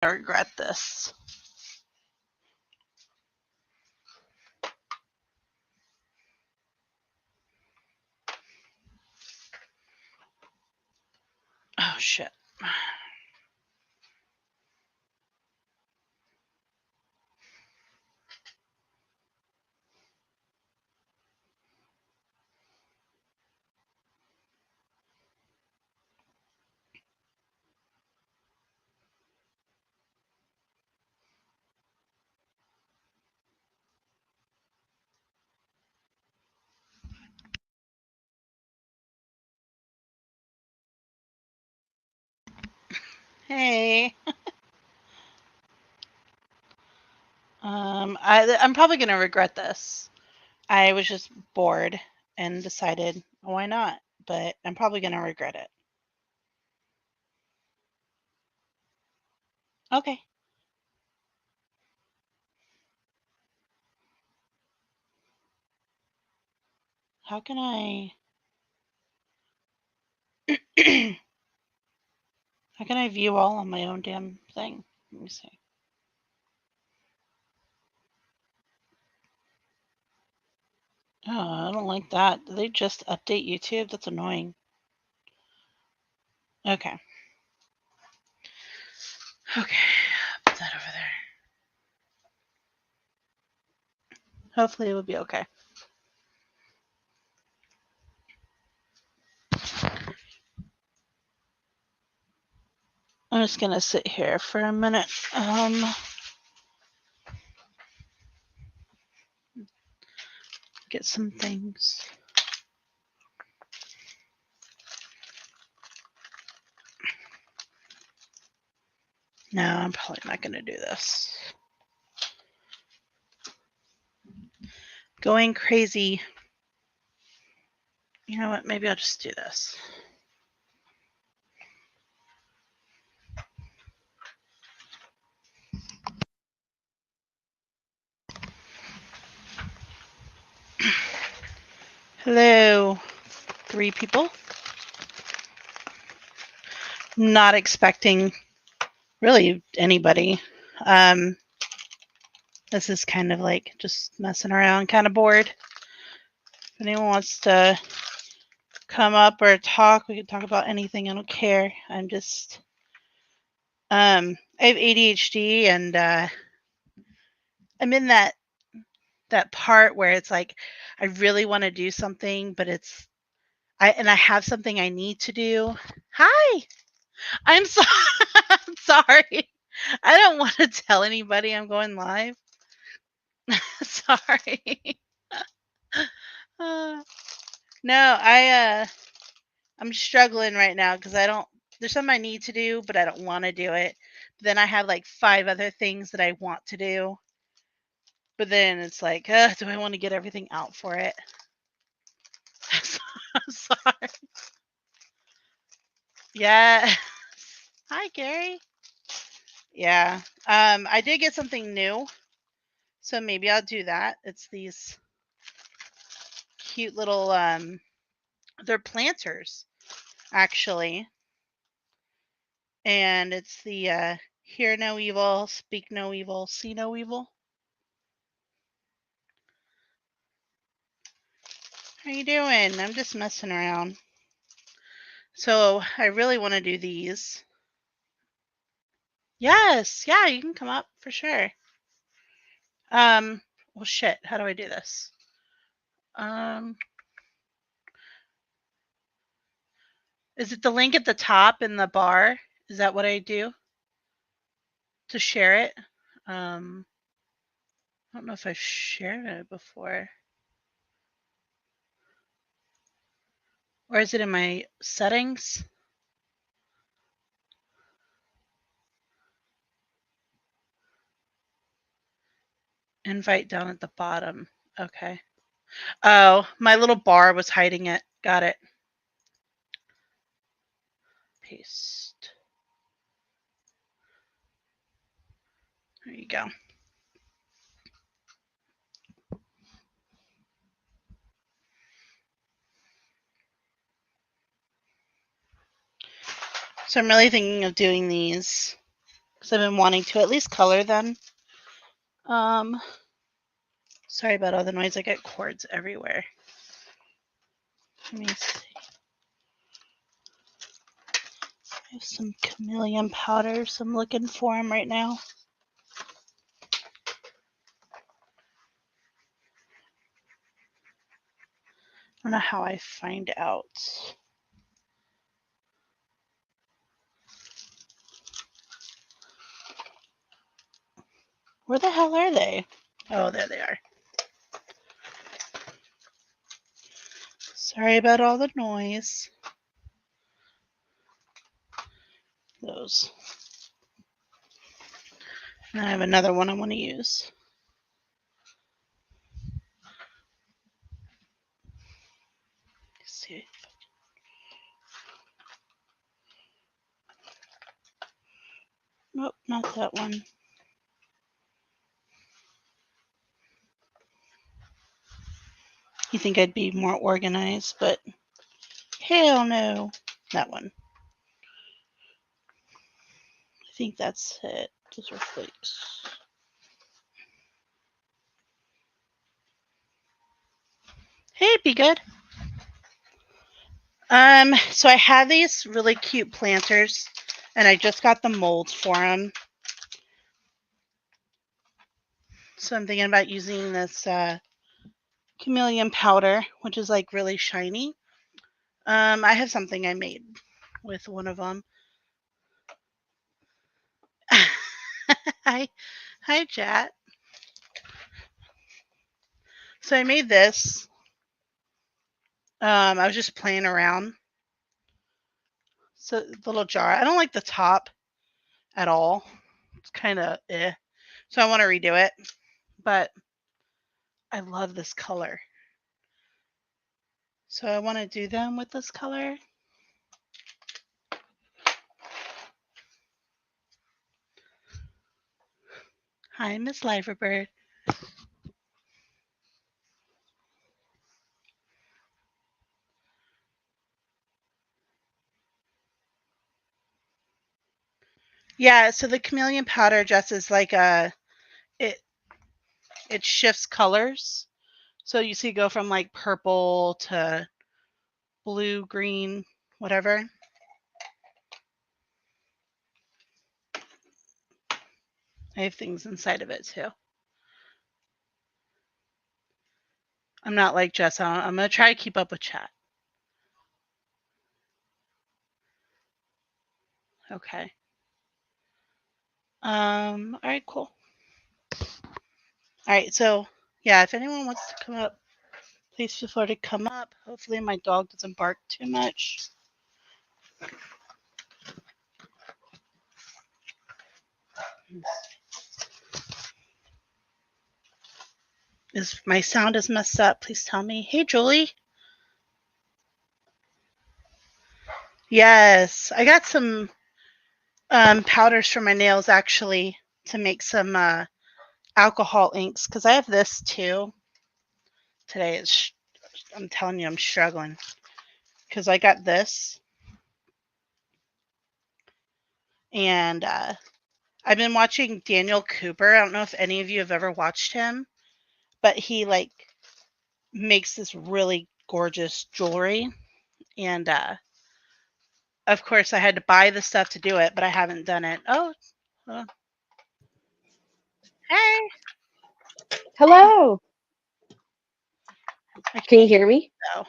I regret this. Oh, shit. Hey. I'm probably going to regret this. I was just bored and decided, why not? But I'm probably going to regret it. Okay. How can I... How can I view all on my own damn thing? Let me see. Oh, I don't like that. Did they just update YouTube? That's annoying. Okay. Okay. Put that over there. Hopefully it will be okay. I'm just going to sit here for a minute. Get some things. No, I'm probably not going to do this. Going crazy. You know what? Maybe I'll just do this. Hello, 3 people. Not expecting really anybody. This is kind of like just messing around, kind of bored. If anyone wants to come up or talk, we can talk about anything. I don't care. I'm just, I have ADHD, and I'm in that part where it's like I really want to do something, but I have something I need to do. Hi, I'm so sorry. I don't want to tell anybody I'm going live. Sorry. No, I'm struggling right now because I don't. There's something I need to do, but I don't want to do it. But then I have like 5 other things that I want to do. But then it's like, do I want to get everything out for it? I'm sorry. Yeah. Hi, Gary. Yeah. I did get something new, so maybe I'll do that. It's these cute little they're planters actually, and it's the hear no evil, speak no evil, see no evil. How you doing? I'm just messing around. So I really want to do these. Yes, yeah, you can come up for sure. Well, shit. How do I do this? Is it the link at the top in the bar? Is that what I do to share it? I don't know if I've shared it before. Or is it in my settings? Invite down at the bottom. Okay. Oh, my little bar was hiding it. Got it. Paste. There you go. So I'm really thinking of doing these because I've been wanting to at least color them. Um, Sorry about all the noise. I get cords everywhere. Let me see. I have some chameleon powders. I'm looking for them right now. I don't know how I find out. Where the hell are they? Oh, there they are. Sorry about all the noise. Those. And I have another one I want to use. Let's see. Nope, not that one. You think I'd be more organized, but hell no. That one. I think that's it. Those are flakes. Hey, be good. So I have these really cute planters, and I just got the molds for them. So I'm thinking about using this chameleon powder, which is like really shiny. I have something I made with one of them. Hi, chat. So I made this. I was just playing around. So the little jar. I don't like the top at all. It's kind of eh. So I want to redo it, but I love this color. So I want to do them with this color. Hi, Miss Liverbird. Yeah, so the chameleon powder just is like it shifts colors. So you see go from like purple to blue, green, whatever. I have things inside of it too. I'm not like Jess. I'm going to try to keep up with chat. Okay. All right, cool. All right, so yeah, if anyone wants to come up, please feel free to come up. Hopefully my dog doesn't bark too much. If my sound is messed up, please tell me. Hey, Julie. Yes, I got some powders for my nails actually to make some alcohol inks because I have this too. Today is, I'm telling you, I'm struggling because I got this and I've been watching Daniel Cooper. I don't know if any of you have ever watched him, but he like makes this really gorgeous jewelry and of course I had to buy the stuff to do it, but I haven't done it. Oh, hey. Hello. Can you hear me? So,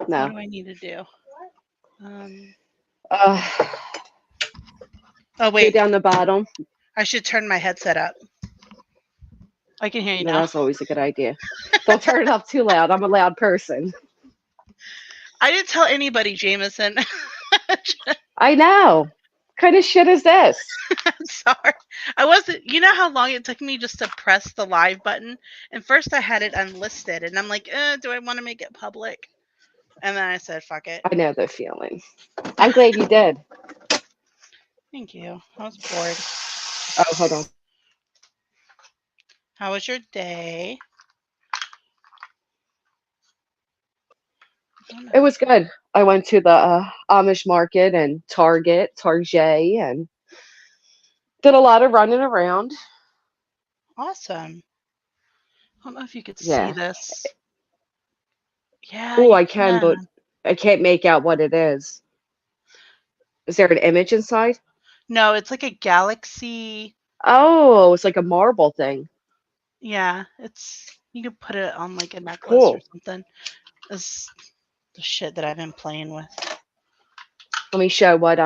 No. what do I need to do? Uh, Oh, go wait. down the bottom. I should turn my headset up. I can hear you No, now. that's always a good idea. Don't turn it up too loud. I'm a loud person. I didn't tell anybody, Jameson. I know. What kind of shit is this? I'm sorry. I wasn't. You know how long it took me just to press the live button? And first I had it unlisted, and I'm like, do I want to make it public? And then I said, fuck it. I know the feeling. I'm glad you did. Thank you. I was bored. Oh, hold on. How was your day? It was good. I went to the Amish market and Target, and Did a lot of running around. Awesome. I don't know if you could see Yeah. this. Yeah, Oh, you I can, but can. I can't make out what it is. Is there an image inside? No, it's like a galaxy. Oh, it's like a marble thing. Yeah, it's you could put it on like a necklace or Cool. something. This the shit that I've been playing with. Let me show what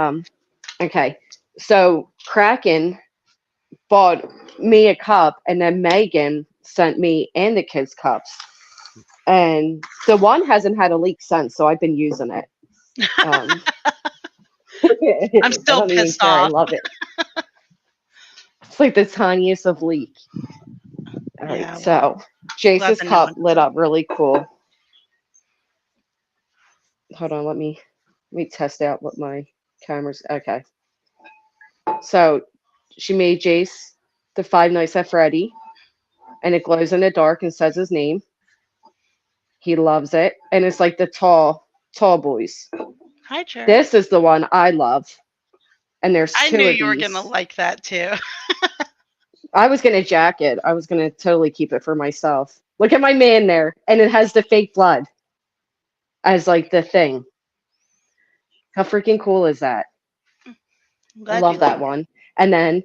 okay. So Kraken bought me a cup and then Megan sent me and the kids cups. And the one hasn't had a leak since, so I've been using it. Um I'm I still don't even pissed care. I off. love it. It's like the tiniest of leak. All right, Yeah, well, so glad Jace's the new cup one lit has it. up really cool. Hold on, let me test out what my camera's okay. So she made Jace the Five Nights at Freddy, and it glows in the dark and says his name. He loves it, and it's like the tall boys. Hi, Jared. This is the one I love, and there's I knew two of you were gonna these. like that too. I was gonna jack it. I was gonna totally keep it for myself. Look at my man there, and it has the fake blood as like the thing. How freaking cool is that? I'm I glad you love like that one. And then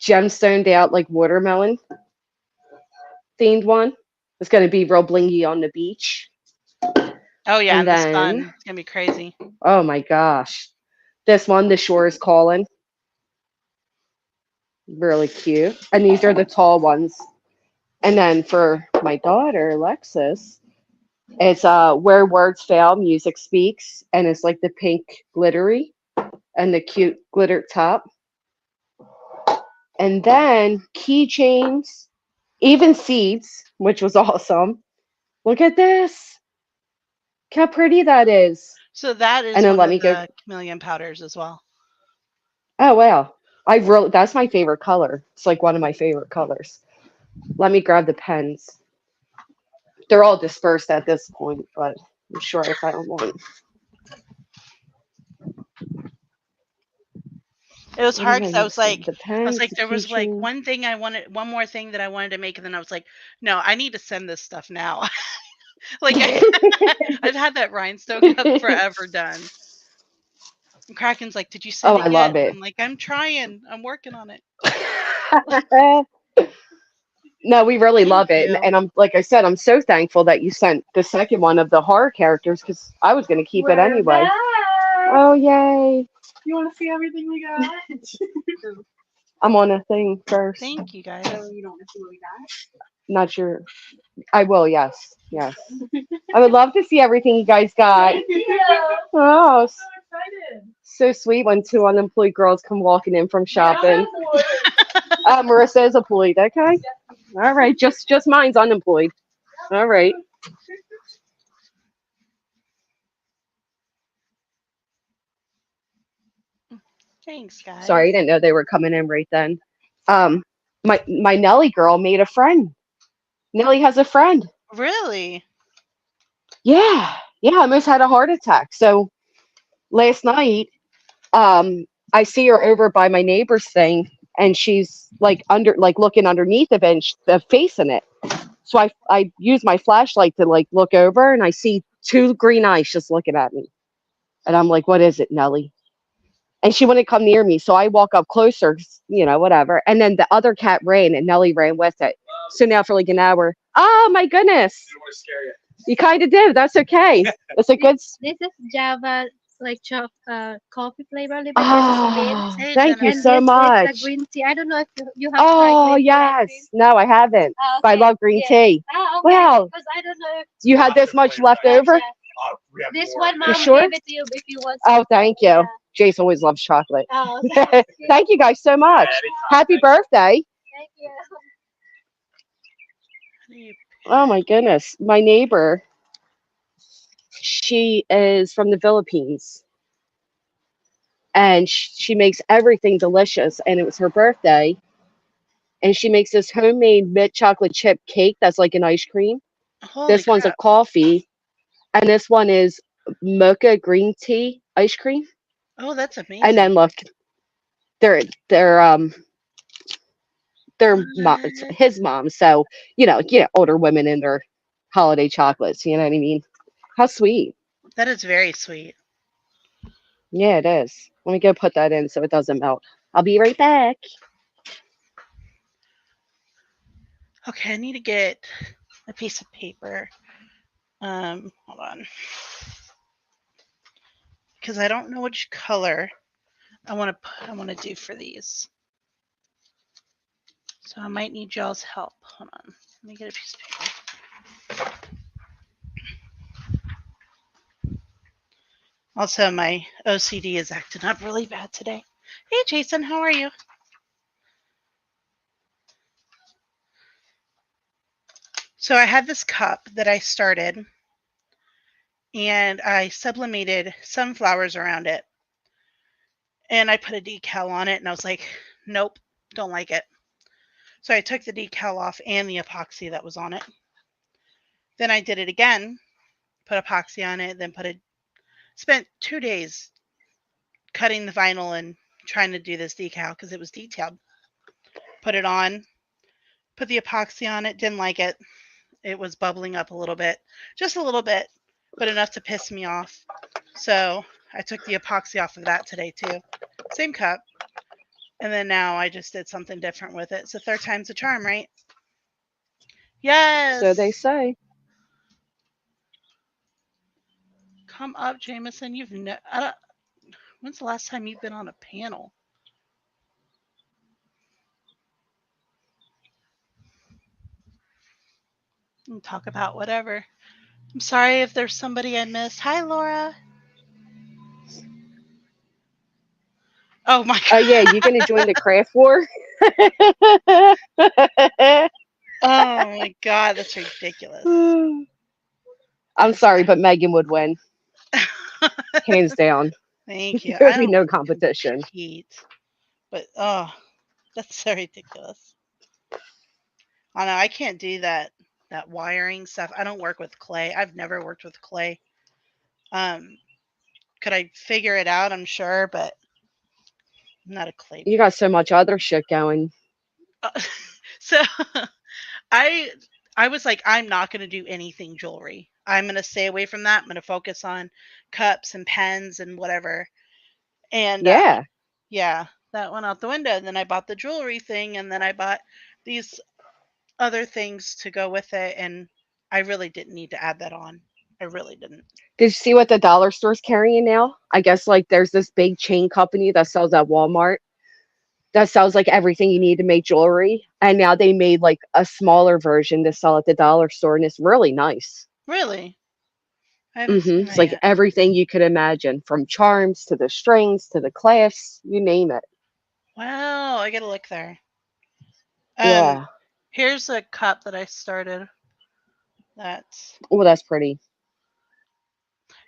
gemstoned out like watermelon themed one. It's gonna be real blingy on the beach. it. Oh yeah, And in the then, sun. It's gonna be crazy. oh my gosh, this one, The Shore is Calling. Really cute. And these are the tall ones. And then for my daughter, Alexis, it's Where Words Fail, Music Speaks. And it's like the pink glittery and the cute glitter top. And then keychains, even seeds, which was awesome. Look at this. Look how pretty that is. So that And is then one let of me go. the chameleon powders as well. Oh, wow. I really, that's my favorite color. It's like one of my favorite colors. Let me grab the pens. They're all dispersed at this point, but I'm sure I found one. It was And hard because then let's see the I was pens, like, the there was like keychain. one thing I wanted, one more thing that I wanted to make, and then I was like, no, I need to send this stuff now. Like I've had that rhinestone cup forever done. And Kraken's like, did you Oh, send it I yet? love it. I'm like, I'm trying. I'm working on it. No, we really Thank love it. And, you. and I'm, like I said, I'm so thankful that you sent the second one of the horror characters because I was going to keep it We're anyway. back. Oh, yay. You want to see everything we got? I'm on a thing first. Thank you guys. So you don't want to see what we got? Not sure. I will, yes. Yes. I would love to see everything you guys got. Yeah. Oh, I'm so excited. so sweet when two unemployed girls come walking in from shopping. Yeah. Marissa is employed, okay? All right, just mine's unemployed. All right. Thanks, Sorry, I guys. didn't know they were coming in right then. Um, my Nelly girl made a friend. Nelly has a friend. Really? Yeah, yeah, I almost had a heart attack. So last night, I see her over by my neighbor's thing, and she's like looking underneath the bench, the face in it. So I use my flashlight to like look over, and I see two green eyes just looking at me, and I'm like, "What is it, Nelly?" And she wouldn't come near me, so I walk up closer, whatever. And then the other cat ran, and Nelly ran with it. So now for like an hour. Oh my goodness! You kind of did. That's okay. It's a good. This is Java, like coffee flavor a little bit. This is mint. Oh, Hey, thank you Jenna. And so this is the much. green tea. I don't know if you have tried Oh, green tea ice cream. yes. No, I haven't. Oh, But I okay. love green Yeah. tea. Oh, okay. Wow. Because I don't know if You had this much left over? gotcha. This one, You mom sure? gave it to you if you want Oh, some. thank you. Yeah. Jace always loves chocolate. Oh, okay. Thank you guys so much. Happy birthday. Thank you. How do you Oh my goodness. My neighbor, she is from the Philippines and she makes everything delicious. And it was her birthday. And she makes this homemade mint chocolate chip cake that's like an ice cream. Holy This one's a crap. coffee. And this one is mocha green tea ice cream. Oh, that's And then amazing. look, they're it's What? his mom. So, older women in their holiday chocolates. You know what I mean? How sweet. That is very sweet. Yeah, it is. Let me go put that in so it doesn't melt. I'll be right back. Okay, I need to get a piece of paper. Hold on. Because I don't know which color I want to do for these. So I might need y'all's help. Hold on. Let me get a piece of paper. Also, my OCD is acting up really bad today. Hey, Jason, how are you? So I had this cup that I started, and I sublimated sunflowers around it, and I put a decal on it, and I was like, nope, don't like it. So I took the decal off and the epoxy that was on it. Then I did it again, put epoxy on it, then spent 2 days cutting the vinyl and trying to do this decal because it was detailed. Put it on, put the epoxy on it, didn't like it. It was bubbling up a little bit, just a little bit, but enough to piss me off. So I took the epoxy off of that today too. Same cup. And then now I just did something different with it. So third time's a charm, right? So they Yes. say. Come up, Jameson. I don't, when's the last time you've been on a panel? And talk about whatever. I'm sorry if there's somebody I missed. Hi, Laura. Oh my Oh yeah, you gonna join the craft war? Oh my god, that's ridiculous. I'm Just sorry, but Megan would win, hands down. thank you. There would I be don't no competition. compete, but that's so ridiculous. I know I can't do that wiring stuff. I don't work with clay. I've never worked with clay. Um, could I figure it out? I'm sure, but I'm not a clay You got person. so much other shit going. Uh, so I I was like, I'm not going to do anything jewelry. I'm going to stay away from that. I'm going to focus on cups and pens and whatever. And Yeah. yeah, that went out the window. And then I bought the jewelry thing, and then I bought these other things to go with it. And I really didn't need to add that on. I really didn't. Did you see what the dollar store's carrying now? I guess like there's this big chain company that sells at Walmart that sells like everything you need to make jewelry. And now they made like a smaller version to sell at the dollar store, and it's really nice. Really, I haven't seen It's that like yet. everything you could imagine, from charms to the strings to the clasps, you name it. Wow, I gotta look there. Um, Yeah. here's a cup that I started. That's Oh, that's pretty.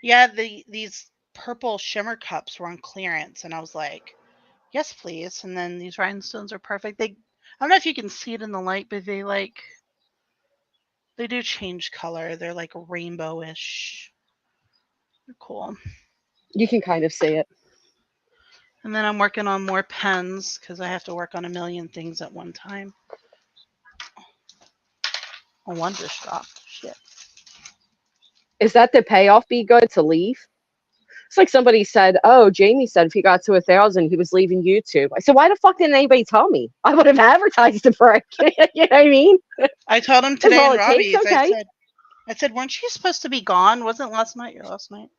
yeah. These purple shimmer cups were on clearance, and I was like, yes, please. And then these rhinestones are perfect. I don't know if you can see it in the light, but they do change color. They're like rainbowish. They're cool. You can kind of see it. And then I'm working on more pens because I have to work on a million things at one time. Oh, one just dropped. Shit. Is that the payoff be good to leave? It's like somebody said, "Oh, Jamie said if he got to 1,000, he was leaving YouTube." I said, "Why the fuck didn't anybody tell me? I would have advertised it for it." You know what I mean? I told him That's today all in it takes. Robbie's. Okay. I said, weren't you supposed to be gone? Wasn't last night your last night?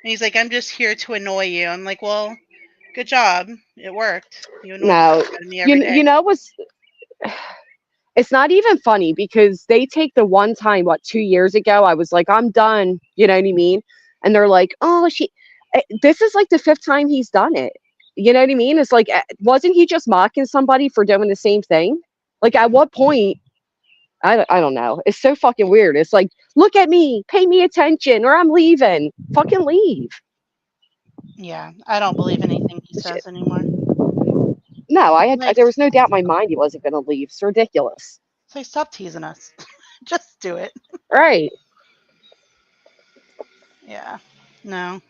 And he's like, I'm just here to annoy you. I'm like, well, good job. It worked. You annoy the No, fuck out of me every day. what's it's not even funny because they take the one time, what, 2 years ago, I was like, I'm done. You know what I mean? And they're like, oh, this is like the fifth time he's done it. You know what I mean? It's like, wasn't he just mocking somebody for doing the same thing? Like, at what point? I don't know. It's so fucking weird. It's like, look at me, pay me attention, or I'm leaving. Fucking leave. Yeah, I don't believe anything he says anymore. No, Like, there was no doubt in my mind he wasn't going to leave. It's ridiculous. say, stop teasing us. Just do it. Right. Yeah. No,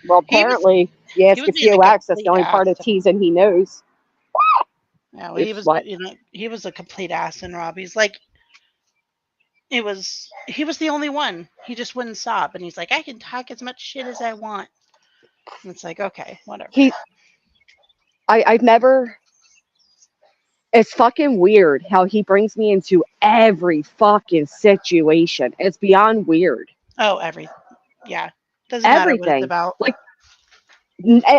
Well, he was, apparently. You he ask was a being a few X, that's the complete only part ass of to teasing he knows. yeah, well, he Oops, was, what? he was a complete ass in Robbie's. Like, he was the only one. He just wouldn't stop, and he's like, I can talk as much shit as I want. And it's like, okay, whatever. He, I've never. It's fucking weird how he brings me into every fucking situation. It's beyond weird. Oh, yeah. Doesn't matter what it's Everything. about. Like,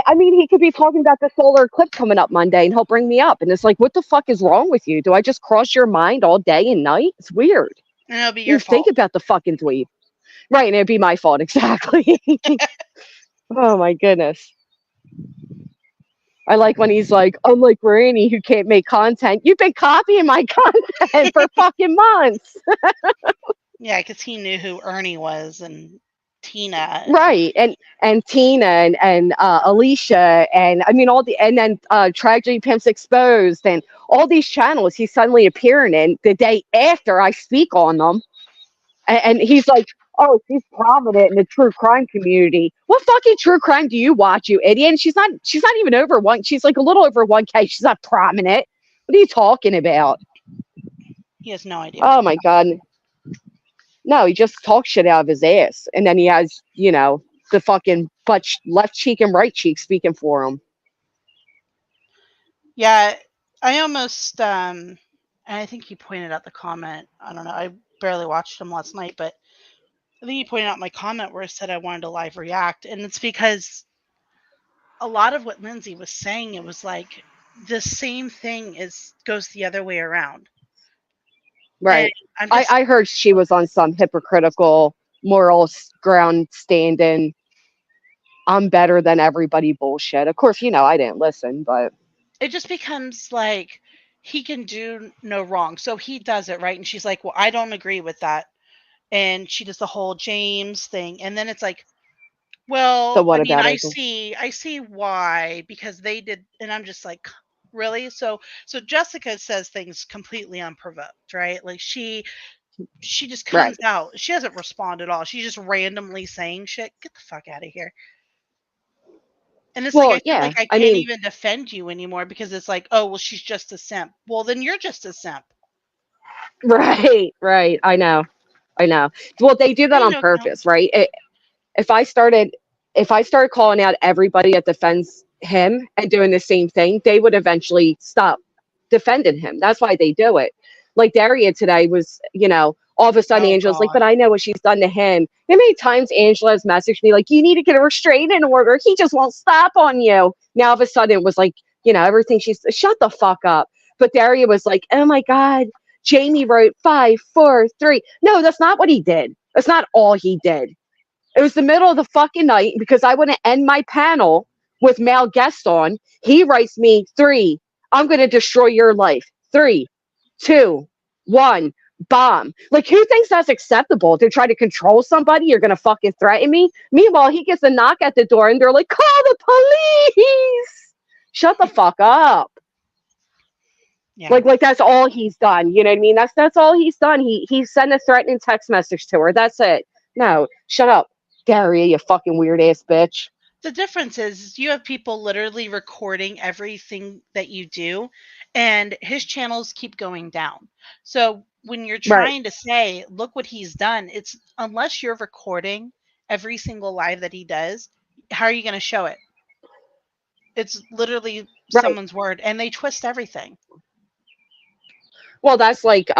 I mean, he could be talking about the solar eclipse coming up Monday, and he'll bring me up, and it's like, what the fuck is wrong with you? Do I just cross your mind all day and night? It's weird. And it'll be You your think fault. about the fucking dweeb, right? And it'd be my fault exactly. Oh my goodness. I like when he's like, unlike Rainey who can't make content. You've been copying my content for fucking months. Yeah, because he knew who Ernie was and Tina. And Right. And Tina and Alicia and I mean all the and then Tragedy Pimps Exposed and all these channels he's suddenly appearing in the day after I speak on them. And he's like, oh, she's prominent in the true crime community. What fucking true crime do you watch, you idiot? And she's not even over one. She's like a little over 1K. She's not prominent. What are you talking about? he has no idea what Oh he's my talking god. No, he just talks shit out of his ass. And then he has, the fucking left cheek and right cheek speaking for him. Yeah, I almost and I think he pointed out the comment. I don't know. I barely watched him last night, but I think he pointed out my comment where I said I wanted to live react, and it's because a lot of what Lindsay was saying, it was like the same thing is goes the other way around. And Right. I'm I, just I heard she was on some hypocritical moral ground standing. I'm better than everybody bullshit. Of course, I didn't listen, but it just becomes like he can do no wrong. So he does it, right? And she's like, "Well, I don't agree with that." And she does the whole James thing. And then it's like, so well, I what mean, about I it? see I see why because they did and I'm just like, really? So Jessica says things completely unprovoked, right? Like she just Right. comes out. She doesn't respond at all. She's just randomly saying shit. Get the fuck out of here. And it's like Well, I feel yeah. like I I can't mean, even defend you anymore because it's like, oh well, she's just a simp. Well, then you're just a simp. right, right. I know. Well, they do that Ain't on no count. purpose, right? If I started if I started calling out everybody that defends him and doing the same thing, they would eventually stop defending him. That's why they do it. Like Daria today was, all of a sudden Oh Angela's like, God. but I know what she's done to him. How many times Angela has messaged me like, you need to get a restraining order. He just won't stop on you. Now all of a sudden it was like, everything she's shut the fuck up. But Daria was like, oh my God, Jamie wrote 5, 4, 3. No, that's not what he did. That's not all he did. It was the middle of the fucking night because I want to end my panel with male guest on. He writes me 3. I'm going to destroy your life. 3, 2, 1, bomb. Like, who thinks that's acceptable to try to control somebody? You're going to fucking threaten me. Meanwhile, he gets a knock at the door and they're like, call the police. Shut the fuck up. Yeah. Like that's all he's done. You know what I mean? That's all he's done. He sent a threatening text message to her. That's it. No, shut up, Daria, you fucking weird ass bitch. The difference is you have people literally recording everything that you do, and his channels keep going down. So when you're Right, trying to say, look what he's done, it's unless you're recording every single live that he does, how are you going to show it? It's literally right. someone's word, and they twist everything. Well, that's like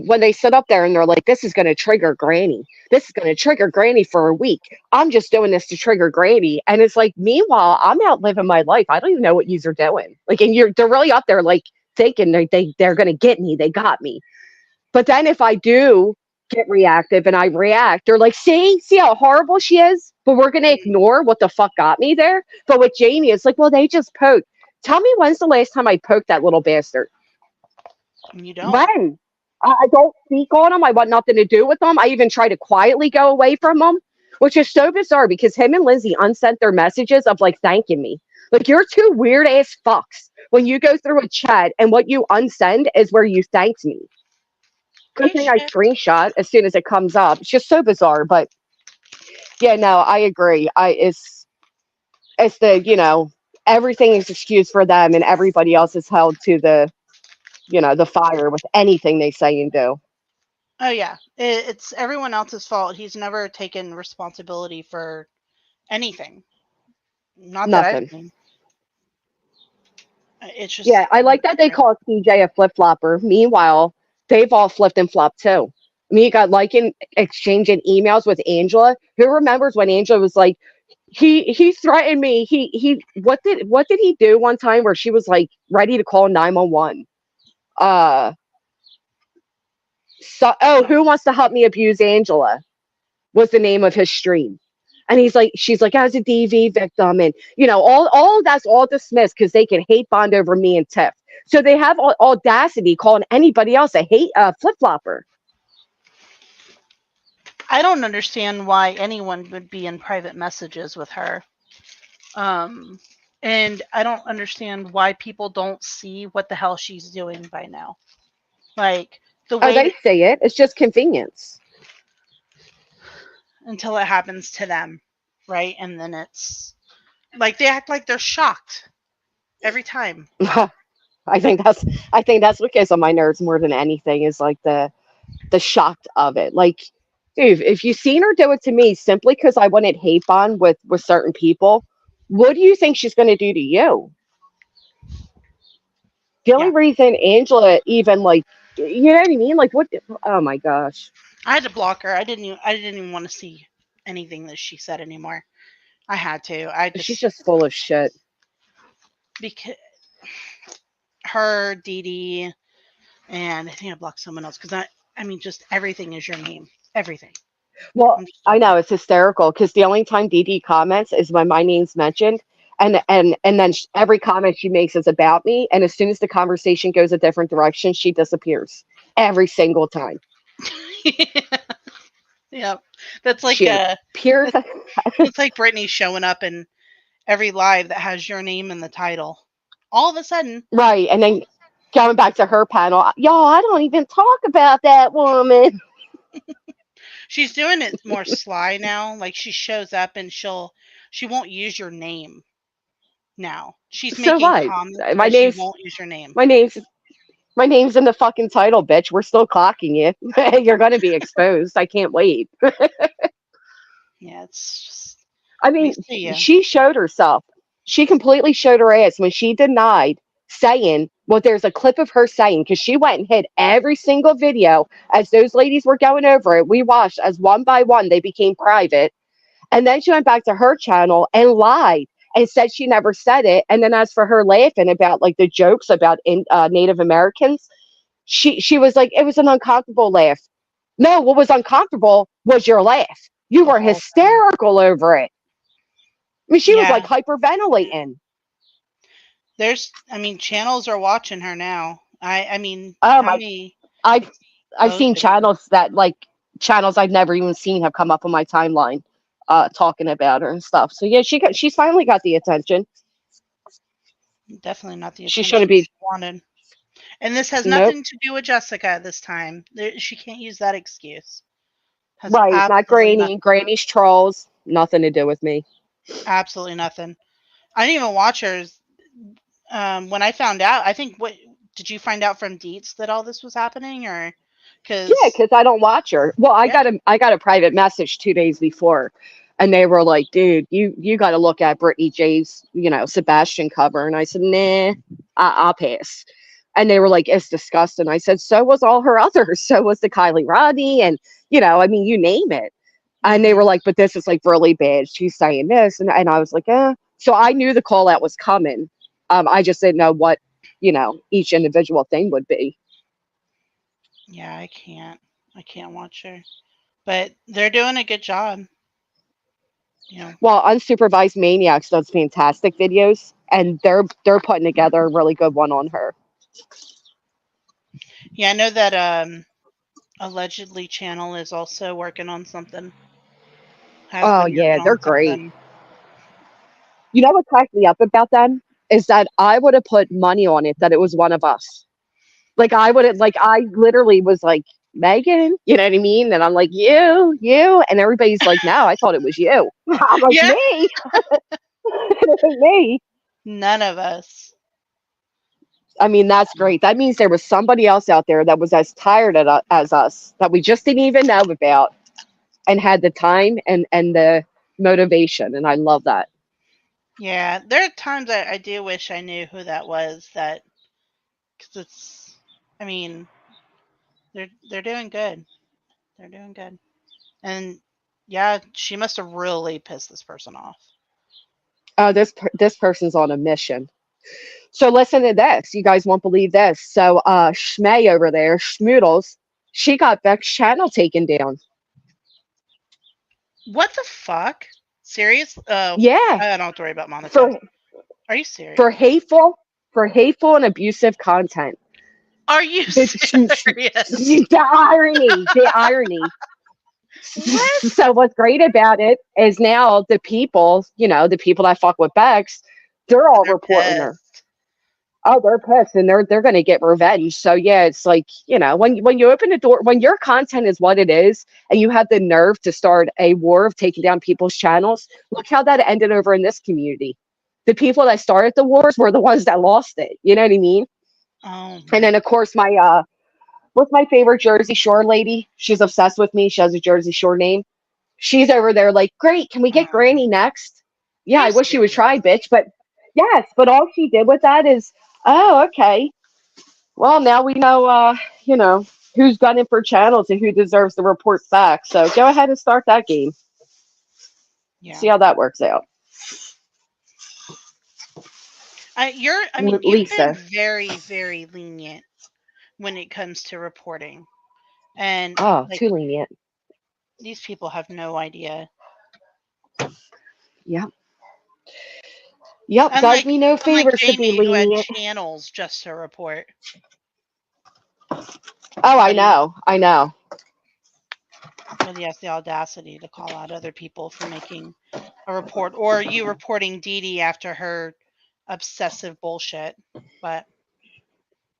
when they sit up there and they're like, this is going to trigger Granny. This is going to trigger Granny for a week. I'm just doing this to trigger Granny. And it's like, meanwhile, I'm out living my life. I don't even know what yous are doing. Like, and they're really up there, like, thinking they're going to get me. They got me. But then if I do get reactive and I react, they're like, see how horrible she is? But we're going to Mm, ignore what the fuck got me there. But with Jamie, it's like, well, they just poked. Tell me when's the last time I poked that little bastard? and you don't. When? I don't speak on them. I want nothing to do with them. I even try to quietly go away from them, which is so bizarre because him and Lindsay unsent their messages of like thanking me. Like, you're two weird ass fucks. When you go through a chat and what you unsend is where you thanked me. Good Hey, thing I shit. screenshot as soon as it comes up. It's just so bizarre. But yeah, no, I agree. It's the, everything is excused for them and everybody else is held to the fire with anything they say and do. Oh yeah, it's everyone else's fault. He's never taken responsibility for anything. Not that I've Nothing. seen. It's just Yeah, I like that they call TJ a flip flopper. Meanwhile, they've all flipped and flopped too. I mean, you got like in exchanging emails with Angela. Who remembers when Angela was like, he threatened me. He what did he do one time where she was like ready to call 911? Uh, so who wants to help me abuse Angela? Was the name of his stream. And she's like, as a DV victim, and all of that's all dismissed because they can hate bond over me and Tiff. So they have audacity calling anybody else a hate flip flopper. I don't understand why anyone would be in private messages with her. Um, and I don't understand why people don't see what the hell she's doing by now. Like the Oh, way they say it. It's just convenience. until it happens to them, right? And then it's like they act like they're shocked every time. I think that's I think that's what gets on my nerves more than anything is like the shock of it. Like, dude, if you seen her do it to me simply because I wanted hate bond with certain people, what do you think she's going to do to you? The only Yeah, reason Angela even like, you know what I mean? Like, what? Oh my gosh, I had to block her. I didn't even want to see anything that she said anymore. I had to. I she's just just full of shit. because her Dee Dee and I think I blocked someone else because I mean just everything is your name. Everything. Well, I'm just I over know it. it's hysterical because the only time Dee Dee comments is when my name's mentioned, and then every comment she makes is about me, and as soon as the conversation goes a different direction, she disappears every single time. Yep. That's like She pure that's, that's like Brittany showing up in every live that has your name in the title. All of a sudden, right, and then going back to her panel, y'all, I don't even talk about that woman. she's doing it more sly now. Like she shows up and she won't use your name now. She's So making what? comments, My but she name's won't use your name. my name's my name's in the fucking title, bitch. We're still clocking you. You're gonna be exposed. I can't wait. Yeah, it's just I we mean, see you. she showed herself. She completely showed her ass when she denied saying, well, there's a clip of her saying, because she went and hid every single video as those ladies were going over it. We watched as one by one they became private. And then she went back to her channel and lied and said she never said it. And then as for her laughing about like the jokes about Native Americans, she was like, it was an uncomfortable laugh. No, what was uncomfortable was your laugh. You The were whole thing. hysterical over it. I mean, she was Yeah, like hyperventilating. I mean, channels are watching her now. I mean, Oh how my! many I've I've those seen videos? channels that like channels I've never even seen have come up on my timeline, talking about her and stuff. So yeah, she's finally got the attention. Definitely not the She shouldn't attention be. she wanted. And this has Nope. nothing to do with Jessica this time. She can't use that excuse. Has Right, not absolutely Granny. nothing. Granny's trolls. Nothing to do with me. Absolutely nothing. I didn't even watch hers. When I found out, I think what did you find out from Deets that all this was happening, or Yeah, because because I don't watch her. Well, yeah, I got a private message 2 days before, and they were like, "Dude, you got to look at Brittany J's Sebastian cover," and I said, "Nah, I'll pass." And they were like, "It's disgusting." I said, "So was all her others. So was the Kylie Rodney, and I mean, you name it." And they hmm were like, "But this is like really bad. She's saying this," and I was like, "Eh." So I knew the call out was coming. I just didn't know what each individual thing would be. yeah, I can't watch her, but they're doing a good job. You know, Well, Unsupervised Maniacs does fantastic videos, and they're putting together a really good one on her. yeah, I know that allegedly Channel is also working on something. Has Oh been yeah, working they're on great. something. You know what cracked me up about them is that I would have put money on it that it was one of us. Like I would have, like I literally was like Megan, you know what I mean? And I'm like you, and everybody's like, no, I thought it was you. I'm like Yeah, me. It ain't me. None of us. I mean, that's great. That means there was somebody else out there that was as tired as us that we just didn't even know about and had the time and the motivation. And I love that. Yeah, there are times I do wish I knew who that was. That because it's, I mean, they're doing good. They're doing good. And yeah, she must have really pissed this person off. Oh, this person's on a mission. So listen to this. You guys won't believe this. So Schmay over there, Schmoodles, she got Beck's channel taken down. What the fuck? Serious? Oh, Yeah, I don't have to worry about monetized. for Are you serious? for hateful for hateful and abusive content. Are you The, serious? the irony. What? So what's great about it is now the people, the people that fuck with Bex, they're all They're reporting her. pissed. Oh, they're pissed and they're going to get revenge. So yeah, it's like, when you open the door, when your content is what it is and you have the nerve to start a war of taking down people's channels, look how that ended over in this community. The people that started the wars were the ones that lost it. You know what I mean? Oh And my. then of course my what's my favorite Jersey Shore lady? She's obsessed with me. She has a Jersey Shore name. She's over there like, great, can we get Granny next? Are Yeah, you I wish you would try, serious? bitch. But yes, but all she did with that is, oh, okay. Well, now we know, you know, who's gunning for channels and who deserves the reports back. So go ahead and start that game. Yeah. See how that works out. I mean, you've been Lisa. very, very lenient when it comes to reporting. And Oh, like too lenient. these people have no idea. Yep. Yep. Does Unlike me no unlike favors to be Jamie who had lenient. channels just to report. Oh, I But he know. I know. but he has the audacity to call out other people for making a report or you reporting Dee Dee after her obsessive bullshit. But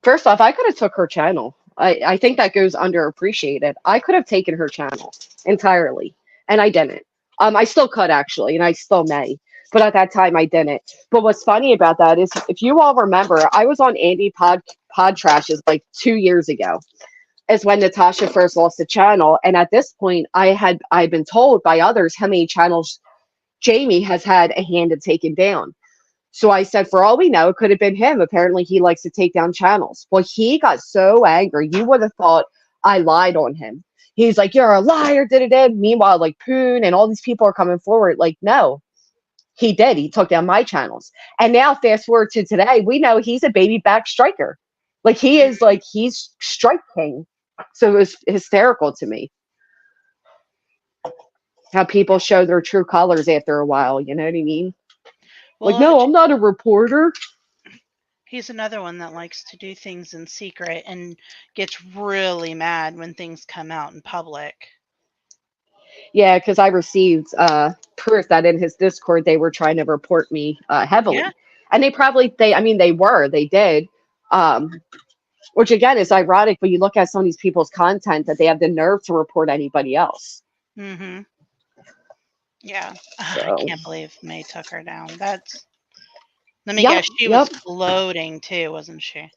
First off, I could have took her channel. I think that goes underappreciated. I could have taken her channel entirely, and I didn't. I still could actually, and I still may, but at that time I didn't. But what's funny about that is, if you all remember, I was on Andy Pod Trashes like 2 years ago. Is when Natasha first lost the channel, and at this point, I've been told by others how many channels Jamie has had a hand in taking down. So I said, for all we know, it could have been him. Apparently, he likes to take down channels. Well, he got so angry. You would have thought I lied on him. He's like, you're a liar, did it. Meanwhile, like Poon and all these people are coming forward. Like, no, he did. He took down my channels. And now, fast forward to today, we know he's a baby back striker. Like, he's strike king. So it was hysterical to me how people yeah. show their true colors after a while. You know what I mean? Like, Well, no, I'm not a reporter. he's another one that likes to do things in secret and gets really mad when things come out in public. Yeah, because I received proof that in his Discord they were trying to report me Yeah. heavily, and I mean, they did, um, which again is ironic when you look at some of these people's content that they have the nerve to report anybody else. Mhm. Yeah. I So, can't believe May took her down. That's let me yep, guess, she was yep. gloating too, wasn't she?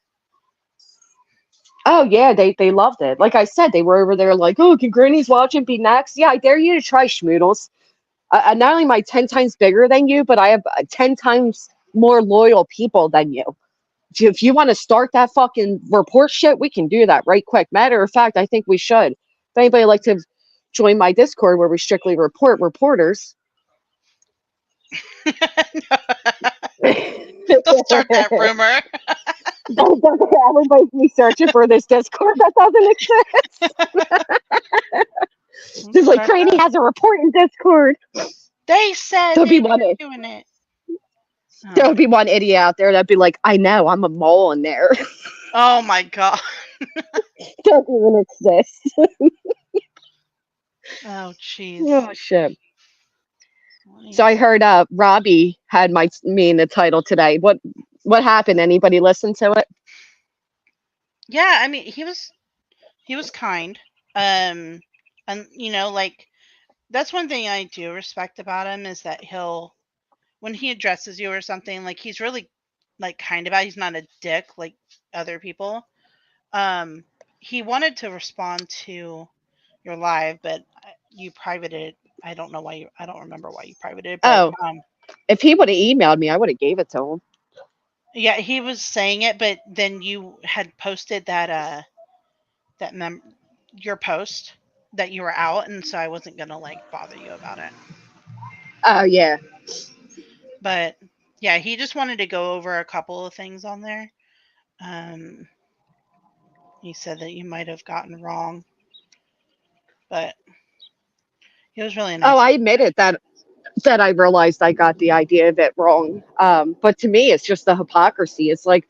Oh yeah, they loved it. Like I said, they were over there like, oh, can Granny's watch and be next? Yeah, I dare you to try Schmoodles. Not only am I 10 times bigger than you, but I have 10 times more loyal people than you. If you want to start that fucking report shit, we can do that right quick. Matter of fact, I think we should. If anybody would like to join my Discord where we strictly report reporters. Don't start that rumor. Everybody's be searching for this Discord that doesn't exist. Don't Just like start Craney that. has a report in Discord. They said There'll that be one. you're doing it. Oh There'll my. be one idiot out there that'd be like, I know, I'm a mole in there. Oh my god. Don't even exist. Oh jeez. Oh shit. What do So you I say? heard Robbie had me in the title today. What happened? Anybody listen to it? Yeah, I mean, he was kind. Um and like that's one thing I do respect about him is that he'll when he addresses you or something, like he's really like kind about. He's not a dick like other people. Um, he wanted to respond to your live, but you privated it. I don't know why you. I don't remember why you privated it, but Oh, if he would have emailed me, I would have gave it to him. yeah, he was saying it, but then you had posted that your post that you were out, and so I wasn't gonna like bother you about it. Oh yeah. But yeah, he just wanted to go over a couple of things on there. Um, he said that you might have gotten wrong, but he was really Oh, nice. I admitted that I realized I got the idea of it wrong. But to me, it's just the hypocrisy. It's like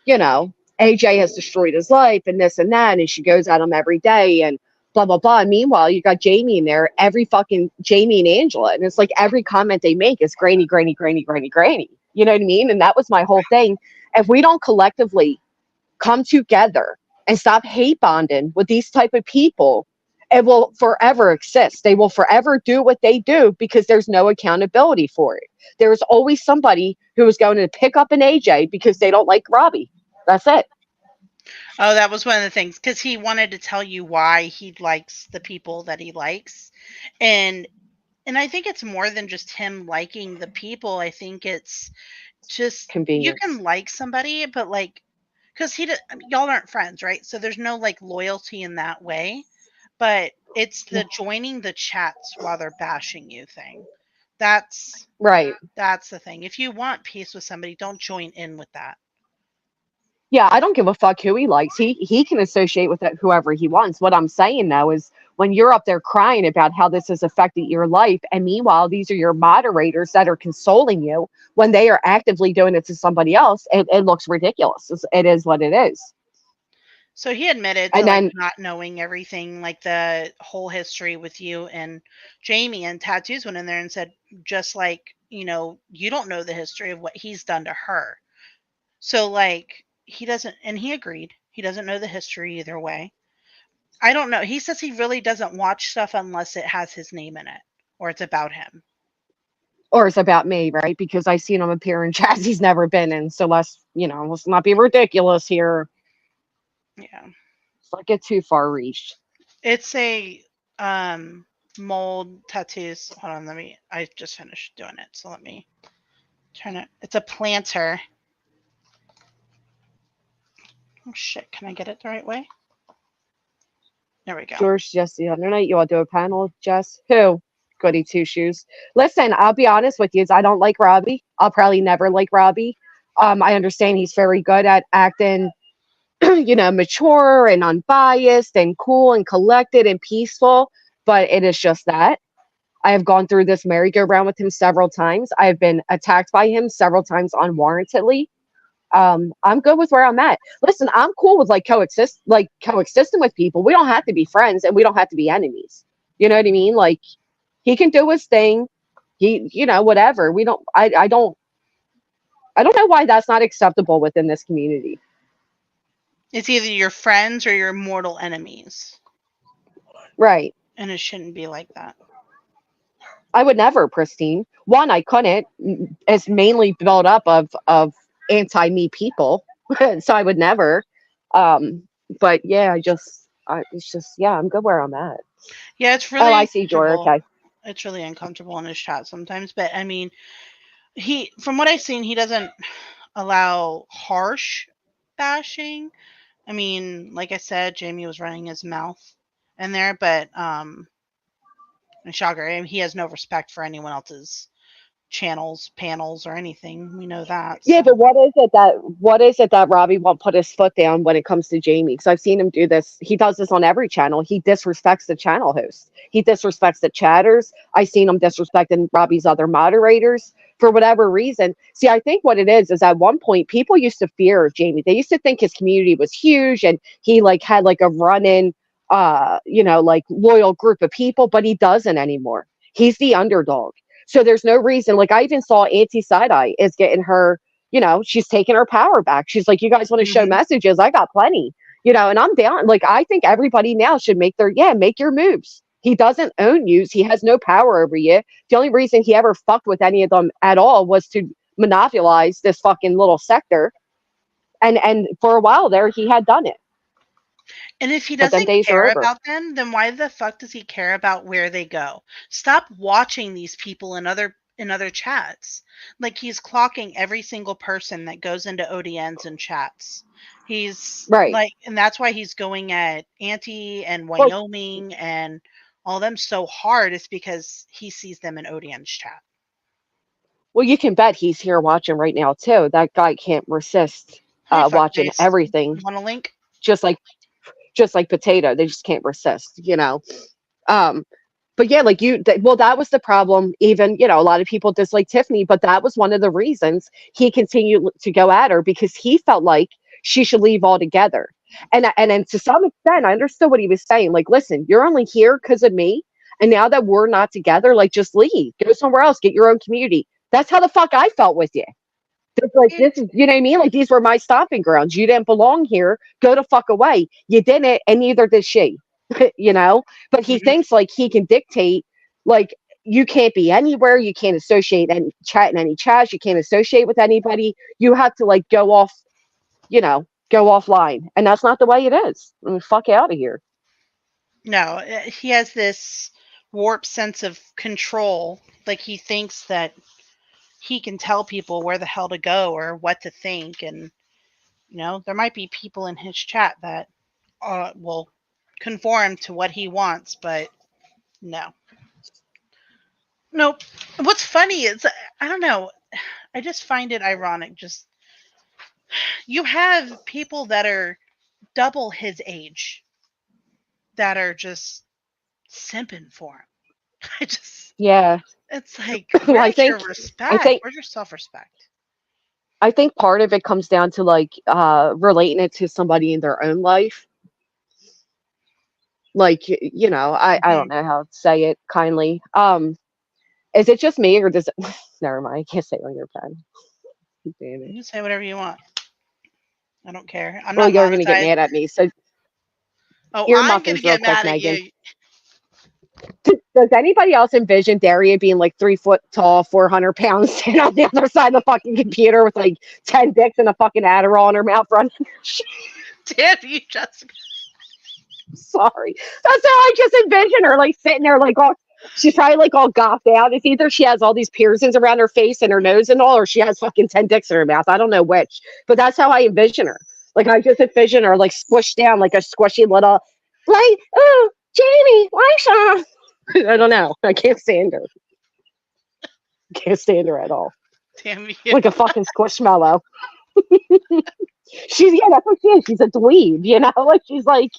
you know, AJ has destroyed his life and this and that, and she goes at him every day and blah blah blah. Meanwhile, you got Jamie in there, every fucking Jamie and Angela, and it's like every comment they make is granny, granny, granny, granny, granny. You know what I mean? And that was my whole thing. If we don't collectively come together and stop hate bonding with these type of people, it will forever exist. They will forever do what they do because there's no accountability for it. There's always somebody who is going to pick up an AJ because they don't like Robbie. That's it. Oh, that was one of the things because he wanted to tell you why he likes the people that he likes, and I think it's more than just him liking the people. I think it's just you can Convenience. like somebody, but like because I mean, y'all aren't friends, right? So there's no like loyalty in that way. But it's the joining the chats while they're bashing you thing. That's Right. that's the thing. If you want peace with somebody, don't join in with that. Yeah, I don't give a fuck who he likes. He can associate with it whoever he wants. What I'm saying though is when you're up there crying about how this has affected your life, and meanwhile these are your moderators that are consoling you when they are actively doing it to somebody else, it looks ridiculous. It is what it is. So he admitted to And like then not knowing everything, like the whole history with you and Jamie, and Tattoos went in there and said, just like, you don't know the history of what he's done to her. So like he doesn't, and he agreed. He doesn't know the history either way. I don't know. He says he really doesn't watch stuff unless it has his name in it or it's about him. or it's about me, right? Because I seen him appear in chats he's never been in. So let's not be ridiculous here. Yeah. Let's not get too far reached. It's a mold tattoos. Hold on, I just finished doing it, so let me turn it. It's a planter. Oh shit, can I get it the right way? There we go. George, just the other night, you all do a panel, Jess. Who? Goody two shoes. Listen, I'll be honest with you. I don't like Robbie. I'll probably never like Robbie. I understand he's very good at acting, mature and unbiased and cool and collected and peaceful. But it is just that. I have gone through this merry-go-round with him several times. I have been attacked by him several times unwarrantedly. I'm good with where I'm at. Listen, I'm cool with coexisting with people. We don't have to be friends and we don't have to be enemies. You know what I mean? Like he can do his thing. Whatever. We don't I don't know why that's not acceptable within this community. It's either your friends or your mortal enemies, Right. and it shouldn't be like that. I would never, Pristine. One, I couldn't. It's mainly built up of anti-me people. So I would never. But yeah, it's just yeah, I'm good where I'm at. Yeah, it's Oh, really I see, Jory. uncomfortable. Okay. It's really uncomfortable in his chat sometimes, but I mean, from what I've seen, he doesn't allow harsh bashing. I mean, like I said, Jamie was running his mouth in there, but and shocker, I mean, he has no respect for anyone else's channels, panels, or anything. We know that. Yeah, So but what is it that Robbie won't put his foot down when it comes to Jamie? Because I've seen him do this. He does this on every channel. He disrespects the channel host. He disrespects the chatters. I've seen him disrespecting Robbie's other moderators for whatever reason. See, I think what it is at one point people used to fear Jamie. They used to think his community was huge and he like had like a run-in like loyal group of people, but he doesn't anymore. He's the underdog. So there's no reason. Like I even saw Auntie Side Eye is getting her, she's taking her power back. She's like, you guys want to show hmm messages? I got plenty, and I'm down. Like I think everybody now should make your moves. He doesn't own you. He has no power over you. The only reason he ever fucked with any of them at all was to monopolize this fucking little sector. And for a while there, he had done it, And if he but them doesn't days are care over. about them, then why the fuck does he care about where they go? Stop watching these people in other chats. Like he's clocking every single person that goes into ODNs and chats. He's Right. like, and that's why he's going at Auntie and Well, Wyoming and all them so hard. Is because he sees them in ODN's chat. well, you can bet he's here watching right now too. That guy can't resist Hi, watching fuckface. everything, You want a link? just like just like potato. They just can't resist, you know. Um, but yeah, like well, that was the problem. Even, a lot of people dislike Tiffany, but that was one of the reasons he continued to go at her, because he felt like she should leave altogether. And to some extent, I understood what he was saying. Like, listen, you're only here because of me, and now that we're not together, like, just leave, go somewhere else, get your own community. That's how the fuck I felt with you. It's like, this It, is, you know what I mean? Like, these were my stomping grounds. You didn't belong here. Go the fuck away. You didn't, and neither did she. you know? But he mhm. thinks like he can dictate, like, you can't be anywhere. You can't associate and chat in any chats. You can't associate with anybody. You have to like go off, go offline. And that's not the way it is. I mean, fuck out of here. No, he has this warped sense of control. Like he thinks that he can tell people where the hell to go or what to think. And, there might be people in his chat that will conform to what he wants, but no. Nope. What's funny is, I don't know, I just find it ironic. Just, you have people that are double his age that are just simping for him. I just, Yeah. it's like, Well, where's your I respect? think, Where's your self respect? I think part of it comes down to like relating it to somebody in their own life. Like, I don't Hmm. know how to say it kindly. Is it just me, or does it, never mind, I can't say it on your pen. Damn it. You can say whatever you want. I don't care. I'm Well, not you're gonna get monetized. mad at me. So Oh, ear I'm gonna muffins real get quick, mad at Megan. you. Does anybody else envision Daria being like 3 foot tall, 400 pounds, sitting on the other side of the fucking computer with like 10 dicks and a fucking Adderall in her mouth running? Damn you, Jessica. Sorry. That's how I just envision her, like sitting there, like all, she's probably like all goffed out. It's either she has all these piercings around her face and her nose and all, or she has fucking 10 dicks in her mouth. I don't know which, but that's how I envision her. Like, I just envision her like squished down like a squishy little, like, oh, Jamie, Lysha. I don't know. I can't stand her. Can't stand her at all. Damn you. Like a fucking squishmallow. That's what she is. She's a dweeb, Like, she's like,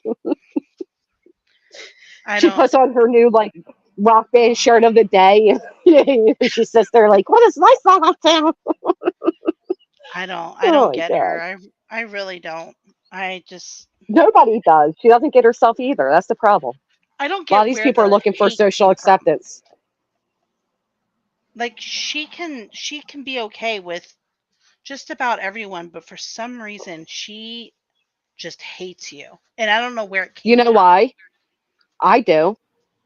I she don't. puts on her new like rock band shirt of the day. She sits there like, what is my song up to? I don't. I Oh don't my get god. her. I really don't. I just. Nobody does. She doesn't get herself either. That's the problem. I don't A lot of get these where people are the looking for hate social came from. acceptance. Like she can be okay with just about everyone, but for some reason she just hates you, and I don't know where it You came know from. why? I do.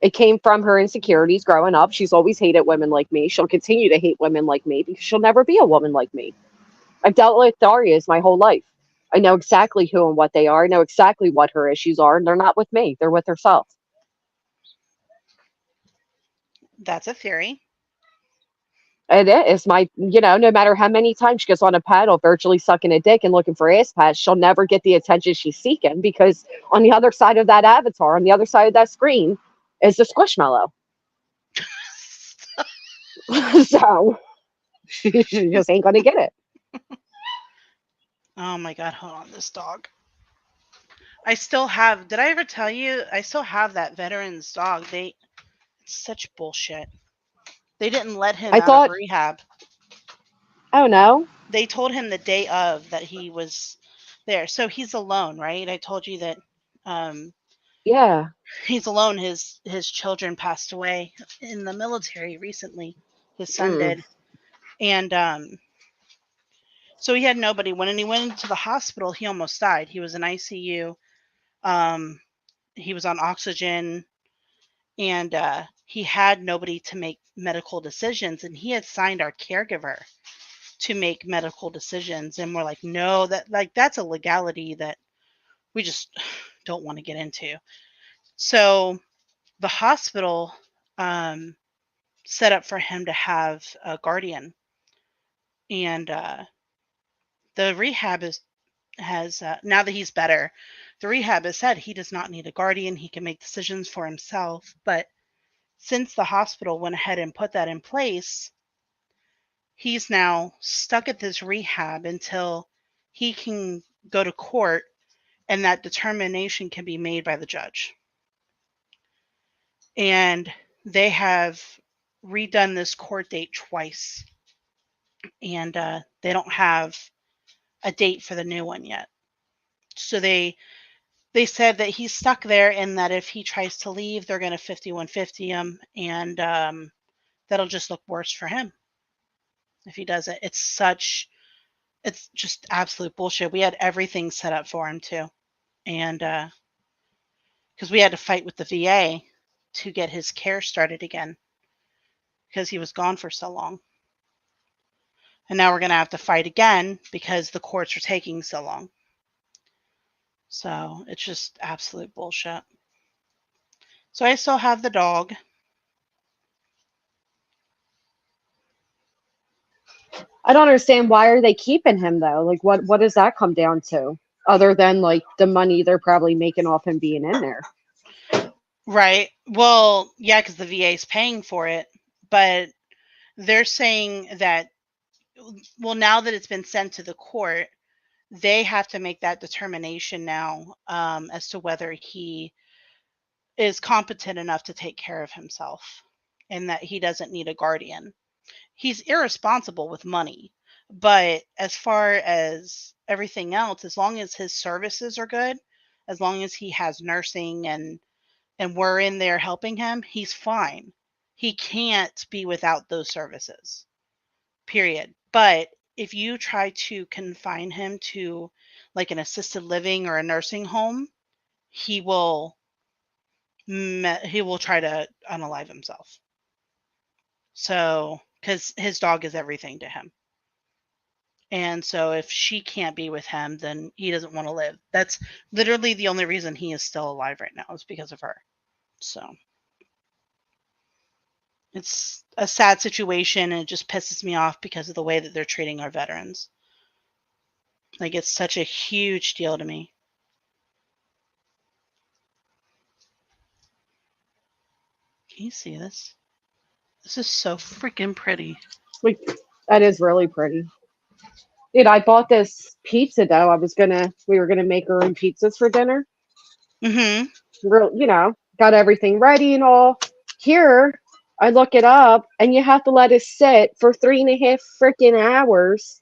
It came from her insecurities growing up. She's always hated women like me. She'll continue to hate women like me because she'll never be a woman like me. I've dealt with Daria's my whole life. I know exactly who and what they are. I know exactly what her issues are, and they're not with me. They're with herself. That's a theory. It is no matter how many times she gets on a paddle, virtually sucking a dick and looking for ass pats, she'll never get the attention she's seeking, because on the other side of that avatar, on the other side of that screen, is the squishmallow. So she just ain't gonna get it. Oh my god, hold on, this dog. I still have. Did I ever tell you? I still have that veterans dog. It's such bullshit. They didn't let him I out of thought, rehab. oh no, They told him the day of that he was there. So he's alone, right? I told you that um, yeah, he's alone. His children passed away in the military recently. His son mm, did, and so he had nobody. When he went into the hospital, he almost died. He was in ICU. Um, he was on oxygen, and he had nobody to make medical decisions, and he had signed our caregiver to make medical decisions, and we're like, no, that's a legality that we just don't want to get into. So the hospital um, set up for him to have a guardian, and the rehab has now that he's better, the rehab has said he does not need a guardian. He can make decisions for himself. But since the hospital went ahead and put that in place, he's now stuck at this rehab until he can go to court and that determination can be made by the judge. And they have redone this court date twice, and they don't have a date for the new one yet. So they said that he's stuck there, and that if he tries to leave, they're going to 5150 him, and that'll just look worse for him if he does it. It's just absolute bullshit. We had everything set up for him too, and because we had to fight with the VA to get his care started again because he was gone for so long. And now we're going to have to fight again because the courts are taking so long. So it's just absolute bullshit. So I still have the dog. I don't understand, why are they keeping him though? Like what does that come down to? Other than like the money they're probably making off him being in there. Right. Well, yeah, because the VA is paying for it. But they're saying that, well, now that it's been sent to the court, they have to make that determination now as to whether he is competent enough to take care of himself and that he doesn't need a guardian. He's irresponsible with money, but as far as everything else, as long as his services are good, as long as he has nursing and we're in there helping him, he's fine. He can't be without those services. Period. But if you try to confine him to like an assisted living or a nursing home, he will he will try to unalive himself. So, because his dog is everything to him. And so if she can't be with him, then he doesn't want to live. That's literally the only reason he is still alive right now is because of her. So it's a sad situation, and it just pisses me off because of the way that they're treating our veterans. Like, it's such a huge deal to me. Can you see this? This is so freaking pretty. Like that is really pretty. Dude, I bought this pizza dough. We were gonna make our own pizzas for dinner. Mm-hmm. Real, got everything ready and all. Here, I look it up, and you have to let it sit for 3.5 freaking hours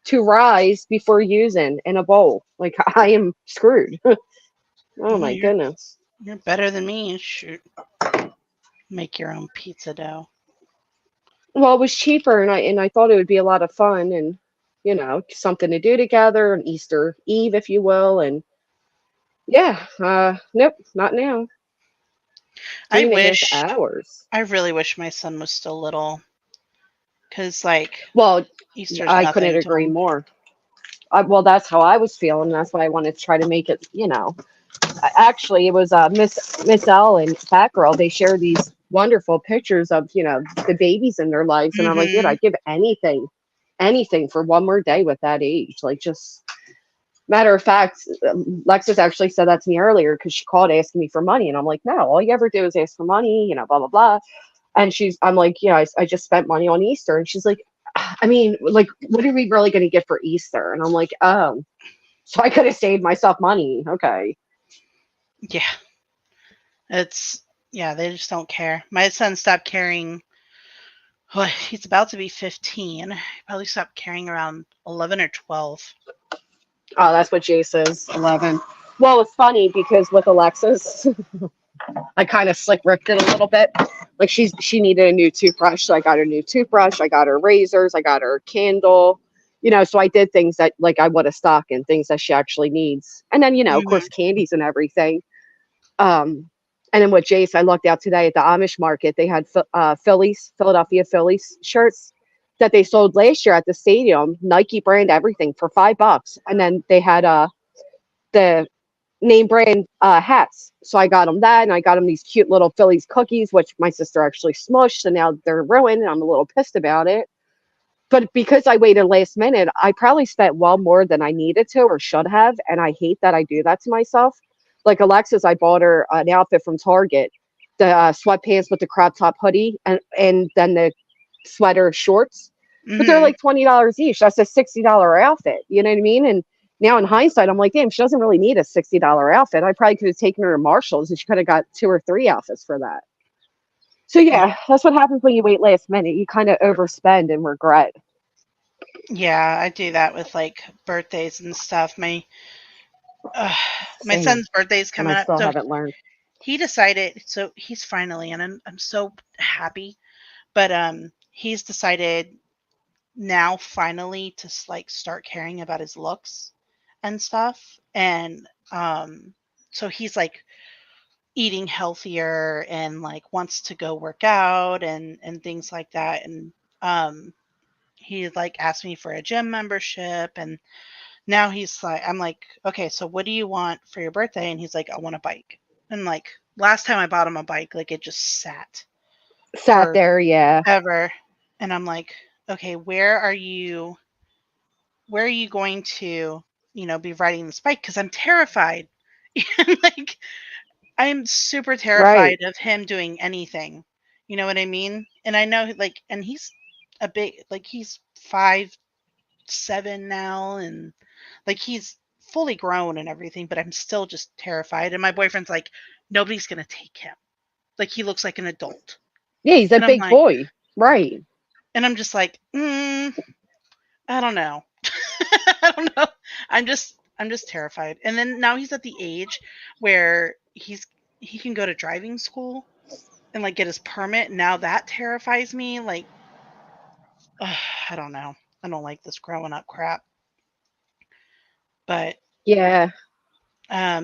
to rise before using in a bowl. Like I am screwed. Oh my You're, goodness. you're better than me. Shoot. Make your own pizza dough. Well, it was cheaper, and I thought it would be a lot of fun, and something to do together, on Easter Eve, if you will, and yeah, nope, not now. I 3.5 wished, hours. I really wish my son was still little. Because, like, Well, Easter's I couldn't nothing to agree him. more. Well, that's how I was feeling. That's why I wanted to try to make it. Actually, it was Miss L and Fat Girl. They shared these wonderful pictures of the babies in their lives, and I'm like, dude, Mm-hmm. I'd give anything for one more day with that age. Like, just matter of fact, Lexus actually said that to me earlier because she called asking me for money, and I'm like, no, all you ever do is ask for money, blah blah blah. And I'm like, yeah, I just spent money on Easter, and she's like, I mean, like, what are we really going to get for Easter? And I'm like, oh, so I could have saved myself money. Okay. Yeah. Yeah, they just don't care. My son stopped caring. Oh, he's about to be 15. He probably stopped caring around 11 or 12. Oh, that's what Jay says. 11. Well, it's funny because with Alexis, I kind of slick ripped it a little bit. Like she needed a new toothbrush, so I got her new toothbrush. I got her razors. I got her candle. So I did things that like I would have stock and things that she actually needs. And then of Mm-hmm. course, candies and everything. Um, And then with Jace, I looked out today at the Amish market. They had Philadelphia Phillies shirts that they sold last year at the stadium, Nike brand everything for $5. And then they had the name brand hats. So I got them that, and I got them these cute little Phillies cookies, which my sister actually smushed, and now they're ruined, and I'm a little pissed about it. But because I waited last minute, I probably spent well more than I needed to or should have, and I hate that I do that to myself. Like Alexis, I bought her an outfit from Target, the sweatpants with the crop top hoodie, and then the sweater shorts. But they're Hmm. like $20 each. That's a $60 outfit. You know what I mean? And now in hindsight, I'm like, damn, she doesn't really need a $60 outfit. I probably could have taken her to Marshalls and she could have got two or three outfits for that. So yeah, that's what happens when you wait last minute. You kind of overspend and regret. Yeah, I do that with like birthdays and stuff. Uh, my Same. son's birthday's And coming I up, still so haven't learned. he decided. So he's finally, and I'm so happy. But he's decided now finally to like start caring about his looks and stuff, and so he's like eating healthier and like wants to go work out and things like that, and um he like asked me for a gym membership, and now he's like, I'm like, okay, so what do you want for your birthday? And he's like, I want a bike. And like last time I bought him a bike, like it just sat Sat there, yeah. forever. And I'm like, okay, where are you going to, be riding this bike? Because I'm terrified. Like I'm super Right. terrified of him doing anything. You know what I mean? And I know like and he's a big like he's 5'7" now, and like he's fully grown and everything, but I'm still just terrified. And my boyfriend's like, nobody's gonna take him. Like he looks like an adult. Yeah, he's a And I'm big like boy. Right. and I'm just like, I don't know. I don't know. I'm just terrified. And then now he's at the age where he can go to driving school and like get his permit. Now that terrifies me. Like, ugh, I don't know. I don't like this growing up crap. But Yeah.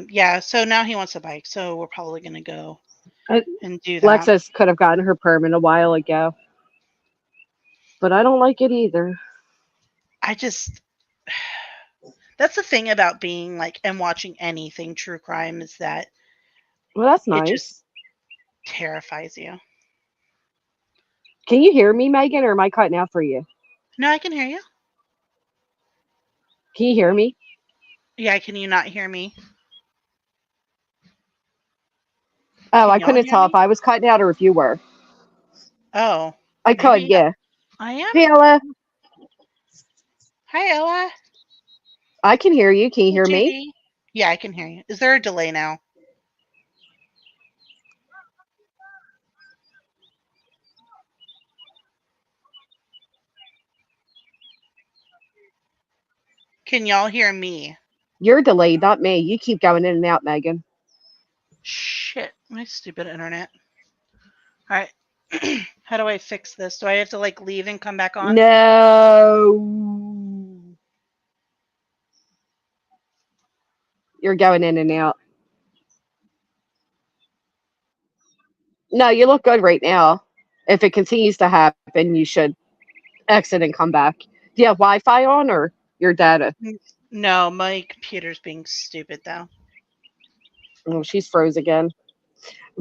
yeah. So now he wants a bike. So we're probably gonna go Uh, and do that. Lexus could have gotten her permit a while ago, but I don't like it either. I just that's the thing about being like and watching anything true crime is that Well, that's it just nice. terrifies you. Can you hear me, Megan, or am I cutting out for you? No, I can hear you. Can you hear me? Yeah, can you not hear me? Oh, Can I y'all couldn't hear tell if me? I was cutting out or if you were. Oh, I could, maybe yeah. I am. Hey, Ella, Hi, Ella. I can hear you. Can you Hey, hear me? JD. Yeah, I can hear you. Is there a delay now? Can y'all hear me? You're delayed, not me. You keep going in and out, Megan. Shit, my stupid internet. All right. How do I fix this? Do I have to like leave and come back on? No. You're going in and out. No, you look good right now. If it continues to happen, you should exit and come back. Do you have Wi Fi on or your data? No, my computer's being stupid though. Oh, she's froze again.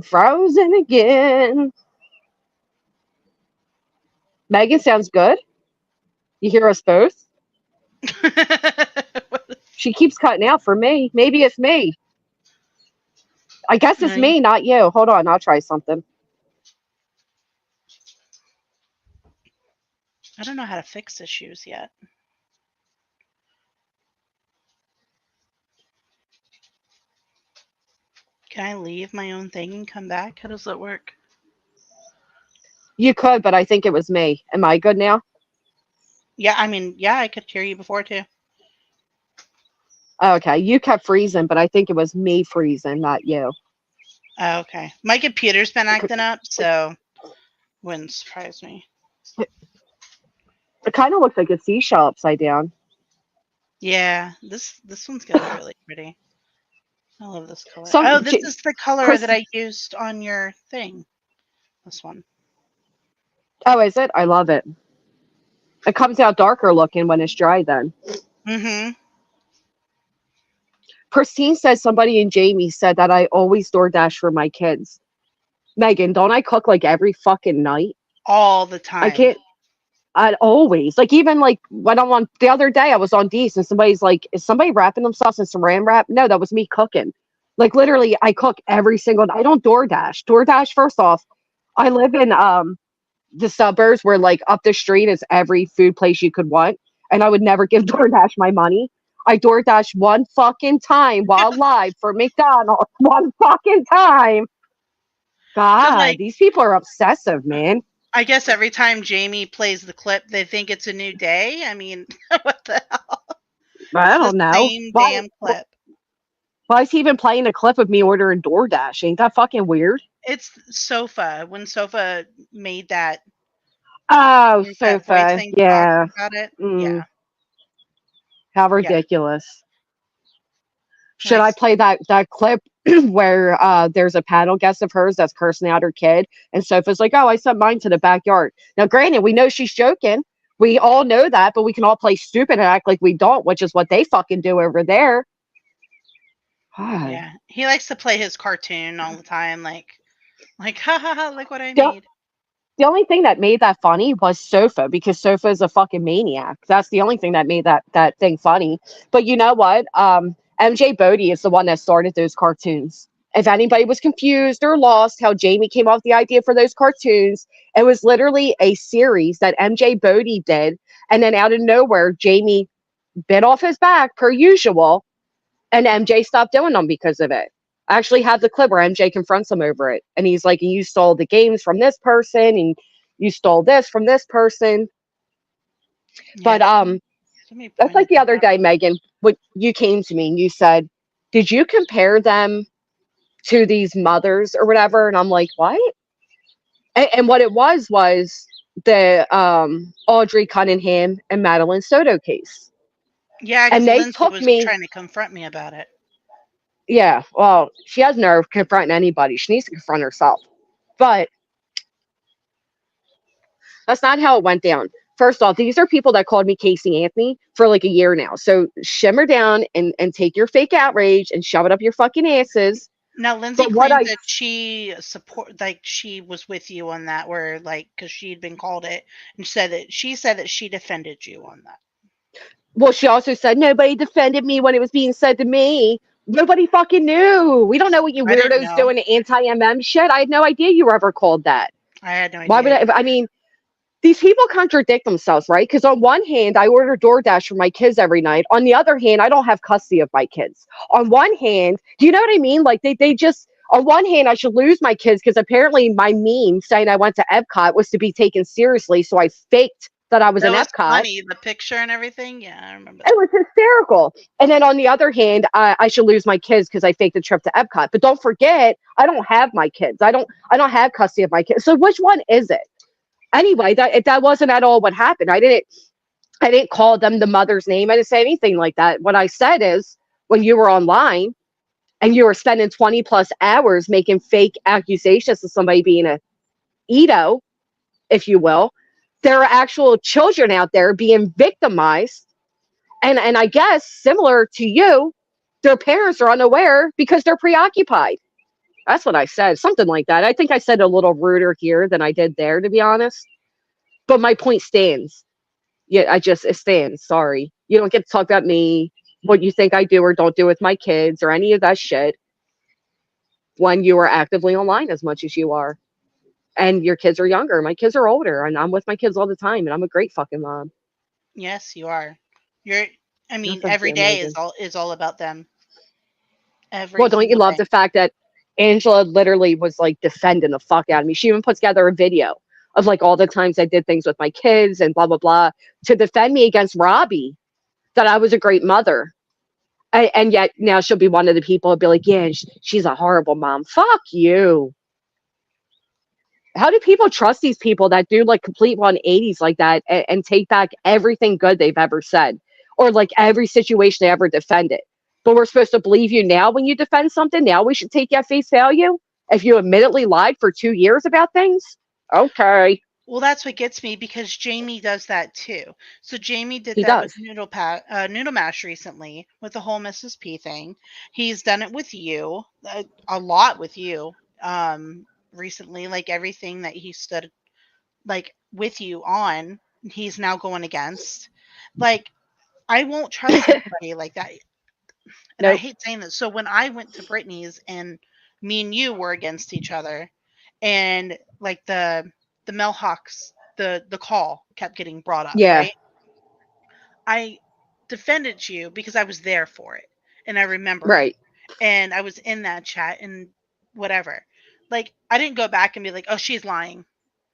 Frozen again. Megan sounds good. You hear us both? She keeps cutting out for me. Maybe it's me. I guess it's I me, not you. Hold on, I'll try something. don't know how to fix issues yet. Can I leave my own thing and come back? How does that work? You could, but I think it was me. Am I good now? Yeah, I mean, yeah, I could hear you before too. Okay, you kept freezing, but I think it was me freezing, not you. Oh, okay. My computer's been acting up, so wouldn't surprise me. It kind of looks like a seashell upside down. Yeah, this one's gonna be really pretty. I love this color. Some Oh, this is the color that Chris. I used on your thing. This one. Oh, is it? I love it. It comes out darker looking when it's dry. Then Mm-hmm. Christine says somebody in Jamie said that I always DoorDash for my kids. Megan, don't I cook like every fucking night? All the I time. can't. I always like even like when I'm on the other day I was on D's and somebody's like, is somebody wrapping themselves in saran wrap? No, that was me cooking. Like literally, I cook every single. I don't DoorDash. DoorDash. First off, I live in the suburbs where like up the street is every food place you could want, and I would never give DoorDash my money. I DoorDash one fucking time while live for McDonald's. One fucking time. So God, like, these people are obsessive, man. I guess every time Jamie plays the clip, they think it's a new day. I mean, what the hell? I It's the don't know same why. damn clip. Why is he even playing a clip of me ordering DoorDash? Ain't that fucking weird? It's Sofa. When Sofa made Oh, that voice sofa. thing Yeah. talking about it. Yeah. Mm, how Yeah. ridiculous. Should I Nice. play that clip where there's a panel guest of hers that's cursing out her kid, and Sofa's like, "Oh, I sent mine to the backyard." Now, granted, we know she's joking. We all know that, but we can all play stupid and act like we don't, which is what they fucking do over there. God. Yeah. He likes to play his cartoon all the time, like ha ha ha, look what I The, made. the only thing that made that funny was Sofa because Sofa is a fucking maniac. That's the only thing that made that thing funny. But you know what? MJ Bodie is the one that started those cartoons. If anybody was confused or lost how Jamie came off the idea for those cartoons, it was literally a series that MJ Bodie did, and then out of nowhere, Jamie bit off his back per usual, and MJ stopped doing them because of it. I actually have the clip where MJ confronts him over it, and he's like, "You stole the games from this person, and you stole this from this person." Yeah. But Somebody that's like pointed the that other out. day, Megan, when you came to me and you said, "Did you compare them to these mothers or whatever?" And I'm like, "What?" And what it was the Audrey Cunningham and Madeline Soto case, Yeah, because and they Lindsay took was me. trying to confront me about it. Yeah, well, she has nerve confronting anybody. She needs to confront herself. But that's not how it went down. First off, these are people that called me Casey Anthony for like a year now. So shimmer down and take your fake outrage and shove it up your fucking asses. Now Lindsay But what claims I that she was with you on that, where because she had been called it, and said that she defended you on that. well, she also said nobody defended me when it was being said to me. Nobody fucking knew. We don't know what you I didn't weirdos know. doing anti-MM shit. I had no idea you were ever called that. I had no Why would idea. I mean, these people contradict themselves, right? Because on one hand, I order DoorDash for my kids every night. On the other hand, I don't have custody of my kids. On one hand, do you know what I mean? Like they just on one hand, I should lose my kids because apparently my meme saying I went to Epcot was to be taken seriously, so I faked that I was That in was Epcot. funny. The picture and everything. Yeah, I remember It that. was hysterical. And then on the other hand, I should lose my kids because I faked the trip to Epcot. But don't forget, I don't have my kids. I don't have custody of my kids. So which one is it? Anyway, that wasn't at all what happened. I didn't call them the mother's name. I didn't say anything like that. What I said is when you were online and you were spending 20 plus hours making fake accusations of somebody being a Edo, if you will, there are actual children out there being victimized. And I guess similar to you, their parents are unaware because they're preoccupied. That's what I said. Something like that. I think I said a little ruder here than I did there, to be honest. But my point stands. Yeah, it stands. Sorry. You don't get to talk about me, what you think I do or don't do with my kids or any of that shit when you are actively online as much as you are. And your kids are younger. My kids are older, and I'm with my kids all the time, and I'm a great fucking mom. Yes, you are. You're. I No, mean, thank every you, day Megan. is all about them. Every Well, don't you single love day. the fact that Angela literally was like defending the fuck out of me? She even put together a video of like all the times I did things with my kids and blah, blah, blah to defend me against Robbie, that I was a great mother. And yet now she'll be one of the people who'll be like, yeah, she's a horrible mom. Fuck you. How do people trust these people that do like complete 180s like that and take back everything good they've ever said or like every situation they ever defended? but we're supposed to believe you now when you defend something. Now we should take you at face value if you admittedly lied for 2 years about things. Okay, Well, that's what gets me because Jamie does that too. So Jamie did he that with does. Noodle Mash recently with the whole Mrs. P thing. He's done it with you, a lot with you, recently. Like everything that he stood like with you on, he's now going against. Like I won't trust anybody like that. And I Nope. hate saying this. So when I went to Brittany's and me and you were against each other, and like the Melhawks, the call kept getting brought up, Yeah. right? I defended you because I was there for it and I remember it. Right. And I was in that chat and whatever. Like I didn't go back and be like, "Oh, she's lying."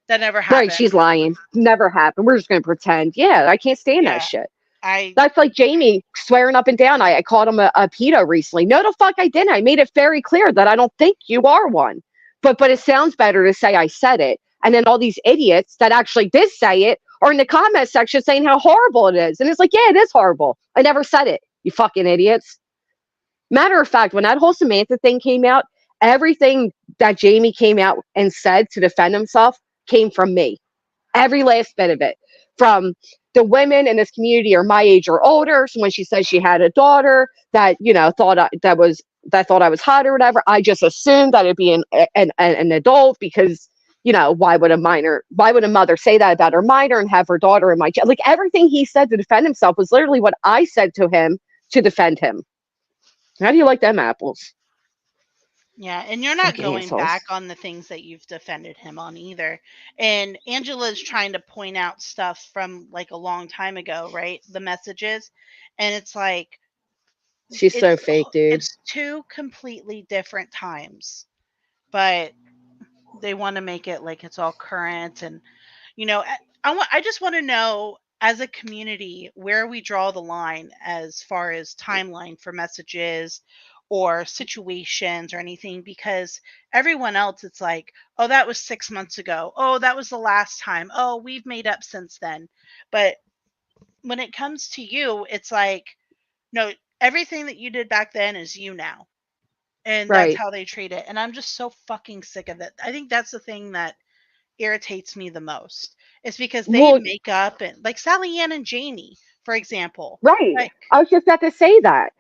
That never Right. happened. She's lying. Never happened. We're just gonna pretend. Yeah, I can't stand that Yeah. shit. I That's like Jamie swearing up and down. I called him a pedo recently. No, the fuck I didn't. I made it very clear that I don't think you are one. But it sounds better to say I said it. And then all these idiots that actually did say it are in the comment section saying how horrible it is. And it's like, yeah, it is horrible. I never said it. You fucking idiots. Matter of fact, when that whole Samantha thing came out, everything that Jamie came out and said to defend himself came from me. Every last bit of it. From the women in this community are my age or older. So when she says she had a daughter that, thought that thought I was hot or whatever, I just assumed that it'd be an adult because, why would a mother say that about her minor and have her daughter in my like everything he said to defend himself was literally what I said to him to defend him. How do you like them apples? Yeah, and you're not Fucking going assholes. back on the things that you've defended him on either. And Angela's trying to point out stuff from like a long time ago, right? The messages, and it's like She's so fake, dude. it's two completely different times, but they want to make it like it's all current. And I just want to know as a community where we draw the line as far as timeline for messages or situations or anything, because everyone else it's like, oh, that was 6 months ago, oh, that was the last time, oh, we've made up since then. But when it comes to you, it's like, no, everything that you did back then is you now, and that's Right. how they treat it. And I'm just so fucking sick of it. I think that's the thing that irritates me the most. It's because they Well, make up, and like Sally Ann and Jamie, for example. right. Like, I was just about to say that.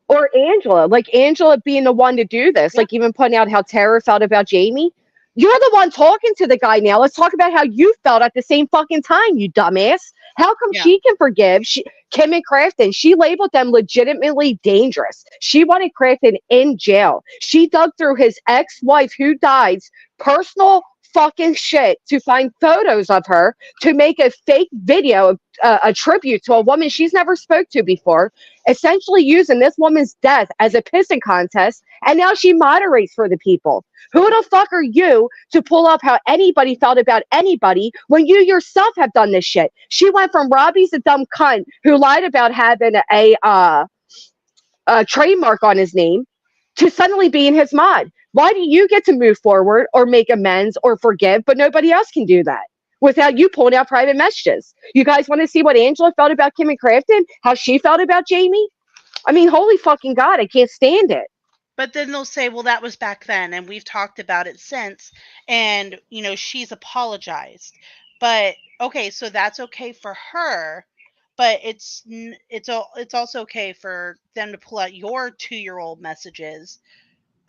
Or Angela, like Angela being the one to do this, yeah, like even pointing out how Tara felt about Jamie. You're the one talking to the guy now. Let's talk about how you felt at the same fucking time, you dumbass. How come yeah. she can forgive Kim and Crafton? She labeled them legitimately dangerous. She wanted Crafton in jail. She dug through his ex-wife who died's personal fucking shit to find photos of her to make a fake video, a tribute to a woman she's never spoke to before, essentially using this woman's death as a pissing contest, and now she moderates for the people. Who the fuck are you to pull up how anybody felt about anybody when you yourself have done this shit? She went from Robbie's a dumb cunt who lied about having a trademark on his name to suddenly being his mod. Why do you get to move forward or make amends or forgive, but nobody else can do that without you pulling out private messages? You guys want to see what Angela felt about Kim and Crafton? How she felt about Jamie? I mean, holy fucking God, I can't stand it. But then they'll say, well, that was back then, and we've talked about it since, and she's apologized. But okay, so that's okay for her, but it's also okay for them to pull out your 2-year-old messages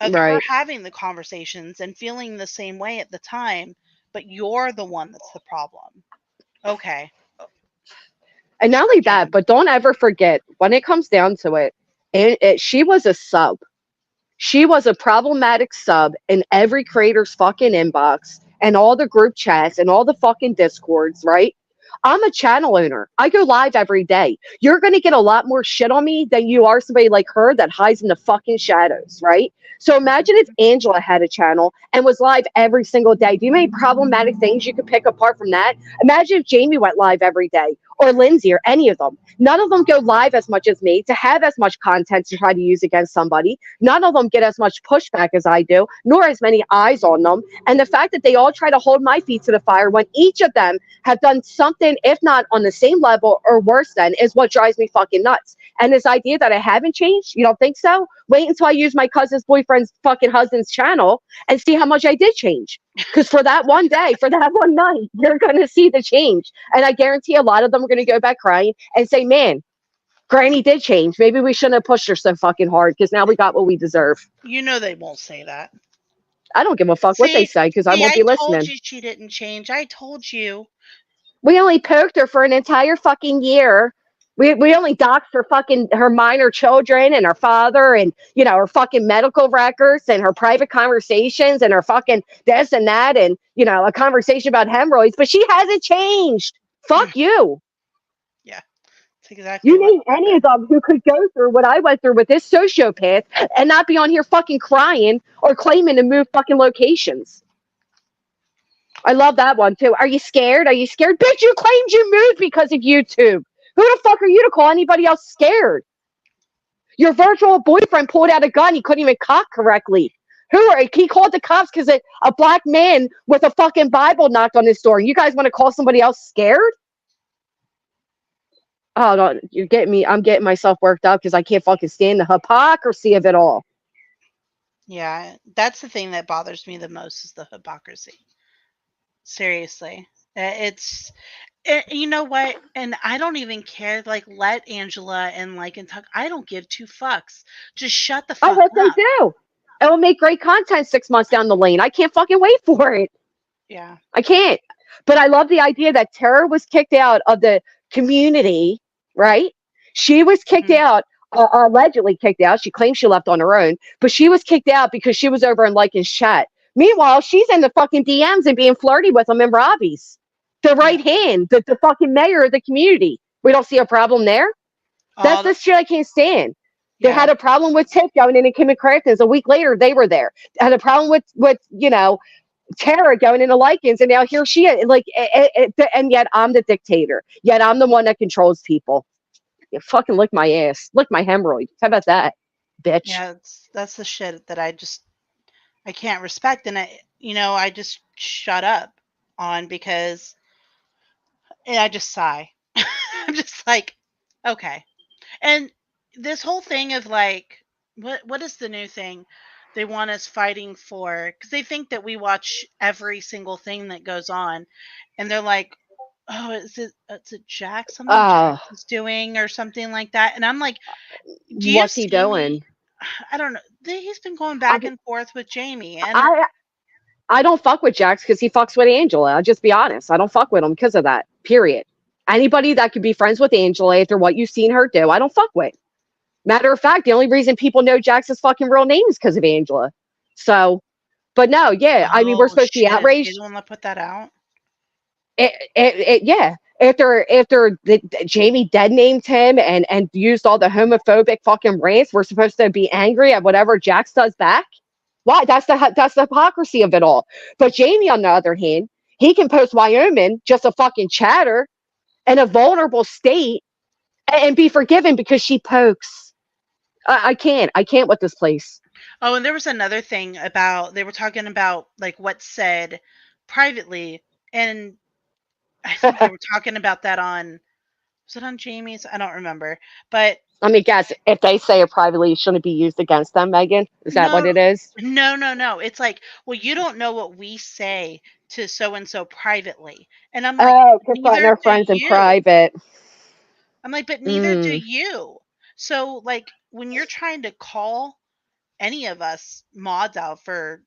of her Right. having the conversations and feeling the same way at the time, but you're the one that's the problem. Okay. And not only Sure, that, Jen. but don't ever forget when it comes down to it, she was a sub. She was a problematic sub in every creator's fucking inbox and all the group chats and all the fucking discords, right? I'm a channel owner. I go live every day. You're going to get a lot more shit on me than you are somebody like her that hides in the fucking shadows, right? So imagine if Angela had a channel and was live every single day. Do you know how many problematic things you could pick apart from that? Imagine if Jamie went live every day or Lindsay or any of them. None of them go live as much as me to have as much content to try to use against somebody. None of them get as much pushback as I do, nor as many eyes on them. And the fact that they all try to hold my feet to the fire when each of them have done something, if not on the same level or worse than, is what drives me fucking nuts. And this idea that I haven't changed, you don't think so? Wait until I use my cousin's boyfriend's fucking husband's channel and see how much I did change. Because for that one day, for that one night, you're going to see the change. And I guarantee a lot of them are going to go back crying and say, man, Granny did change. Maybe we shouldn't have pushed her so fucking hard because now we got what we deserve. You know they won't say that. I don't give a fuck what they See, say because I see, won't I be told listening. you she didn't change. I told you. We only poked her for an entire fucking year. We only doxed her fucking her minor children and her father and her fucking medical records and her private conversations and her fucking this and that and a conversation about hemorrhoids, but she hasn't changed. Fuck you. Yeah, that's exactly You what name any of happened. them who could go through what I went through with this sociopath and not be on here fucking crying or claiming to move fucking locations. I love that one too. Are you scared? Are you scared? Bitch, you claimed you moved because of YouTube. Who the fuck are you to call anybody else scared? Your virtual boyfriend pulled out a gun. He couldn't even cock correctly. He called the cops because a black man with a fucking Bible knocked on his door. You guys want to call somebody else scared? Oh no, you're getting me. I'm getting myself worked up because I can't fucking stand the hypocrisy of it all. Yeah, that's the thing that bothers me the most is the hypocrisy. Seriously. It's you know what? And I don't even care. Like, let Angela and talk. I don't give two fucks. Just shut the I fuck hope they up. do. It will make great content 6 months down the lane. I can't fucking wait for it. Yeah. I can't. But I love the idea that Tara was kicked out of the community, right? She was kicked Hmm. out, allegedly kicked out. She claims she left on her own, but she was kicked out because she was over in Lycan's chat. Meanwhile, she's in the fucking DMs and being flirty with him and Robbie's. The Yeah. right hand, the fucking mayor of the community. We don't see a problem there. That's All the the shit I can't stand. They yeah. had a problem with Tip going into Kim McCrafton's. A week later, they were there. Had a problem with Tara going into Lycans, and now here she is. And yet I'm the dictator. Yet I'm the one that controls people. You fucking lick my ass, lick my hemorrhoid. How about that, bitch? Yeah, that's the shit that I can't respect, and I just shut up on because and I just sigh. I'm just like, okay. And this whole thing of like, what is the new thing? They want us fighting for because they think that we watch every single thing that goes on, and they're like, oh, it's a Jack something Jack Uh, is doing or something like that, and I'm like, do you what's he see me? doing? I don't know. He's been going I back and forth with Jamie, and I I don't fuck with Jax because he fucks with Angela. I'll just be honest. I don't fuck with him because of that. Period. Anybody that could be friends with Angela after what you've seen her do, I don't fuck with. Matter of fact, the only reason people know Jax's fucking real name is because of Angela. So, but no, yeah, I mean, we're oh supposed to be shit, is he outraged. the one that put that out? Yeah, after Jamie dead named him and used all the homophobic fucking rants, we're supposed to be angry at whatever Jax does back. Why? That's the hypocrisy of it all. But Jamie, on the other hand, he can post Wyoming just a fucking chatter in a vulnerable state and be forgiven because she pokes. I can't with this place. Oh, and there was another thing about they were talking about like what's said privately, and I think they were talking about that on was it on Jamie's? I don't remember. But Let me guess. If they say it privately, it shouldn't be used against them, Megan. Is that what no, it is? no, no, no. It's like, well, you don't know what we say to so and so privately. And I'm like, Oh, confronting neither our do friends in you. private. I'm like, but neither do Mm. you. So like when you're trying to call any of us mods out for,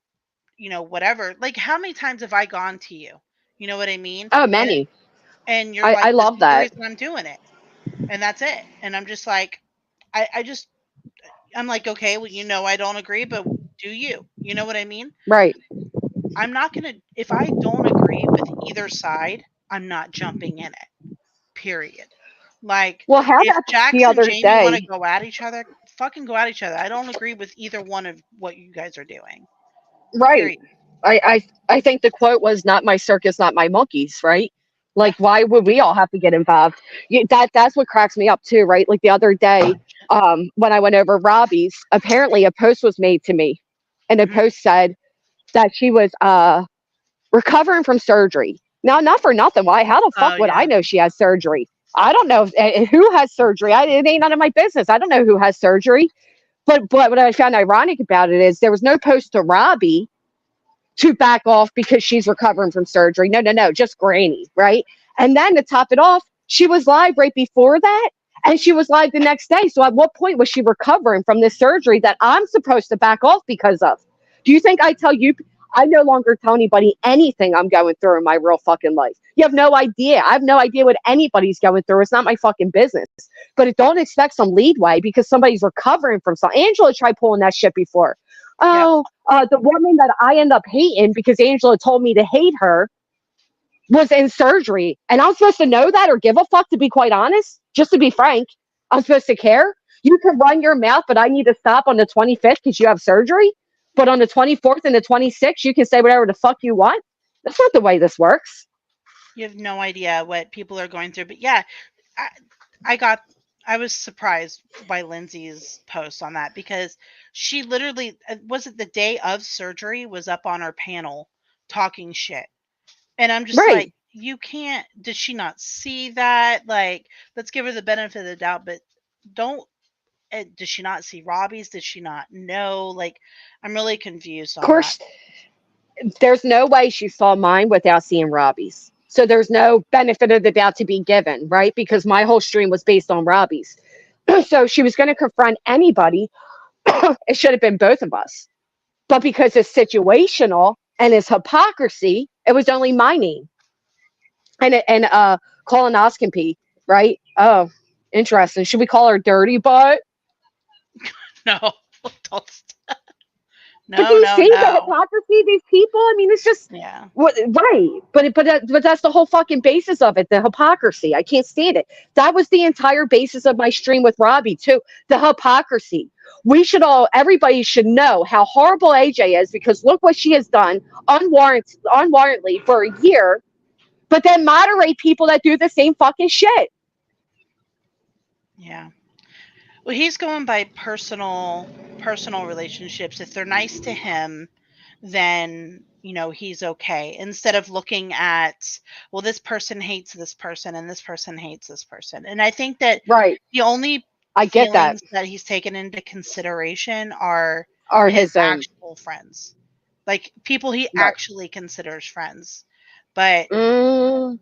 whatever, like how many times have I gone to you? You know what I mean? Oh, And many. and you're I like, this love is the that. reason I'm doing it. And that's it. And I'm just like, I just I'm like, okay, well, I don't agree, but do you? You know what I mean? Right. I'm not gonna if I don't agree with either side, I'm not jumping in it. Period. Like, Well, how if about the Jax and other Jamie want to day? go at each other, fucking go at each other. I don't agree with either one of what you guys are doing. Right. Period. I think the quote was "Not my circus, not my monkeys." Right. Yeah. Like, why would we all have to get involved? That's what cracks me up too, right? Like the other day, when I went over Robbie's, apparently a post was made to me, and the Hmm. post said that she was recovering from surgery. Now, not for nothing. Why? How the fuck Oh would I yeah. know she has surgery? I don't know who has surgery. It ain't none of my business. I don't know who has surgery. But what I found ironic about it is there was no post to Robbie to back off because she's recovering from surgery. No, no, no, just Granny, right? And then to top it off, she was live right before that, and she was live the next day. So at what point was she recovering from this surgery that I'm supposed to back off because of? Do you think I tell you? I no longer tell anybody anything I'm going through in my real fucking life. You have no idea. I have no idea what anybody's going through. It's not my fucking business. But don't expect some leadway because somebody's recovering from something. Angela tried pulling that shit before. Yep. Oh, the woman that I end up hating because Angela told me to hate her was in surgery. And I'm supposed to know that or give a fuck, to be quite honest, just to be frank. I'm supposed to care. You can run your mouth, but I need to stop on the 25th because you have surgery. But on the 24th and the 26th, you can say whatever the fuck you want. That's not the way this works. You have no idea what people are going through. But yeah, I, I got I was surprised by Lindsay's post on that because she literally was it the day of surgery was up on her panel talking shit. And I'm just like, Right. you can't did she not see that? Like, let's give her the benefit of the doubt, but don't did she not see Robbie's? Did she not know? Like, I'm really confused Of on that. course, there's no way she saw mine without seeing Robbie's. So there's no benefit of the doubt to be given, right? Because my whole stream was based on Robbie's. So she was going to confront anybody. It should have been both of us. But because it's situational and it's hypocrisy, it was only my name and colonoscopy, right? Oh, interesting. Should we call her dirty butt? No, don't. But do No, you no, see the no. hypocrisy of these people? I mean, it's just Yeah. what right. But that's the whole fucking basis of it. The hypocrisy. I can't stand it. That was the entire basis of my stream with Robbie too. The hypocrisy. We should all, everybody should know how horrible AJ is because look what she has done unwarrantedly for a year. But then moderate people that do the same fucking shit. Yeah. Well, he's going by personal relationships. If they're nice to him, then he's okay. Instead of looking at, well, this person hates this person and this person hates this person. And I think that Right. the only I get that. feelings that he's taken into consideration are Are his his own. actual friends, like people he Right. actually considers friends. But Mm,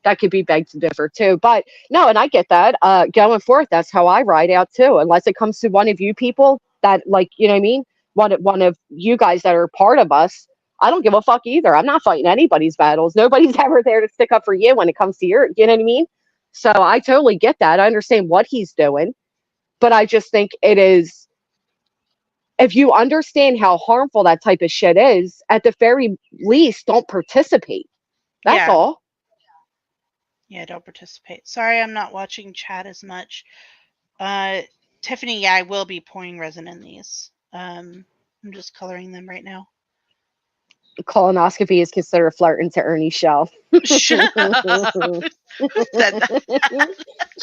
that could be begged to differ too. But no, and I get that. Going forth, that's how I ride out too. Unless it comes to one of you people that, like, you know what I mean? One of you guys that are part of us. I don't give a fuck either. I'm not fighting anybody's battles. Nobody's ever there to stick up for you when it comes to your, you know what I mean? So I totally get that. I understand what he's doing, but I just think it is, if you understand how harmful that type of shit is, at the very least, don't participate. That's yeah, all. yeah, don't participate. Sorry, I'm not watching chat as much. Uh, Tiffany, yeah, I will be pouring resin in these. I'm just coloring them right now. Colonoscopy is considered flirting to Ernie Shell. Shut up. Who said that?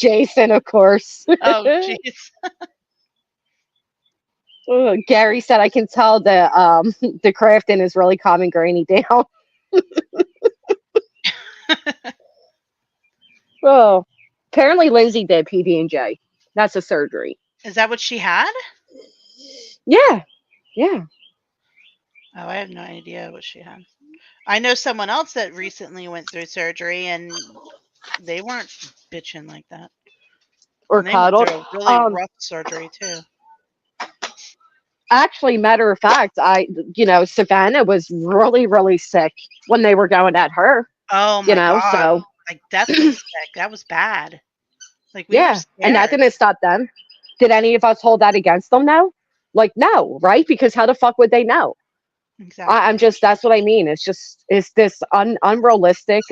Jason, of course. Oh, jeez. Gary said, "I can tell the Crafton is really calming Granny down." Oh, apparently Lindsay did PB&J. That's a surgery. Is that what she had? Yeah, yeah. Oh, I have no idea what she had. I know someone else that recently went through surgery and they weren't bitching like that. Or And they went cuddled. through a really Um, rough surgery too. Actually, matter of fact, Savannah was really, really sick when they were going at her. Oh my god. So Like deathly sick. That was bad. Like we were yeah, and that scared. didn't stop them. Did any of us hold that against them? No. Like, no, right? Because how the fuck would they know? I'm Exactly. just, that's what I mean. It's this unrealistic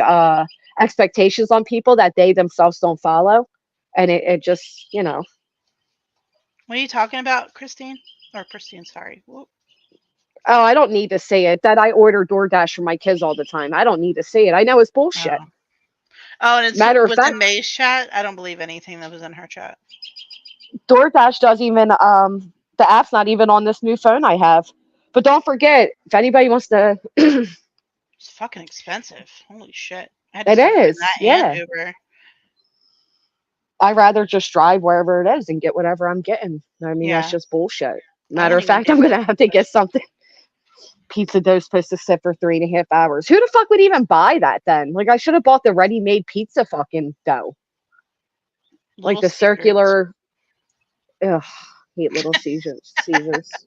expectations on people that they themselves don't follow. And it just, What are you talking about, Christine? Or Christine, sorry. Whoop. oh, I don't need to see it. That I order DoorDash for my kids all the time. I don't need to see it. I know it's bullshit. Oh. Oh, and it's Matter of was it fact, May's chat? I don't believe anything that was in her chat. DoorDash doesn't even the app's not even on this new phone I have. But don't forget, if anybody wants to, It's fucking expensive. Holy shit! I had to it start doing is. that and Yeah, Uber. I'd rather just drive wherever it is and get whatever I'm getting. I mean, that's Yeah, just bullshit. I Matter won't of even fact, get I'm that gonna have to get expensive. something. Pizza dough's supposed to sit for 3.5 hours. Who the fuck would even buy that then? Like, I should have bought the ready-made pizza fucking dough, like Little the Caesars. circular. Ugh, hate Little Caesars. Caesars.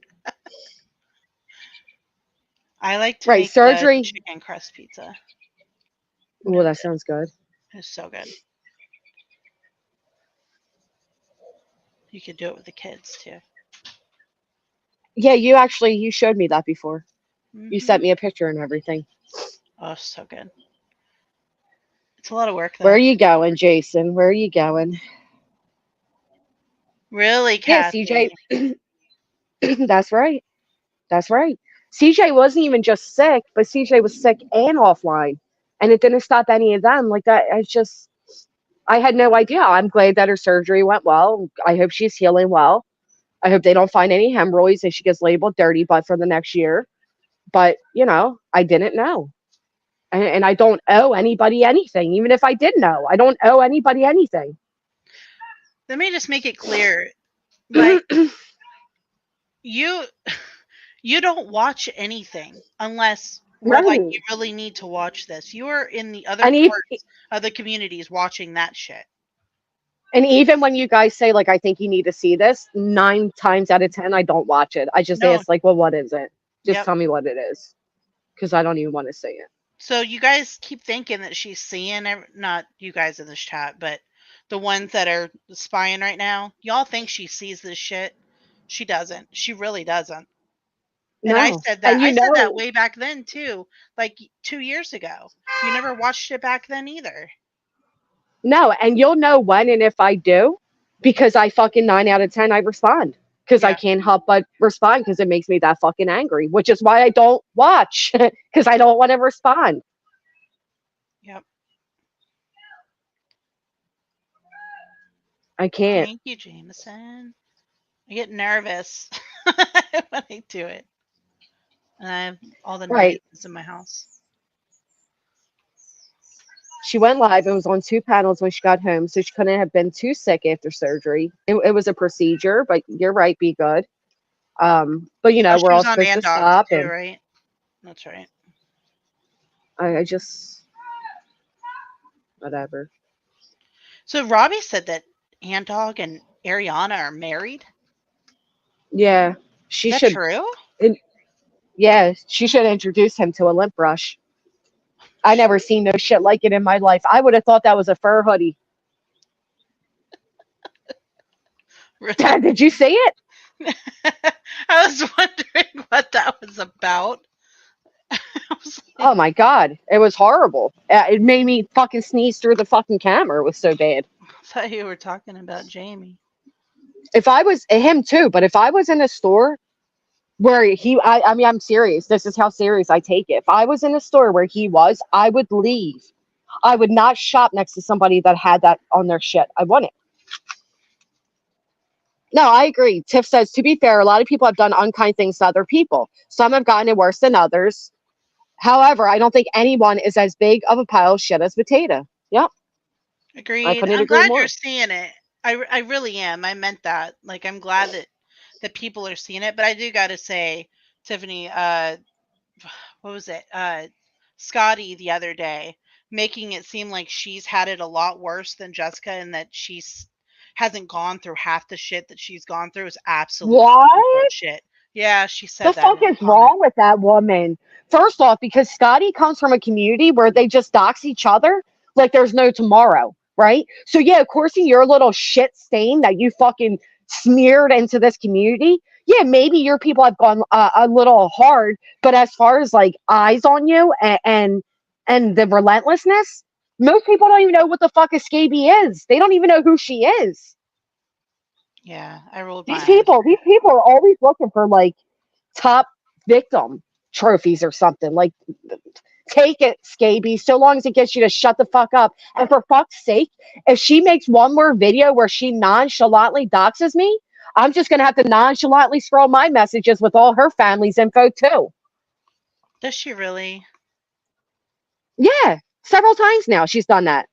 I like to Right, make the surgery. chicken crust pizza. Oh, that sounds good. It's so good. You could do it with the kids too. Yeah, you showed me that before. You Hmm. sent me a picture and everything. Oh, so good. It's a lot of work Where are though. you going, Jason? Where are you going? Really, Yeah, CJ. Kathy. That's right. That's right. CJ wasn't even just sick, but CJ was sick and offline. And it didn't stop any of them. Like that, I had no idea. I'm glad that her surgery went well. I hope she's healing well. I hope they don't find any hemorrhoids and she gets labeled dirty, but for the next year. But, I didn't know. And I don't owe anybody anything. Even if I did know, I don't owe anybody anything. Let me just make it clear. Like you you don't watch anything unless we're like No. you really need to watch this. You're in the other And even, parts of the communities watching that shit. and even when you guys say, like, I think you need to see this, 9 times out of 10, I don't watch it. I just No, ask, like, well, what is it? Just yep. tell me what it is. Because I don't even want to see it. So you guys keep thinking that she's seeing not you guys in this chat, but the ones that are spying right now. Y'all think she sees this shit. She doesn't. She really doesn't. And I No. said that. And I said that way back then too, like 2 years ago. You never watched it back then either. no. And you'll know when and if I do, because I fucking 9 out of 10, I respond. Because I Yeah. can't help but respond because it makes me that fucking angry, which is why I don't watch because I don't want to respond. Yep. I can't. Thank you, Jameson. I get nervous when I do it. And I have all the Right. noises in my house. She went live and was on 2 panels when she got home, so she couldn't have been too sick after surgery. It was a procedure, but you're right, be good. But Oh, we're she all was on supposed to Dogs stop, too, and right? That's right. I just whatever. So Robbie said that Dog and Ariana are married. Yeah, Is she that should. true? in- Yeah, she should introduce him to a lint brush. I never seen no shit like it in my life. I would have thought that was a fur hoodie. Really? Dad, did you see it? I was wondering what that was about. I was like, Oh my god, it was horrible. It made me fucking sneeze through the fucking camera. It was so bad. I thought you were talking about Jamie. If I was him too, but if I was in a store where I mean, I'm serious. This is how serious I take it. If I was in a store where he was, I would leave. I would not shop next to somebody that had that on their shit. I wouldn't. No, I agree. Tiff says, to be fair, a lot of people have done unkind things to other people. Some have gotten it worse than others. However, I don't think anyone is as big of a pile of shit as Potato. Yep, I Agreed. couldn't I'm agree glad you're more. seeing it. I really am. I meant that. Like I'm glad that people are seeing it. But I do got to say, Tiffany, what was it? Scotty the other day making it seem like she's had it a lot worse than Jessica and that she's hasn't gone through half the shit that she's gone through is absolute fucking What? bullshit. Yeah, she The said that fuck in a is comment. wrong with that woman? First off, because Scotty comes from a community where they just dox each other like there's no tomorrow, right? So yeah, of course, your little shit stain that you fucking smeared into this community. Yeah, maybe your people have gone a little hard, but as far as like eyes on you and the relentlessness, most people don't even know what the fuck a scaby is. They don't even know who she is. Yeah, I rolled These my eyes. people, these people are always looking for like top victim trophies or something. Like Take it, Scabies, so long as it gets you to shut the fuck up. And for fuck's sake, if she makes one more video where she nonchalantly doxes me, I'm just going to have to nonchalantly scroll my messages with all her family's info too. Does she really? Yeah, several times now she's done that.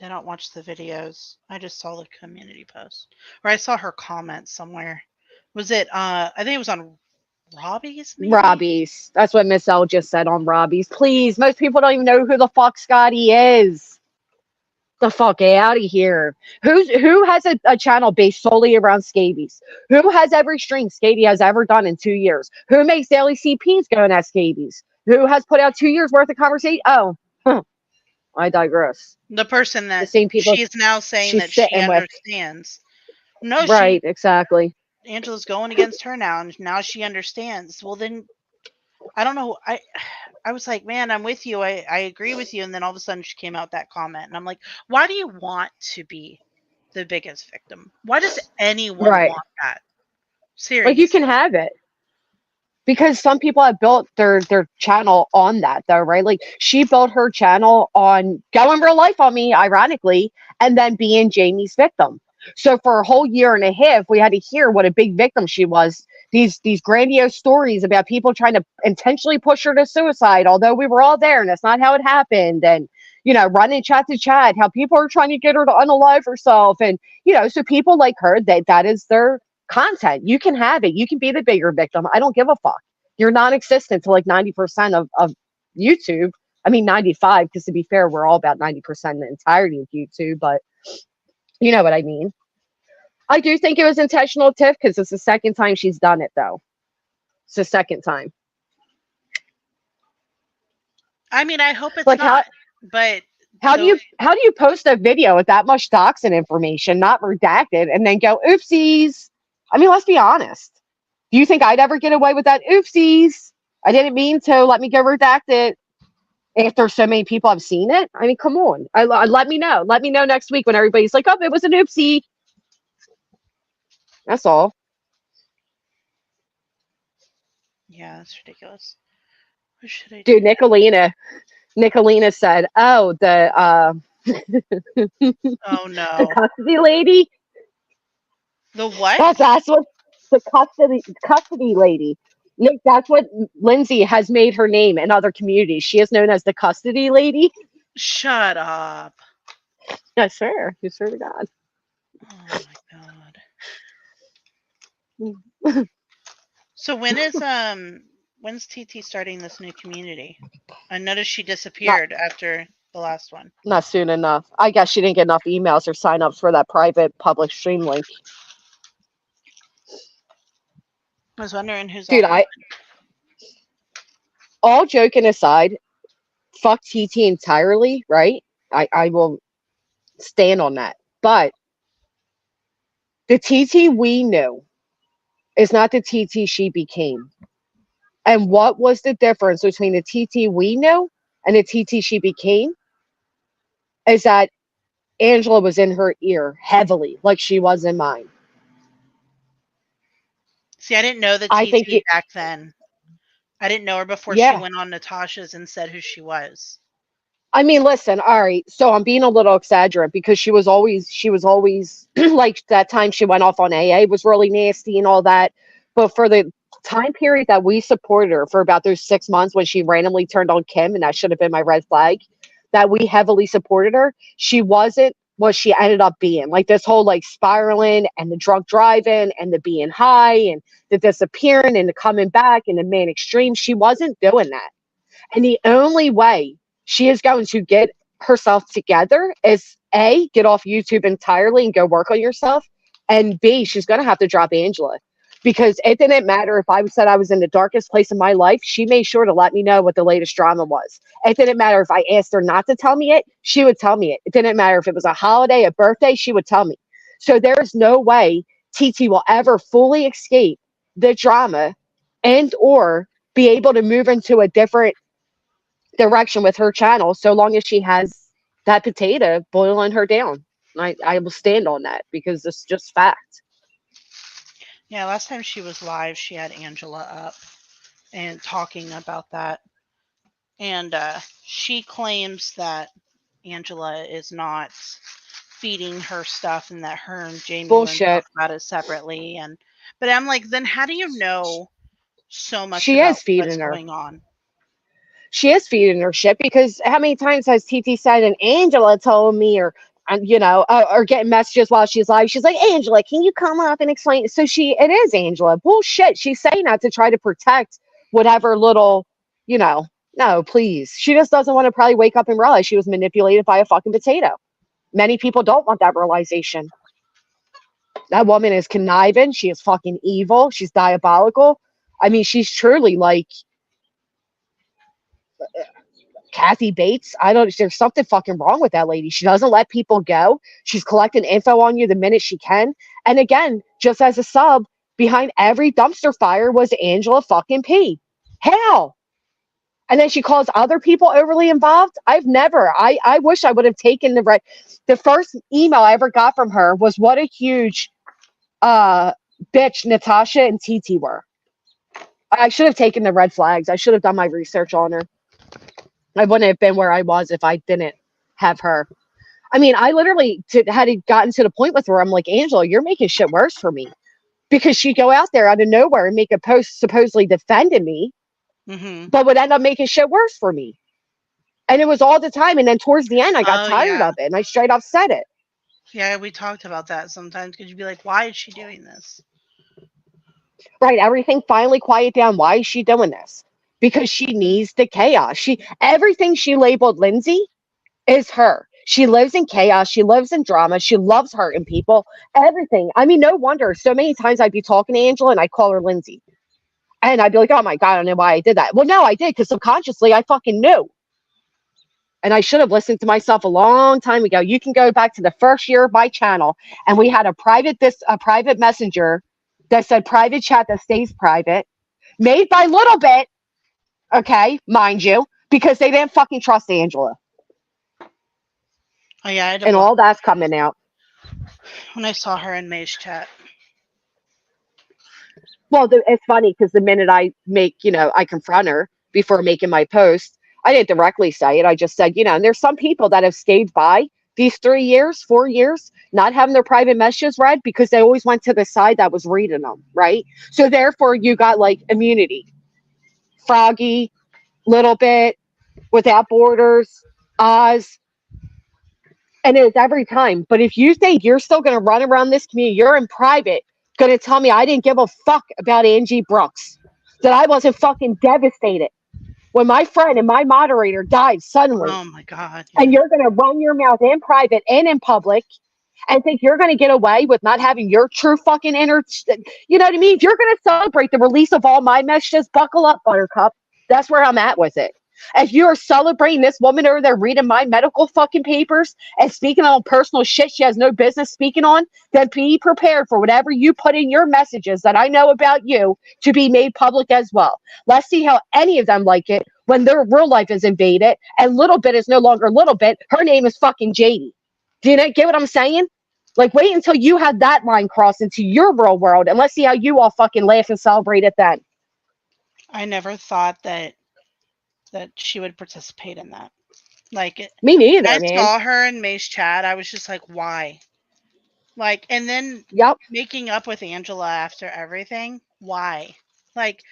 I don't watch the videos. I just saw the community post. Or I saw her comment somewhere. Was it I think it was on Robbie's maybe? Robbie's. That's what Miss L just said on Robbie's. Please, most people don't even know who the fuck Scotty is. The fuck out of here. Who has a channel based solely around scabies? Who has every stream Scabie has ever done in 2 years? Who makes daily CPs going at scabies? Who has put out 2 years worth of conversation? Oh, I digress. The person The that same people she's now saying she's that she sitting with. understands. No, Right, exactly. Angela's going against her now, and now she understands. Well, then I don't know. I was like, man, I'm with you. I agree with you. And then all of a sudden she came out that comment, and I'm like, why do you want to be the biggest victim? Why does anyone Right. want that? Like you Seriously. can have it. Because some people have built their channel on that though, right? Like she built her channel on going real life on me, ironically, and then being Jamie's victim. So for a whole year and a half, we had to hear what a big victim she was. These grandiose stories about people trying to intentionally push her to suicide, although we were all there and that's not how it happened. And running chat to chat, how people are trying to get her to unalive herself. And so people like her, that is their content. You can have it. You can be the bigger victim. I don't give a fuck. You're non-existent to like 90% of YouTube. I mean 95, because to be fair, we're all about 90% the entirety of YouTube, but you know what I mean. I do think it was intentional, Tiff, because it's the second time she's done it though. It's the second time. I mean, I hope it's Like not. But how do you post a video with that much doxing information, not redacted, and then go oopsies? I mean, let's be honest. Do you think I'd ever get away with that? Oopsies. I didn't mean to. Let me go redact it. After so many people have seen it, I mean, come on. Let me know. Let me know next week when everybody's like, "Oh, it was an oopsie." That's all. yeah, that's ridiculous. What should I Dude, do? Nicolina said, "Oh, Oh the no. custody lady. The what? That's what the custody lady. Nick, that's what Lindsay has made her name in other communities. She is known as the custody lady. Shut up. I swear. You swear to God. Oh my god. So when's TT starting this new community? I noticed she Not disappeared after the last one. not soon enough. I guess she didn't get enough emails or signups for that private public stream link. I was wondering who's Dude, all coming. all joking aside, fuck TT entirely, right? I will stand on that. But the TT we knew is not the TT she became. And what was the difference between the TT we knew and the TT she became? Is that Angela was in her ear heavily, like she was in mine. See, I didn't know the I think TT back then. I didn't know her before she yeah. went on Natasha's and said who she was. I mean, listen, all right. So I'm being a little exaggerant because she was always like that time she went off on AA was really nasty and all that. But for the time period that we supported her for about those 6 months when she randomly turned on Kim, and that should have been my red flag, that we heavily supported her, she wasn't what she ended up being. Like this whole like spiraling and the drunk driving and the being high and the disappearing and the coming back and the main extreme. She wasn't doing that. And the only way she is going to get herself together is A, get off YouTube entirely and go work on yourself. And B, she's going to have to drop Angela. Because it didn't matter if I said I was in the darkest place in my life, she made sure to let me know what the latest drama was. It didn't matter if I asked her not to tell me it, she would tell me it. It didn't matter if it was a holiday, a birthday, she would tell me. So there is no way TT will ever fully escape the drama and or be able to move into a different direction with her channel so long as she has that potato boiling her down. I will stand on that because it's just fact. Yeah, last time she was live, she had Angela up and talking about that. and she claims that Angela is not feeding her stuff and that her and Jamie Lynn Bullshit. talk about it separately. And but I'm like, then how do you know so much She about is what's feeding her. going on? She is feeding her shit because how many times has TT said, and Angela told me, or or getting messages while she's live. She's like, Angela, can you come up and explain? So it is Angela. Bullshit. She's saying that to try to protect whatever little, you know, no, please. She just doesn't want to probably wake up and realize she was manipulated by a fucking potato. Many people don't want that realization. That woman is conniving. She is fucking evil. She's diabolical. I mean, she's truly like Kathy Bates. I don't. There's something fucking wrong with that lady. She doesn't let people go. She's collecting info on you the minute she can. And again, just as a sub, behind every dumpster fire was Angela fucking P. Hell. And then she calls other people overly involved. I've never. I wish I would have taken the first email I ever got from her was what a huge uh bitch Natasha and TT were. I should have taken the red flags. I should have done my research on her. I wouldn't have been where I was if I didn't have her. I mean, I literally had gotten to the point with her. I'm like, Angela, you're making shit worse for me because she'd go out there out of nowhere and make a post supposedly defending me, Mm-hmm. but would end up making shit worse for me. And it was all the time. And then towards the end, I got Oh tired yeah, of it and I straight up said it. yeah. We talked about that sometimes because you'd be like, why is she doing this? Right. Everything finally quiet down. Why is she doing this? Because she needs the chaos. Everything she labeled Lindsay is her. She lives in chaos. She lives in drama. She loves hurting people. Everything. I mean, no wonder. So many times I'd be talking to Angela and I'd call her Lindsay. And I'd be like, oh my God, I don't know why I did that. Well, no, I did because subconsciously I fucking knew. And I should have listened to myself a long time ago. You can go back to the first year of my channel, and we had a private messenger that said private chat that stays private, made by Little Bit, okay, mind you, because they didn't fucking trust Angela. Oh yeah, I had to And block all that's coming out. when I saw her in May's chat. Well, it's funny because the minute I confront her before making my post, I didn't directly say it. I just said, and there's some people that have stayed by these 3 years, 4 years, not having their private messages read because they always went to the side that was reading them, right? So therefore, you got like immunity. Froggy, Little Bit, Without Borders, Oz, and it's every time. But if you think you're still going to run around this community, you're in private, going to tell me I didn't give a fuck about Angie Brooks, that I wasn't fucking devastated when my friend and my moderator died suddenly, Oh my God, and yeah. you're going to run your mouth in private and in public and think you're going to get away with not having your true fucking inner, you know what I mean? If you're going to celebrate the release of all my messages, buckle up, Buttercup. That's where I'm at with it. If you're celebrating this woman over there reading my medical fucking papers and speaking on personal shit she has no business speaking on, then be prepared for whatever you put in your messages that I know about you to be made public as well. Let's see how any of them like it when their real life is invaded and Little Bit is no longer Little Bit. Her name is fucking Jadie. Do you get what I'm saying? Like, wait until you have that line crossed into your real world, and let's see how you all fucking laugh and celebrate it then. I never thought that she would participate in that. Like Me when I neither, man. saw her in May's chat, I was just like, why? Like, and then Yep, making up with Angela after everything, why? Like,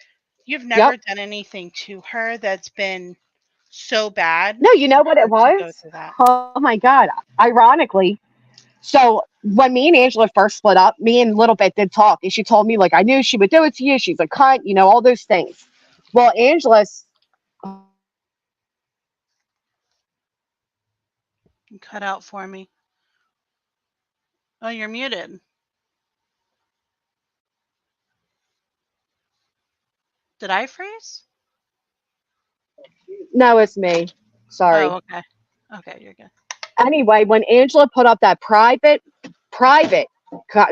you've yep. never done anything to her that's been so bad No, you know for what it her to was? go through that. Oh my God. Ironically, so when me and Angela first split up, me and Little Bit did talk, and she told me, like, I knew she would do it to you. She's a cunt, all those things. Well, Angela's, You cut out for me. Oh, you're muted. Did I freeze? no, it's me. Oh, Sorry. okay. Okay, you're good. Anyway, when Angela put up that private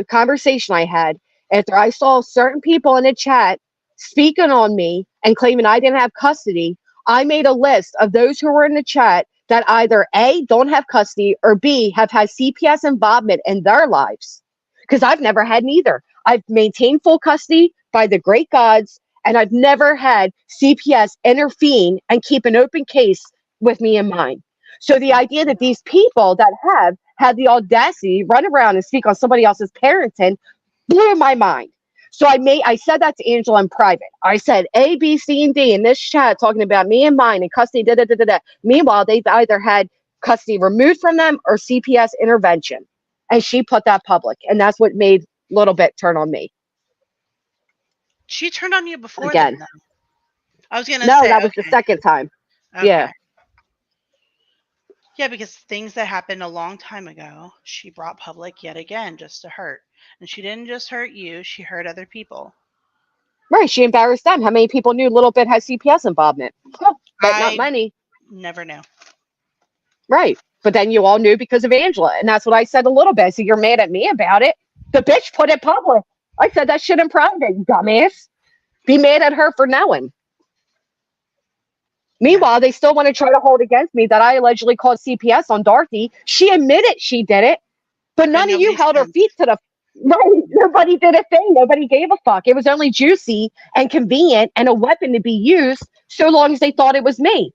conversation I had after I saw certain people in the chat speaking on me and claiming I didn't have custody, I made a list of those who were in the chat that either A, don't have custody, or B, have had CPS involvement in their lives. Because I've never had neither. I've maintained full custody by the great gods, And I've never had CPS intervene and keep an open case with me in mind. So the idea that these people that have had the audacity to run around and speak on somebody else's parenting blew my mind. So I said that to Angela in private. I said A, B, C, and D in this chat talking about me and mine and custody, da da da da da. Meanwhile, they've either had custody removed from them or CPS intervention. And she put that public. And that's what made Little Bit turn on me. She turned on you before then, Again. though. I was gonna No, say, that was the okay, second time. Yeah. okay, yeah, because things that happened a long time ago, she brought public yet again just to hurt, and she didn't just hurt you; she hurt other people. Right. She embarrassed them. How many people knew Little Bit has CPS involvement? But not I many. never knew. Right. But then you all knew because of Angela. And that's what I said a little bit. So you're mad at me about it. The bitch put it public. I said that shit in private, you dumbass. Be mad at her for knowing. Yeah. Meanwhile, they still want to try to hold against me that I allegedly called CPS on Dorothy. She admitted she did it, but But none of you nobody's held her done. feet to the right. Nobody did a thing. Nobody gave a fuck. It was only juicy and convenient and a weapon to be used so long as they thought it was me.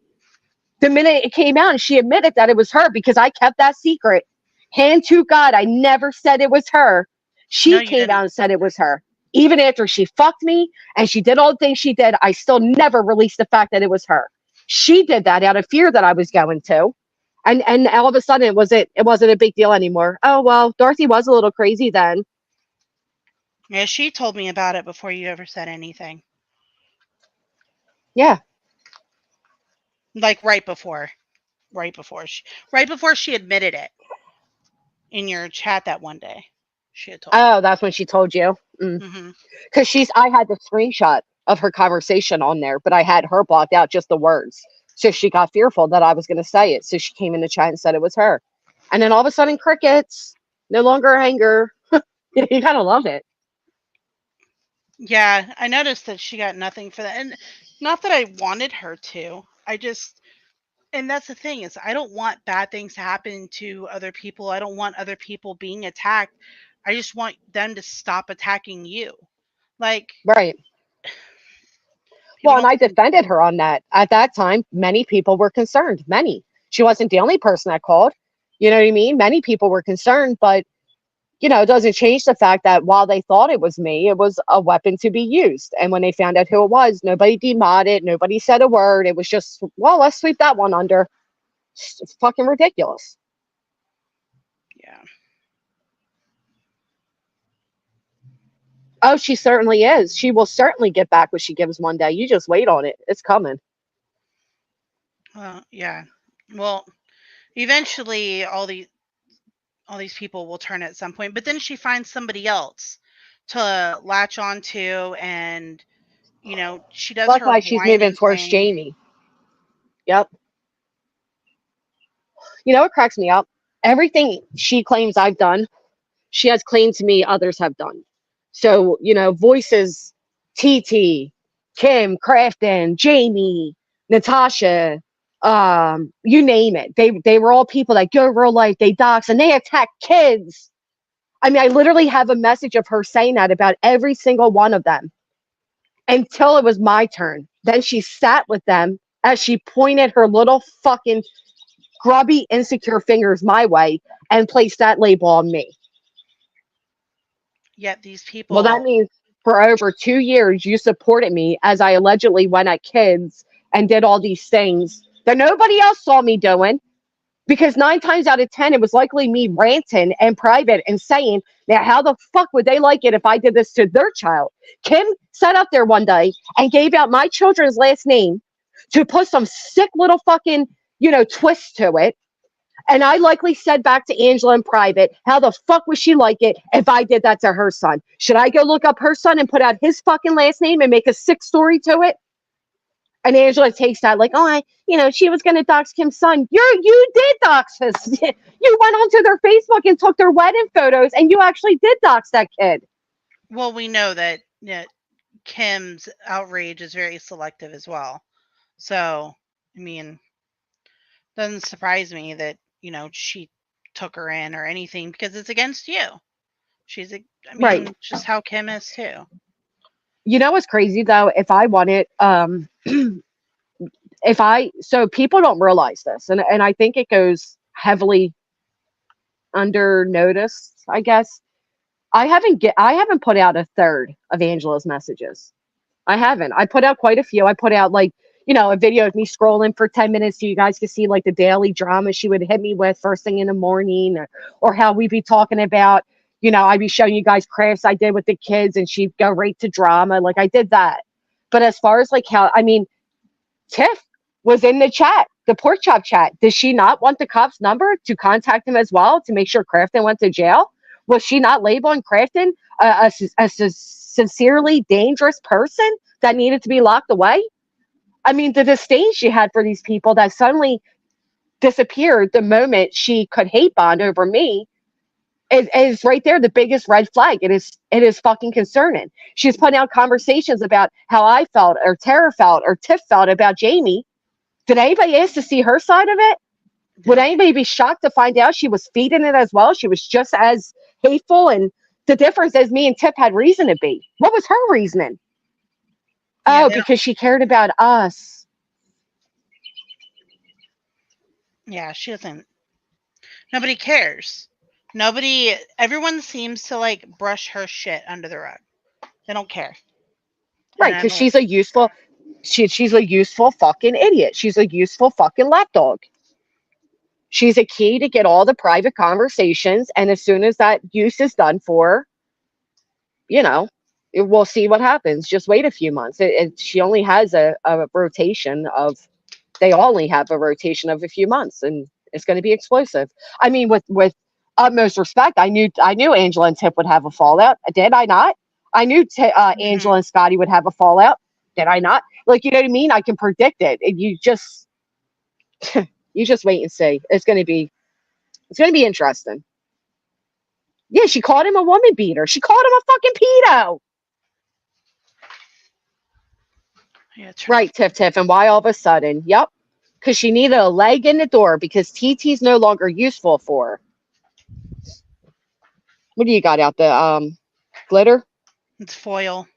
The minute it came out and she admitted that it was her because I kept that secret. Hand to God, I never said it was her. No, She you came didn't. out and said it was her. Even after she fucked me and she did all the things she did, I still never released the fact that it was her. She did that out of fear that I was going to. And all of a sudden it wasn't a big deal anymore. Oh well, Dorothy was a little crazy then. Yeah, she told me about it before you ever said anything. Yeah. Like right before she admitted it in your chat that one day. She had told me. Oh, that's when she told you. Hmm. Because I had the screenshot of her conversation on there, but I had her blocked out, just the words. So she got fearful that I was going to say it. So she came in the chat and said it was her. And then all of a sudden, crickets, no longer anger. You kind of love it. Yeah, I noticed that she got nothing for that, and not that I wanted her to. I just, and that's the thing is, I don't want bad things to happen to other people. I don't want other people being attacked. I just want them to stop attacking you. Like Right. people Well, and don't I think. defended her on that. At that time, many people were concerned. Many. She wasn't the only person that called. You know what I mean? Many people were concerned, but it doesn't change the fact that while they thought it was me, it was a weapon to be used. And when they found out who it was, nobody demodded, nobody said a word. It was just, well, let's sweep that one under. It's fucking ridiculous. Yeah. Oh, she certainly is. She will certainly get back what she gives one day. You just wait on it. It's coming. Well, yeah. Well, eventually all these people will turn at some point, but then she finds somebody else to latch onto, and she does That's her why she's moving whining towards thing. Jamie. Yep. You know what cracks me up? Everything she claims I've done, she has claimed to me others have done. So, voices TT, Kim, Crafton, Jamie, Natasha, you name it. They were all people that go real life, they dox and they attack kids. I mean, I literally have a message of her saying that about every single one of them until it was my turn. Then she sat with them as she pointed her little fucking grubby, insecure fingers my way and placed that label on me. Yet these Well, that people, means for over 2 years, you supported me as I allegedly went at kids and did all these things that nobody else saw me doing. Because 9 times out of 10, it was likely me ranting in private and saying, now, how the fuck would they like it if I did this to their child? Kim sat up there one day and gave out my children's last name to put some sick little fucking, twist to it. And I likely said back to Angela in private, how the fuck would she like it if I did that to her son? Should I go look up her son and put out his fucking last name and make a sick story to it? And Angela takes that like, oh, she was going to dox Kim's son. You did dox us. You went onto their Facebook and took their wedding photos, and you actually did dox that kid. well, we know that Kim's outrage is very selective as well. So, I mean, doesn't surprise me that, she took her in or anything because it's against you. I Right. mean, just how Kim is too. You know what's crazy though? If I wanted, if I, so people don't realize this, and I think it goes heavily under noticed, I guess. I haven't put out a third of Angela's messages. I haven't. I put out quite a few. I put out like, a video of me scrolling for 10 minutes so you guys could see like the daily drama she would hit me with first thing in the morning, or how we'd be talking about, I'd be showing you guys crafts I did with the kids and she'd go right to drama. Like I did that. But as far as like how, I mean, Tiff was in the chat, the pork chop chat. Did she not want the cop's number to contact him as well to make sure Crafton went to jail? Was she not labeling Crafton a sincerely dangerous person that needed to be locked away? I mean, the disdain she had for these people that suddenly disappeared the moment she could hate bond over me is right there the biggest red flag. It is fucking concerning. She's putting out conversations about how I felt or Tara felt or Tiff felt about Jamie. Did anybody ask to see her side of it? Would anybody be shocked to find out she was feeding it as well? She was just as hateful, and the difference is me and Tiff had reason to be. What was her reasoning? Yeah, Oh, because she cared about us. yeah, she doesn't. Nobody cares. Everyone seems to like brush her shit under the rug. They don't care. Right, because she's a useful, she's a useful fucking idiot. She's a useful fucking lapdog. She's a key to get all the private conversations, and as soon as that use is done for, you know, we'll see what happens. Just wait a few months. She only has a rotation of, they only have a rotation of a few months, and it's going to be explosive. I mean, with utmost respect, I knew Angela and Tip would have a fallout. Did I not? I knew Angela and Scotty would have a fallout. Did I not? Like, you know what I mean? I can predict it. You just you just wait and see. It's going to be interesting. Yeah, she called him a woman beater. She called him a fucking pedo. Yeah, right, Tiff. And why all of a sudden? Yep. Because she needed a leg in the door because TT's no longer useful for her. What do you got out there? Glitter? It's foil.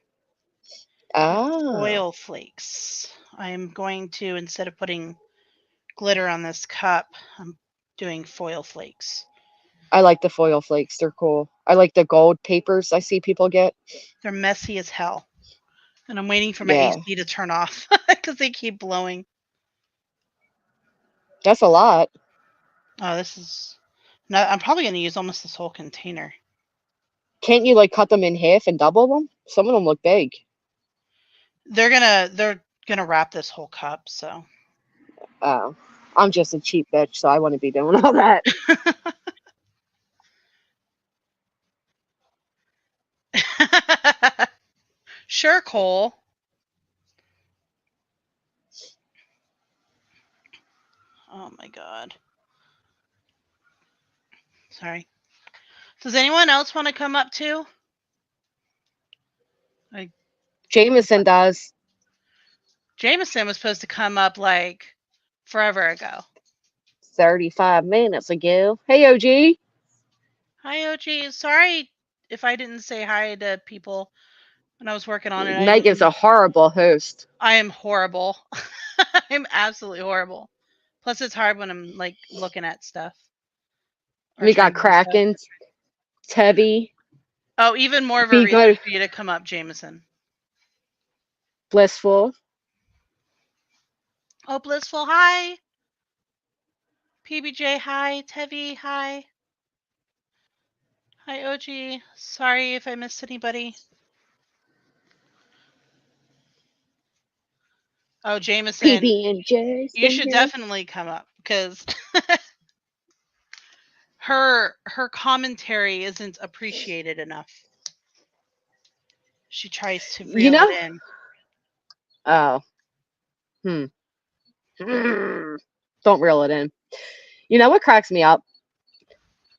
Oh. Foil flakes. I am going to, instead of putting glitter on this cup, I'm doing foil flakes. I like the foil flakes. They're cool. I like the gold papers I see people get. They're messy as hell. And I'm waiting for my AC to turn off because they keep blowing. That's a lot. Oh, this is... No, I'm probably going to use almost this whole container. Can't you like cut them in half and double them? Some of them look big. They're gonna wrap this whole cup, so. Oh. I'm just a cheap bitch, so I wouldn't be doing all that. Sure, Cole. Oh my god. Sorry. Does anyone else want to come up too? Jameson does. Jameson was supposed to come up like forever ago. 35 minutes ago. Hey, OG. Hi, OG. Sorry if I didn't say hi to people when I was working on it. Megan's a horrible host. I am horrible. I'm absolutely horrible. Plus, it's hard when I'm like looking at stuff. We got Kraken, Tebby. Oh, even more of a reason for you to come up, Jameson. Blissful. Oh, Blissful, hi. PBJ, hi. Tevi, hi. Hi, OG. Sorry if I missed anybody. Oh, Jameson. PB&J. You should definitely come up because her commentary isn't appreciated enough. She tries to reel it in. Oh. Don't reel it in. You know what cracks me up?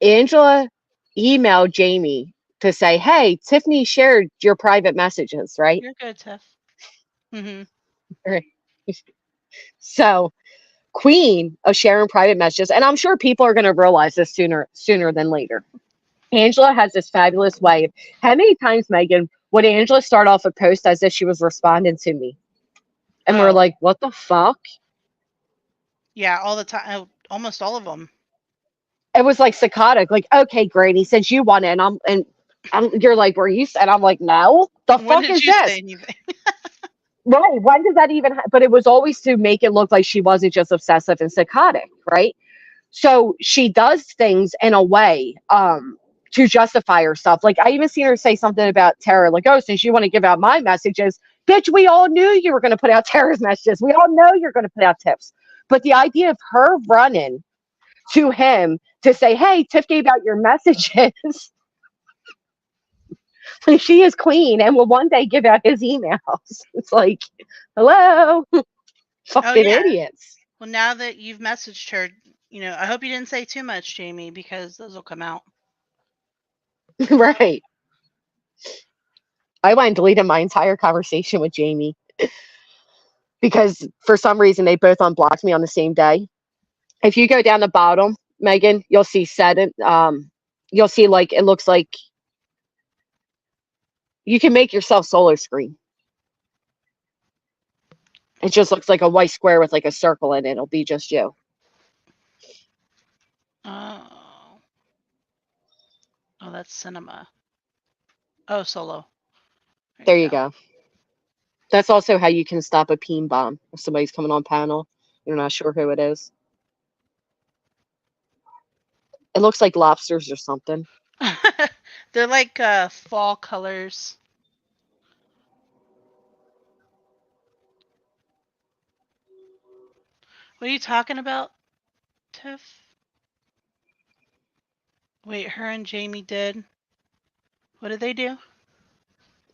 Angela emailed Jamie to say, hey, Tiffany shared your private messages, right? You're good, Tiff. Mm-hmm. Right. So, queen of sharing private messages, and I'm sure people are going to realize this sooner than later. Angela has this fabulous way. How many times, Megan, Would Angela start off a post as if she was responding to me? And we're Oh, like, what the fuck? yeah, all the time. Almost all of them. It was like psychotic. Like, okay, Grady, since you won it, you're like, were you? And I'm like, no. The When fuck did is you say this? anything? Right? When does that even? But it was always to make it look like she wasn't just obsessive and psychotic, right? So she does things in a way to justify herself. Like I even seen her say something about Tara, like, "Oh, since you want to give out my messages, bitch, we all knew you were going to put out Tara's messages. We all know you're going to put out tips." But the idea of her running to him to say, "Hey, Tiff gave out your messages." She is queen and will one day give out his emails. It's like, hello, Oh fucking yeah. idiots. Well, now that you've messaged her, I hope you didn't say too much, Jamie, because those will come out. Right. I went and deleted my entire conversation with Jamie because for some reason they both unblocked me on the same day. If you go down the bottom, Megan, you'll see said you'll see like it looks like you can make yourself solo screen. It just looks like a white square with like a circle in it. It'll be just you. Oh, oh, that's cinema. Oh, solo. There you There you go. go. That's also how you can stop a peen bomb if somebody's coming on panel. You're not sure who it is. It looks like lobsters or something. They're like fall colors. What are you talking about, Tiff? Wait, her and Jamie did. What did they do?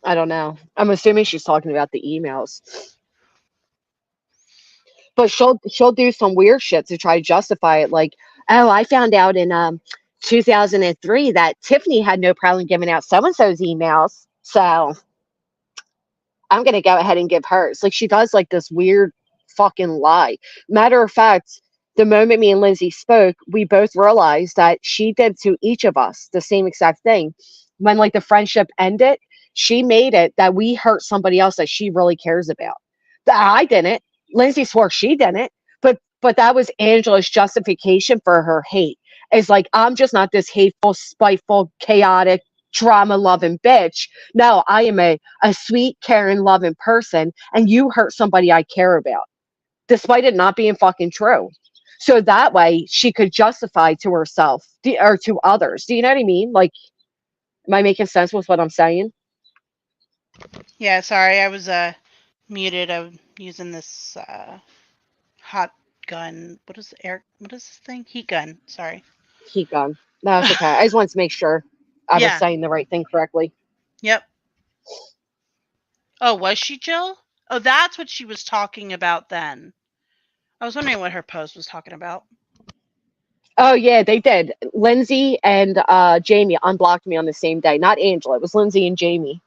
I don't know. I'm assuming she's talking about the emails. But she'll do some weird shit to try to justify it, like, oh, I found out in 2003 that Tiffany had no problem giving out so and so's emails, so I'm gonna go ahead and give hers. Like she does like this weird fucking lie. Matter of fact, the moment me and Lindsay spoke, we both realized that she did to each of us the same exact thing. When like the friendship ended, she made it that we hurt somebody else that she really cares about. I didn't. Lindsay swore she didn't, but that was Angela's justification for her hate. It's like I'm just not this hateful, spiteful, chaotic, drama loving bitch. No, I am a sweet, caring, loving person, and you hurt somebody I care about, despite it not being fucking true. So that way she could justify to herself or to others. Do you know what I mean? Like, am I making sense with what I'm saying? Yeah, sorry, I was muted. I'm using this hot gun. What is air? What is this thing? Heat gun. Sorry. Keep going. No, it's okay. I just wanted to make sure I was Yeah. saying the right thing correctly. Yep. Oh, was she Jill? Oh, that's what she was talking about then. I was wondering what her post was talking about. Oh yeah, they did. Lindsay and Jamie unblocked me on the same day. Not Angela. It was Lindsay and Jamie.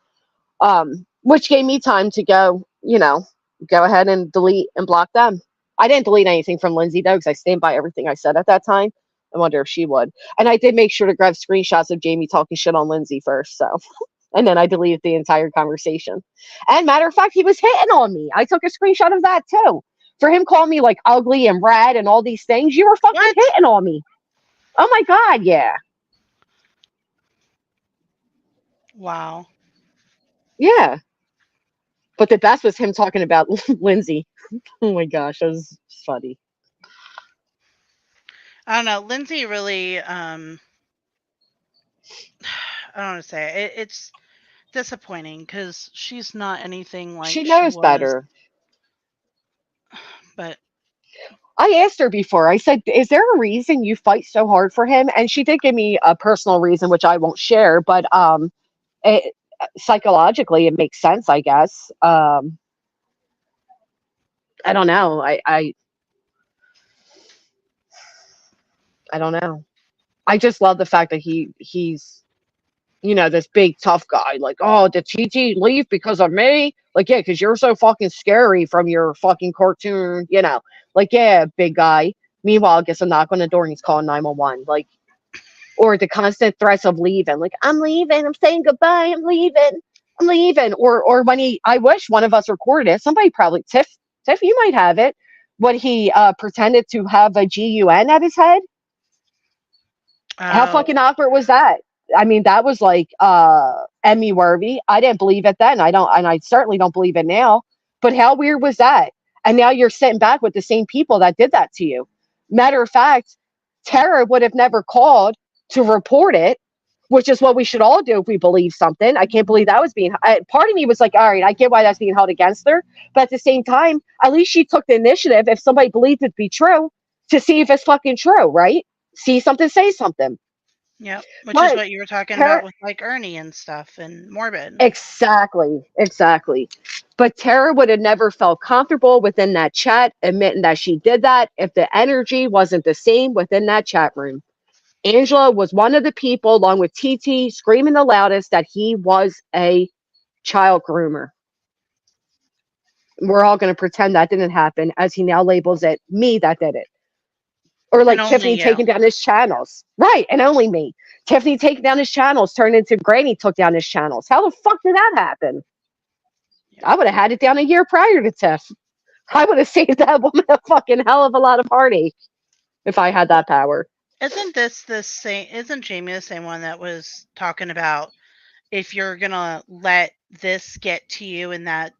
Which gave me time to go, go ahead and delete and block them. I didn't delete anything from Lindsay though, because I stand by everything I said at that time. I wonder if she would. And I did make sure to grab screenshots of Jamie talking shit on Lindsay first. So, and then I deleted the entire conversation. And matter of fact, he was hitting on me. I took a screenshot of that too. For him calling me like ugly and red and all these things, you were fucking What? hitting on me. Oh my god, yeah, Wow. yeah. But the best was him talking about Lindsay. Oh my gosh, that was funny. I don't know. Lindsay really, I don't want to say it. It's disappointing because she's not anything like She she knows was. better. But I asked her before. I said, "Is there a reason you fight so hard for him?" And she did give me a personal reason, which I won't share. But it, psychologically, it makes sense, I guess. I don't know. I don't know. I just love the fact that he's this big tough guy. Like, oh, did TT leave because of me? Like, yeah, because you're so fucking scary from your fucking cartoon. Like, yeah, big guy. Meanwhile, gets a knock on the door and he's calling 911. Like, or the constant threats of leaving. Like, I'm leaving. I'm saying goodbye. I'm leaving. I'm leaving. Or when I wish one of us recorded it. Somebody probably, Tiff, you might have it. When he pretended to have a GUN at his head. How Oh, fucking awkward was that? I mean, that was like Emmy worthy. I didn't believe it then. I don't, and I certainly don't believe it now. But how weird was that? And now you're sitting back with the same people that did that to you. Matter of fact, Tara would have never called to report it, which is what we should all do if we believe something. I can't believe that was being. Part of me was like, all right, I get why that's being held against her, but at the same time, at least she took the initiative if somebody believed it to be true to see if it's fucking true, right? See something, say something. yep. Which is But what you were talking about Tara, with like Ernie and stuff and Morbid. exactly. But Tara would have never felt comfortable within that chat admitting that she did that if the energy wasn't the same within that chat room. Angela was one of the people, along with TT, screaming the loudest that he was a child groomer. We're all going to pretend that didn't happen, as he now labels it me that did it. Or And like only Tiffany you. taking down his channels. Right, and only me. Tiffany taking down his channels turned into Granny took down his channels. How the fuck did that happen? Yeah. I would have had it down a year prior to Tiff. I would have saved that woman a fucking hell of a lot of heartache if I had Well, that power. isn't this the same? Isn't Jamie the same one that was talking about if you're gonna let this get to you in that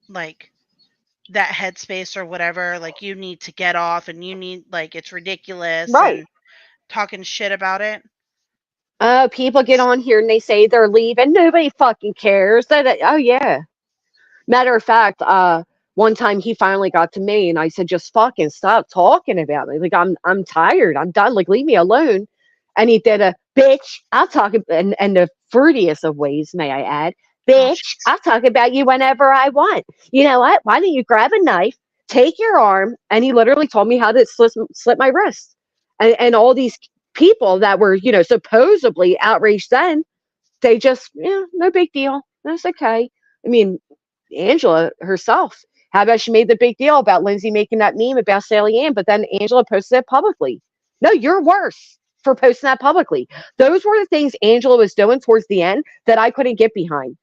like that headspace or whatever, like you need to get off and you need like it's ridiculous Right. and talking shit about it. People get on here and they say they're leaving. Nobody fucking cares. Oh yeah. Matter of fact, one time he finally got to me and I said, just fucking stop talking about me. Like I'm tired. I'm done. Like leave me alone. And he did a bitch. I'll talk and the fruitiest of ways, may I add. Oh, Bitch, jeez. I'll talk about you whenever I want. You know what? Why don't you grab a knife, take your arm, and he literally told me how to slit my wrist. And all these people that were, supposedly outraged then, they just, no big deal. That's okay. I mean, Angela herself. How about she made the big deal about Lindsay making that meme about Sally Ann, but then Angela posted it publicly. No, you're worse for posting that publicly. Those were the things Angela was doing towards the end that I couldn't get behind.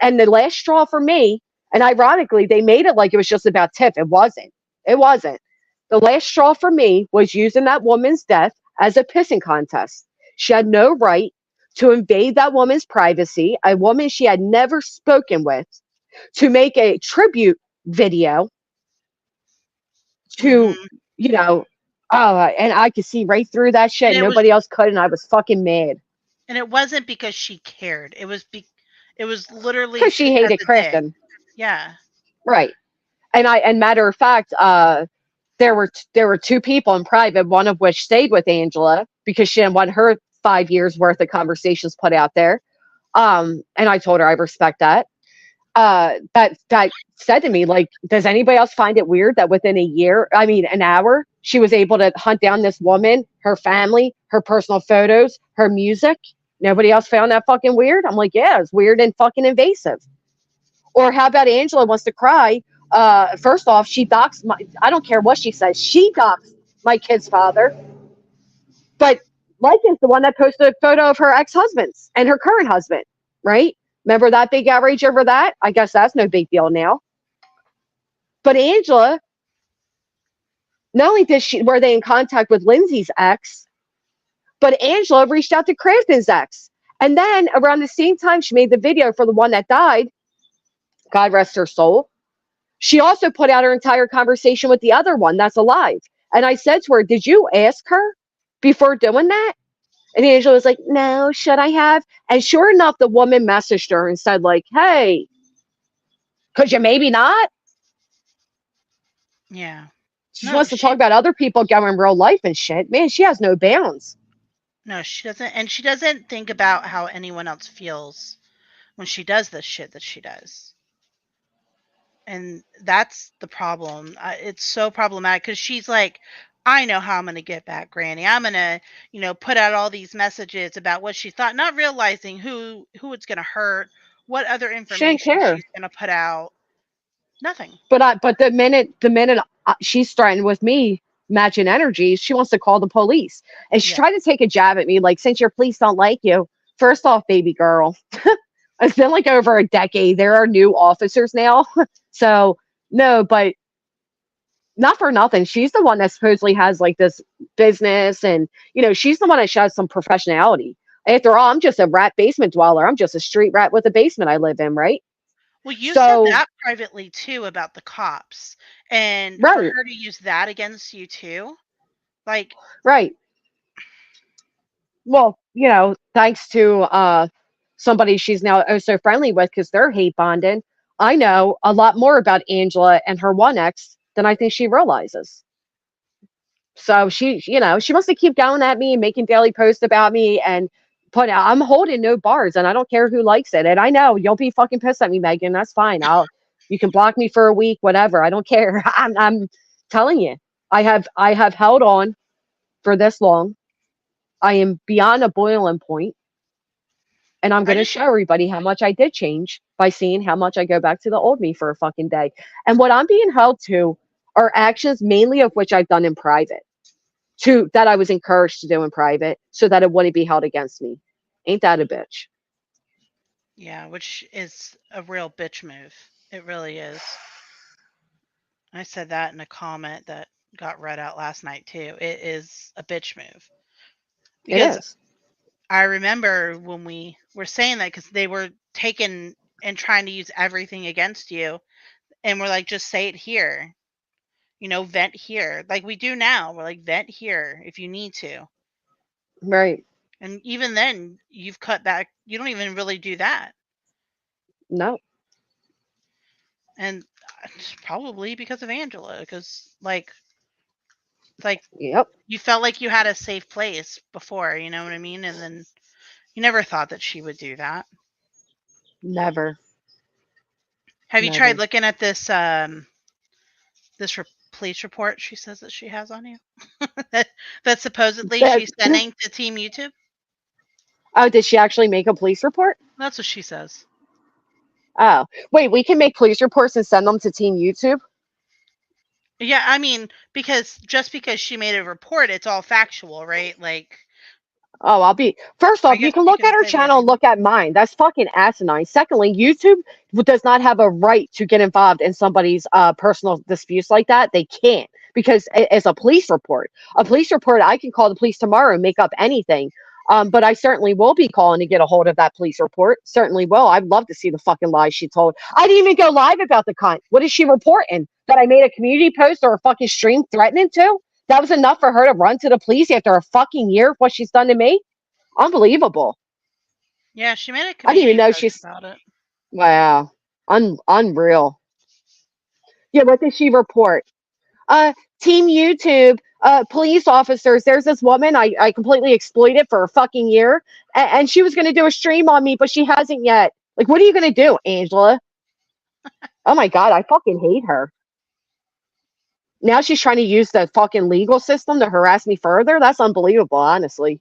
And the last straw for me, and ironically, they made it like it was just about Tiff. It wasn't. It wasn't. The last straw for me was using that woman's death as a pissing contest. She had no right to invade that woman's privacy, a woman she had never spoken with, to make a tribute video to, Mhm. you know, and I could see right through that shit. And And it was nobody else could, and I was fucking mad and it wasn't because she cared. It was literally because she as hated a dig. Kristen, Yeah. right? And matter of fact, there were two people in private, one of which stayed with Angela because she didn't want her 5 years worth of conversations put out there. And I told her I respect that. That said to me, like, does anybody else find it weird that within a year, I mean, an hour, she was able to hunt down this woman, her family, her personal photos, her music? Nobody else found that fucking weird? I'm like, yeah, it's weird and fucking invasive. Or how about Angela wants to cry? First off, she docs my, I don't care what she says, she docs my kid's father. But Lycan's the one that posted a photo of her ex-husbands and her current husband, right? Remember that big outrage over that? I guess that's no big deal now. But Angela, not only did she were they in contact with Lindsay's ex, but Angela reached out to Cranston's ex. And then around the same time she made the video for the one that died, God rest her soul, she also put out her entire conversation with the other one that's alive. And I said to her, did you ask her before doing that? And Angela was like, no, should I have? And sure enough, the woman messaged her and said, like, hey, could you maybe not? Yeah. She No, wants to talk about other people going real life and shit. Man, she has no bounds. she doesn't, and she doesn't think about how anyone else feels when she does this shit that she does. And that's the problem. It's so problematic because she's like, I know how I'm going to get back Granny. I'm going to, put out all these messages about what she thought, not realizing who it's going to hurt, what other She didn't information care. she's going to put out. Nothing. But the minute she's threatened with me matching energies, she wants to call the police. And she Yeah. tried to take a jab at me, like, since your police don't like you. First off, baby girl, It's been like over a decade. There are new officers now. So, no, but not for nothing. She's the one that supposedly has like this business, and she's the one that shows some professionality. After all, I'm just a rat basement dweller. I'm just a street rat with a basement I live in, right? Well, you said So, that privately too about the cops, and for right, her to use that against you too, like, right. Well, thanks to somebody she's now oh so friendly with because they're hate bonding. I know a lot more about Angela and her one ex than I think she realizes. So she wants to keep going at me, making daily posts about me, and I'm holding no bars, and I don't care who likes it. And I know you'll be fucking pissed at me, Megan. That's fine. You can block me for a week, whatever. I don't care. I'm telling you, I have held on for this long. I am beyond a boiling point, and I'm I going to just show everybody how much I did change by seeing how much I go back to the old me for a fucking day. And what I'm being held to are actions mainly of which I've done in private, to that I was encouraged to do in private so that it wouldn't be held against me. Ain't that a bitch? yeah, which is a real bitch move. It really is. I said that in a comment that got read out last night too. It is a bitch move It because is. I remember when we were saying that because they were taking and trying to use everything against you, and we're like, just say it here, vent here, like we do now. We're like, vent here if you need to. Right. And even then, you've cut back. You don't even really do that. No. And it's probably because of Angela, because like Yep. you felt like you had a safe place before, you know what I mean? And then you never thought that she would do that. Never. Have you tried Never. looking at this police report she says that she has on you? that that supposedly That- she's sending to Team YouTube? oh, did she actually make a police report? That's what she says. Oh, wait, we can make police reports and send them to Team YouTube? Yeah, I mean, because she made a report, it's all factual, right? Like, Oh, first I off, you guess can you look can at her say whatever channel you and want. look at mine. That's fucking asinine. Secondly, YouTube does not have a right to get involved in somebody's personal disputes like that. They can't because it's a police report. A police report, I can call the police tomorrow and make up anything. But I certainly will be calling to get a hold of that police report. Certainly will. I'd love to see the fucking lies she told. I didn't even go live about the cunt. What is she reporting? That I made a community post or a fucking stream threatening to? That was enough for her to run to the police after a fucking year of what she's done to me? Unbelievable. Yeah, she made a I didn't even community know post she's about it. wow. Unreal. Yeah, what did she report? Uh Team YouTube, police officers, there's this woman I completely exploited for a fucking year, and she was gonna do a stream on me, but she hasn't yet. Like, what are you gonna do, Angela? Oh my god, I fucking hate her. Now she's trying to use the fucking legal system to harass me further. That's unbelievable, honestly.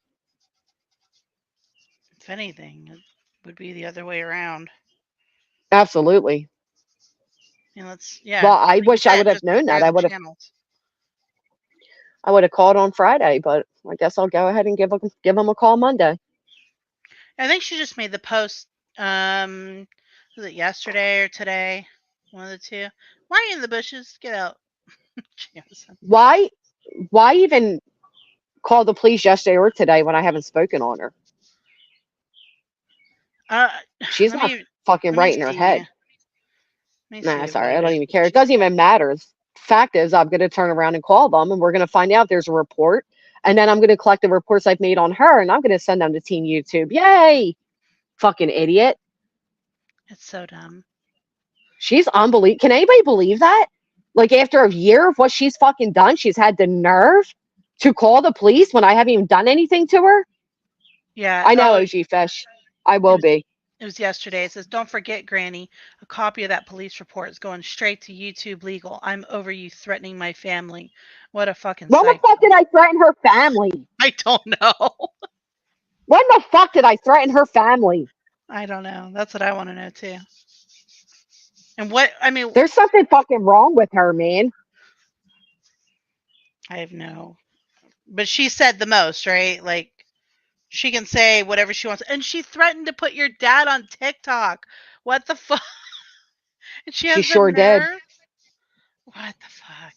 If anything, it would be the other way around. Absolutely. Yeah, Well, I like you wish I said, would have just known clear that. I the would have channels. I would have called on Friday, but I guess I'll go ahead and give them a call Monday. I think she just made the post. Um, was it yesterday or today? One of the two. Why are you in the bushes? Get out, Jameson. Why even call the police yesterday or today when I haven't spoken on her? Uh, She's let not me fucking let me right in her see. head. Let me Nah, see sorry, what I it don't is even that care. It she doesn't said. even matter. Fact is, I'm going to turn around and call them, and we're going to find out there's a report, and then I'm going to collect the reports I've made on her, and I'm going to send them to Team YouTube. Yay! Fucking idiot. It's so dumb. She's unbelievable. Can anybody believe that? Like, after a year of what she's fucking done, she's had the nerve to call the police when I haven't even done anything to her? Yeah. I know, Oh, OG Fish. I it will was be. it was yesterday. It says, "Don't forget, Granny. A copy of that police report is going straight to YouTube Legal. I'm over you threatening my family. What a fucking When the psycho." fuck did I threaten her family? I don't know. When the fuck did I threaten her family? I don't know. That's what I want to know too. And what I mean, There's something fucking wrong with her, man. I have no. But she said the most, right? Like, She can say whatever she wants. And she threatened to put your dad on TikTok. What the fuck? And she She has the sure did. nerve? What the fuck?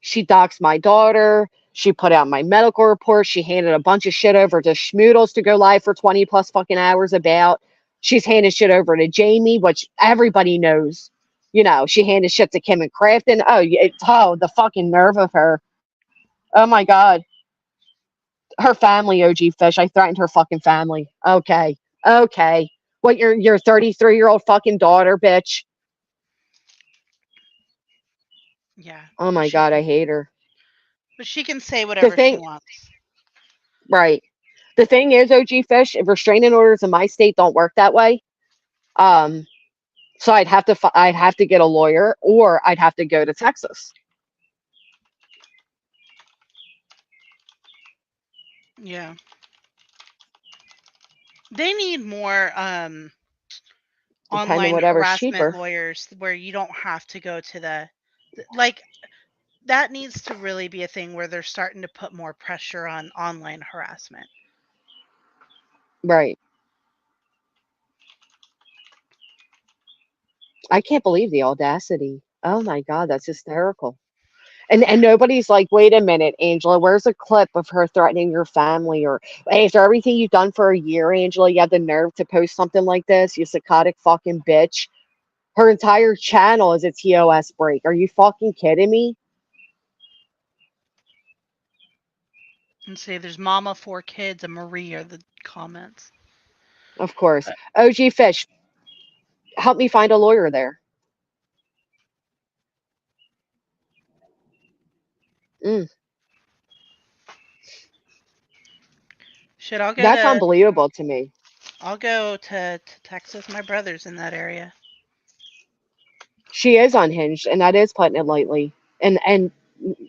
She doxed my daughter. She put out my medical report. She handed a bunch of shit over to Schmoodles to go live for 20 plus fucking hours about. She's handed shit over to Jamie, which everybody knows. You know, she handed shit to Kim and Crafton. Oh, the fucking nerve of her. Oh my God. Her family, OG Fish. I threatened her fucking family. Okay. Okay. What, your 33-year-old fucking daughter, bitch? Yeah. Oh my God, I hate her. But she can say The whatever she thing, wants. right. The thing is, OG Fish, if restraining orders in my state don't work that way, um, so I'd have to get a lawyer, or I'd have to go to Texas. Yeah. They need more Depending online whatever's harassment cheaper. lawyers where you don't have to go to like that needs to really be a thing where they're starting to put more pressure on online harassment. Right. I can't believe the audacity. Oh my God, that's hysterical. And Yeah. nobody's like, wait a minute, Angela, where's a clip of her threatening your family? Or hey, after everything you've done for a year, Angela, you have the nerve to post something like this, you psychotic fucking bitch. Her entire channel is a TOS break. Are you fucking kidding me? And say there's mama, 4 kids, and Marie are the comments. Of course. But OG Fish, help me find a lawyer there. Mm, shit, I'll go that's to unbelievable to me. Texas. My brother's in that area. She is unhinged, and that is putting it lightly. And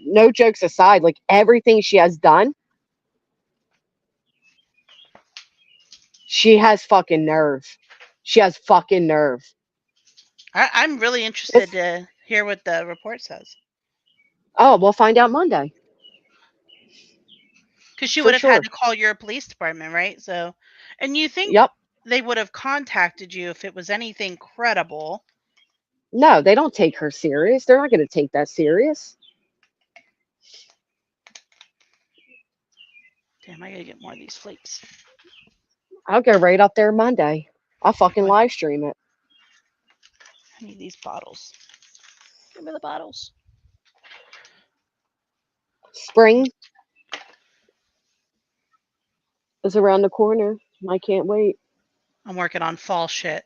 no jokes aside, like everything she has done, she has fucking nerve. She has fucking nerve. I'm really interested It's, to hear what the report says. oh, we'll find out Monday Because she for would have had sure. to call your police department, right? So, and you think Yep. they would have contacted you if it was anything credible. No, they don't take her serious. They're not going to take that serious. Damn, I gotta get more of these flakes. I'll go right up there Monday. I'll fucking Oh, live stream it. I need these bottles. Give me the bottles. Spring is around the corner. I can't wait. I'm working on fall shit.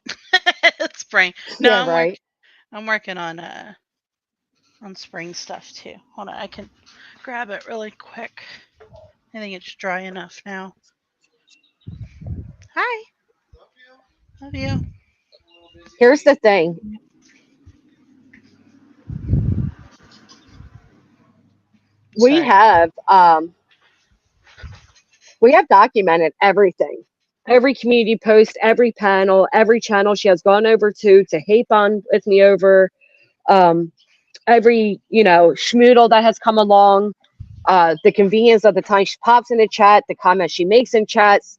Spring. No, Yeah, right. I'm working on spring stuff too. Hold on, I can grab it really quick. I think it's dry enough now. Hi. Love you. Here's the thing. We Sorry. have um we have documented everything. Every community post, every panel, every channel she has gone over to hate on with me over, um, every, schmoodle that has come along, the convenience of the time she pops in the chat, the comments she makes in chats.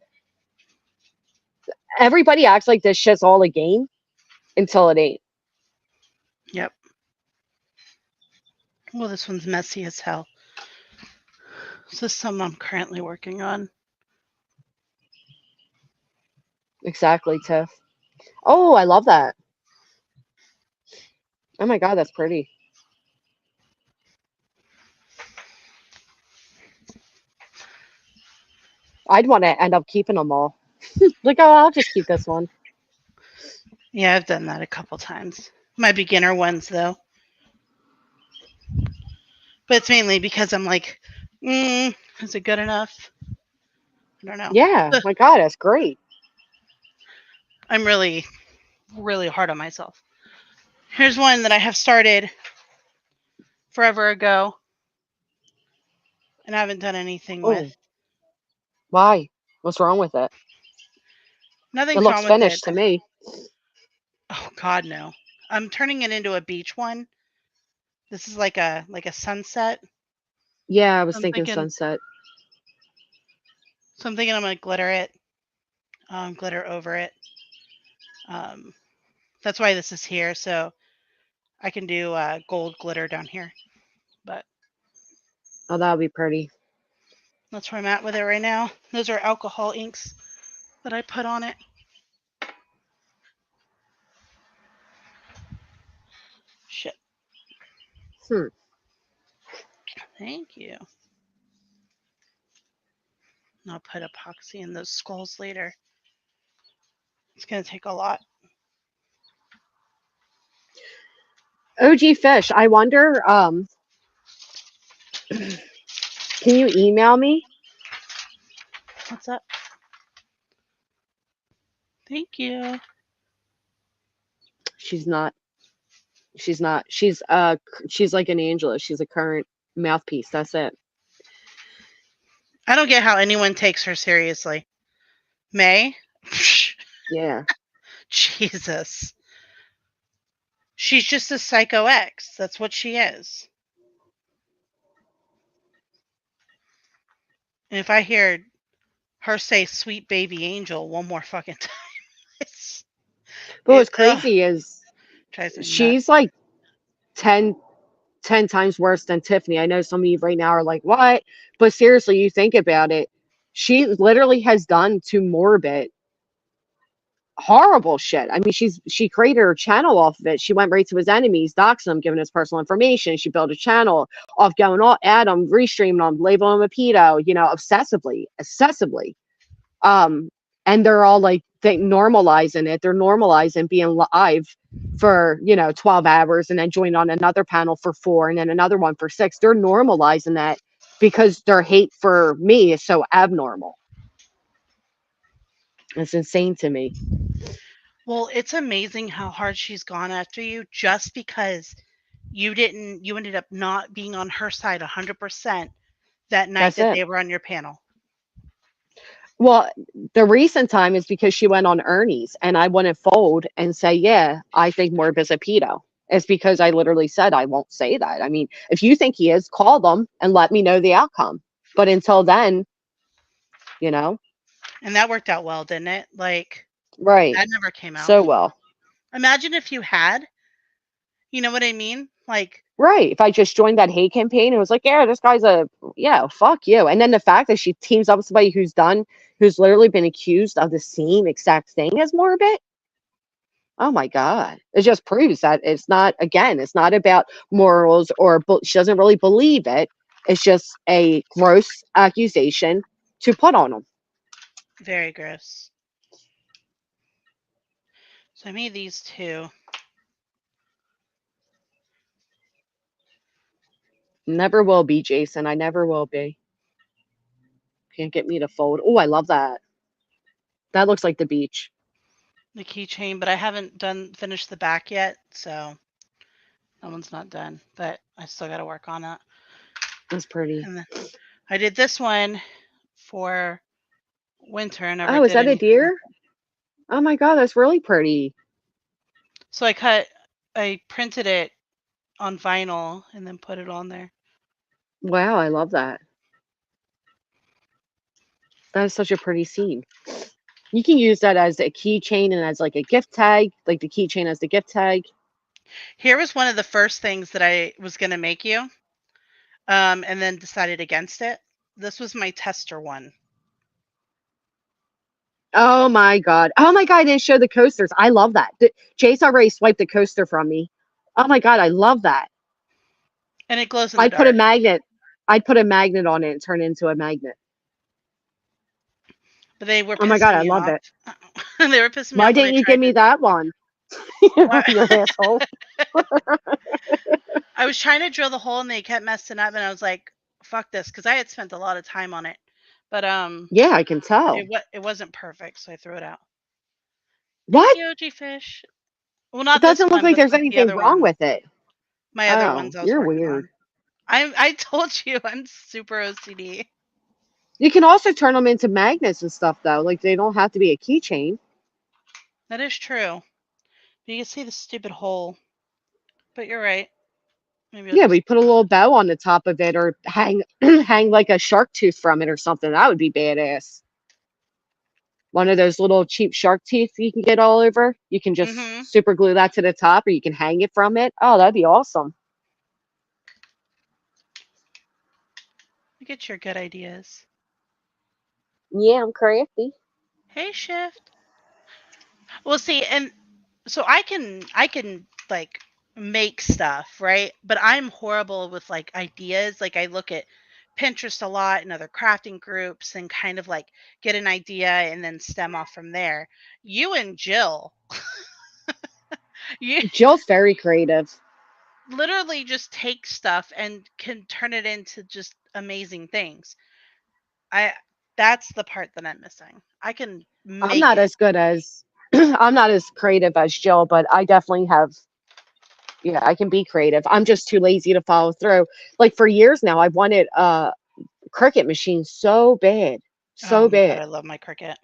Everybody acts like this shit's all a game until it ain't. Yep. Well, this one's messy as hell. This is something I'm currently working on. Exactly, Tiff. Oh, I love that. Oh my God, that's pretty. I'd want to end up keeping them all. Like, oh, I'll just keep this one. Yeah, I've done that a couple times. My beginner ones, though. But it's mainly because I'm like, is it good enough? I don't know. Yeah, my God, that's great. I'm really, really hard on myself. Here's one that I have started forever ago and I haven't done anything with. Oh, why? What's wrong with it? It Nothing's looks wrong with it. finished to me. Oh God, no. I'm turning it into a beach one. This is like a sunset. Yeah, I was I'm thinking thinking sunset. So I'm thinking I'm gonna glitter it, glitter over it. Um, that's why this is here, so I can do gold glitter down here. But Oh, that would be pretty. that's where I'm at with it right now. Those are alcohol inks that I put on it. Shit. Hmm. Thank you. And I'll put epoxy in those skulls later. It's gonna take a lot. OG Fish, I wonder, can you email me? What's up? Thank you. She's not. She's not. She's like an Angela. She's a current mouthpiece. That's it. I don't get how anyone takes her seriously. May? Yeah. Jesus. She's just a psycho ex. That's what she is. And if I hear her say sweet baby angel one more fucking time, it's, But what's ugh, crazy is drives me nuts. she's like 10, 10 times worse than Tiffany. I know some of you right now are like, what? But seriously, you think about it. She literally has done to Morbid horrible shit. I mean, she created her channel off of it. She went right to his enemies, doxing him, giving his personal information. She built a channel off going all at him, restreaming him, labeling him a pedo, obsessively. Um, and they're all like they normalizing it. They're normalizing being live for 12 hours and then join on another panel for 4 and then another one for 6. They're normalizing that because their hate for me is so abnormal. It's insane to me. Well, it's amazing how hard she's gone after you just because you ended up not being on her side 100% that night That's that it. they were on your panel. Well, the recent time is because she went on Ernie's and I wouldn't fold and say, yeah, I think Morb is a pedo. It's because I literally said I won't say that. I mean, if you think he is, call them and let me know the outcome. But until then, you know, And that worked out well, didn't it? Like, right. that never came out. So well. Imagine if you had, you know what I mean? Like, Right. If I just joined that hate campaign and was like, yeah, this guy's yeah, fuck you. And then the fact that she teams up with somebody who's literally been accused of the same exact thing as Morbid. Oh my God. It just proves that it's not about morals she doesn't really believe it. It's just a gross accusation to put on them. very gross. So I made these two. Never will be, Jason. I never will be. Can't get me to fold. Oh, I love that. That looks like the beach. The keychain, but I haven't finished the back yet, so that one's not done. But I still got to work on it. That's pretty. And then I did this one for winter. I never Oh, is did that a anything with deer? Oh my God, that's really pretty. it. So I printed it on vinyl and then put it on there. Wow, I love that. That is such a pretty scene. You can use that as a keychain and as like a gift tag, like the keychain as the gift tag. Here was one of the first things that I was going to make you, and then decided against it. This was my tester one. Oh my God. Oh my God, I didn't show the coasters. I love that. Chase already swiped the coaster from me. Oh my God, I love that. And it glows in the I'd put a dark. magnet. I'd put a magnet on it and turn it into a magnet. But they were Oh my God, pissing I me love off. it. They were pissing me Why off when I didn't you give tried me to. that one? What? You're an asshole. I was trying to drill the hole and they kept messing up, and I was like, "Fuck this," because I had spent a lot of time on it. But Yeah, I can tell. it wasn't perfect, so I threw it out. Thank What? you, OG Fish. Well, It not this doesn't look one, like but there's the anything other wrong ones. with it. My other Oh, ones I was you're working weird. on. I told you I'm super OCD. You can also turn them into magnets and stuff, though. Like they don't have to be a keychain. That is true. But you can see the stupid hole. But you're right. Maybe I'll Yeah, just we put a little bow on the top of it or hang hang like a shark tooth from it or something. That would be badass. one of those little cheap shark teeth you can get all over. You can just Mm-hmm. super glue that to the top, or you can hang it from it. Oh, that'd be awesome. Look at your good ideas. Yeah, I'm crafty. Hey, Shift. Well, see, and so I can like make stuff, right? But I'm horrible with like ideas. Like I look at Pinterest a lot and other crafting groups and kind of like get an idea and then stem off from there. You and Jill, you Jill's very creative. literally just take stuff and can turn it into just amazing things. I That's the part that I'm missing. I can I'm make not it. as good as I'm not as creative as Jill, but I definitely have yeah, I can be creative. I'm just too lazy to follow through. Like for years now, I've wanted a Cricut machine so bad. Oh So my god, bad. I love my Cricut.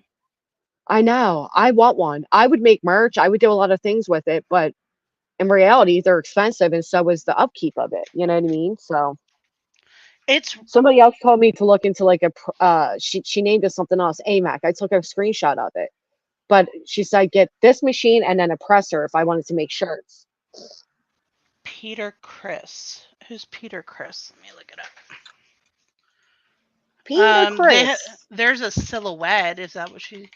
I know. I want one. I would make merch. I would do a lot of things with it, but in reality, they're expensive and so is the upkeep of it. You know what I mean? So It's somebody else told me to look into like she named it something else, AMAC. I took a screenshot of it. But she said get this machine and then a presser if I wanted to make shirts. Peter Chris. Who's Peter Chris? Let me look it up. Peter Chris. There's a silhouette. Is that what she?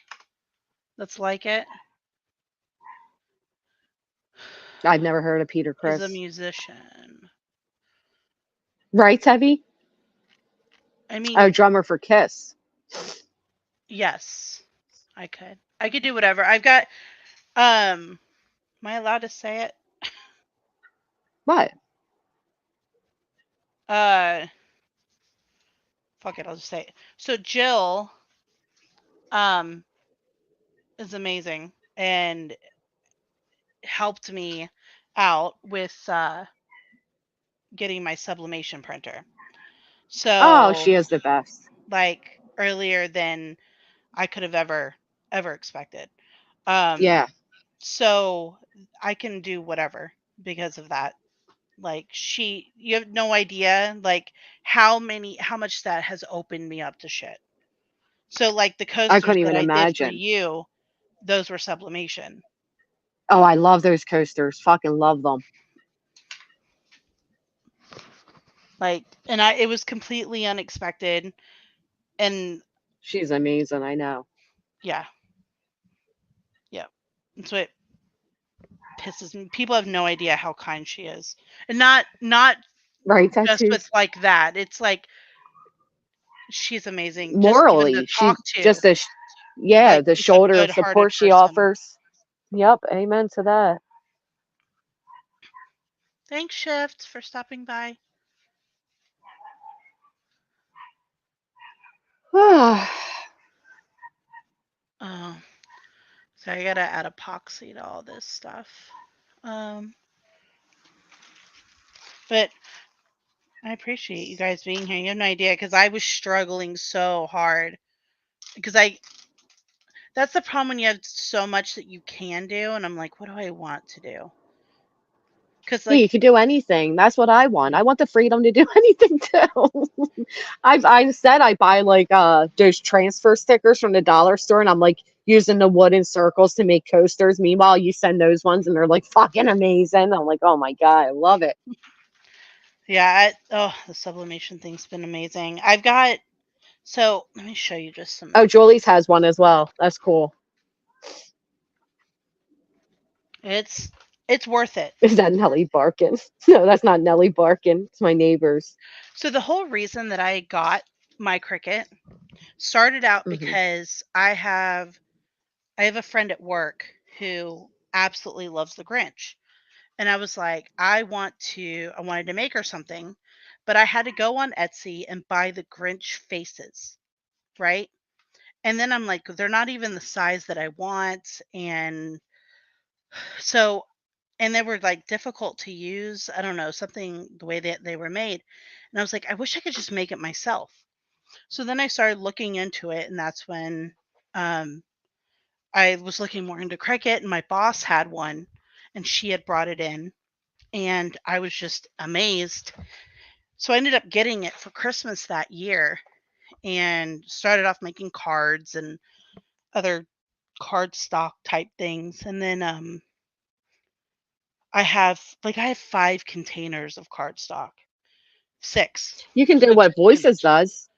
That's like it. I've never heard of Peter Is a Chris. musician. Right, Tevi? I Oh, mean, drummer for Kiss. yes, I could. I could do whatever. I've got. Am I allowed to say it? What? Uh, Fuck it. I'll just say it. So Jill, um, is amazing and helped me out with getting my sublimation printer. Oh, So she is the best. like earlier than I could have ever expected. Um, Yeah, so I can do whatever because of that. Like you have no idea like how much that has opened me up to shit. So like the I coasters couldn't that even I did for imagine. you, those were sublimation. Oh, I love those coasters. Fucking love them. Like and it was completely unexpected and She's amazing. I know. yeah, yeah. That's what pisses me. People have no idea how kind she is. And not Right, just with tattoos. like that. It's like she's amazing. Just even to Morally, talk she's to, just a yeah, like the just a shoulder of good-hearted support she person. offers. Yep, amen to that. Thanks, Shift, for stopping by. Oh, so I gotta add epoxy to all this stuff. Um, but I appreciate you guys being here. You have no idea because I was struggling so hard because I that's the problem when you have so much that you can do, and I'm like, what do I want to do? Because Yeah, like, you could do anything. That's what I want. I want the freedom to do anything too. I've said I buy like those transfer stickers from the dollar store and I'm like using the wooden circles to make coasters. Meanwhile, you send those ones and they're like fucking amazing. I'm like, oh my God, I love it. yeah, the sublimation thing's been amazing. I've got so let me show you just some. Oh, Julie's has one as well. That's cool. It's it's worth it. Is that Nelly barking? No, that's not Nelly barking. It's my neighbors. So the whole reason that I got my Cricut started out Hmm. because I have a friend at work who absolutely loves the Grinch. And I was like, I wanted to make her something, but I had to go on Etsy and buy the Grinch faces, right? And then I'm like, they're not even the size that I want. And so, and they were like difficult to use. I don't know, something the way that they were made. And I was like, I wish I could just make it myself. So then I started looking into it. And that's when um, I was looking more into Cricut, and my boss had one and she had brought it in. And I was just amazed. So I ended up getting it for Christmas that year and started off making cards and other cardstock type things, and then I have 5 containers of cardstock. 6 You can do 6 what Voices containers. does.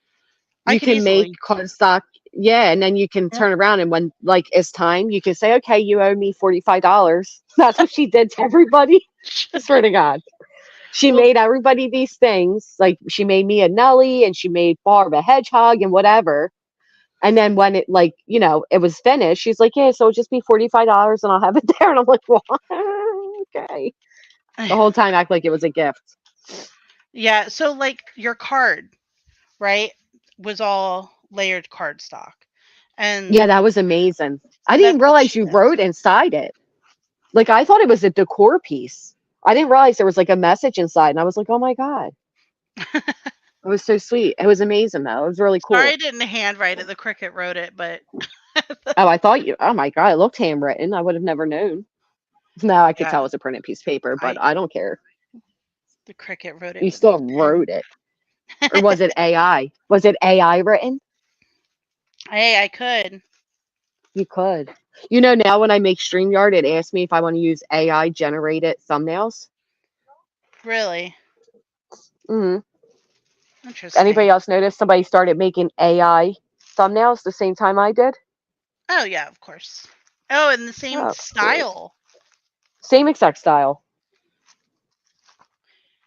I You could can make easily. cardstock, yeah, and then you can Yeah. turn around and when like it's time, you can say, "Okay, you owe me $45." That's what she did to everybody. I swear to God. She Well, made everybody these things. Like she made me a Nelly and she made Barb a hedgehog and whatever. And then when it like, it was finished, she's like, "Yeah, so it'll just be $45 and I'll have it there." And I'm like, "Well, okay." The whole time act like it was a gift. yeah, so, like, your card, right, was all layered cardstock, and Yeah, that was amazing. I didn't that's what realize she you did. wrote inside it. Like I thought it was a decor piece. I didn't realize there was like a message inside, and I was like, "Oh my God." It was so sweet. It was amazing though. It was really Sorry cool. I didn't handwrite it, the Cricket wrote it, but Oh, I thought you. Oh my God, it looked handwritten. I would have never known. Now I could yeah, tell it's a printed piece of paper, but I I don't care. the Cricket wrote it You with a still pen. wrote it. Or was it AI? Was it AI written? Hey, I could. You could. Now when I make StreamYard, it asks me if I want to use AI generated thumbnails. Really? Hmm. Interesting. Anybody else notice somebody started making AI thumbnails the same time I did? Oh, yeah, of course. Oh, and the same Oh, cool. style. Same exact style.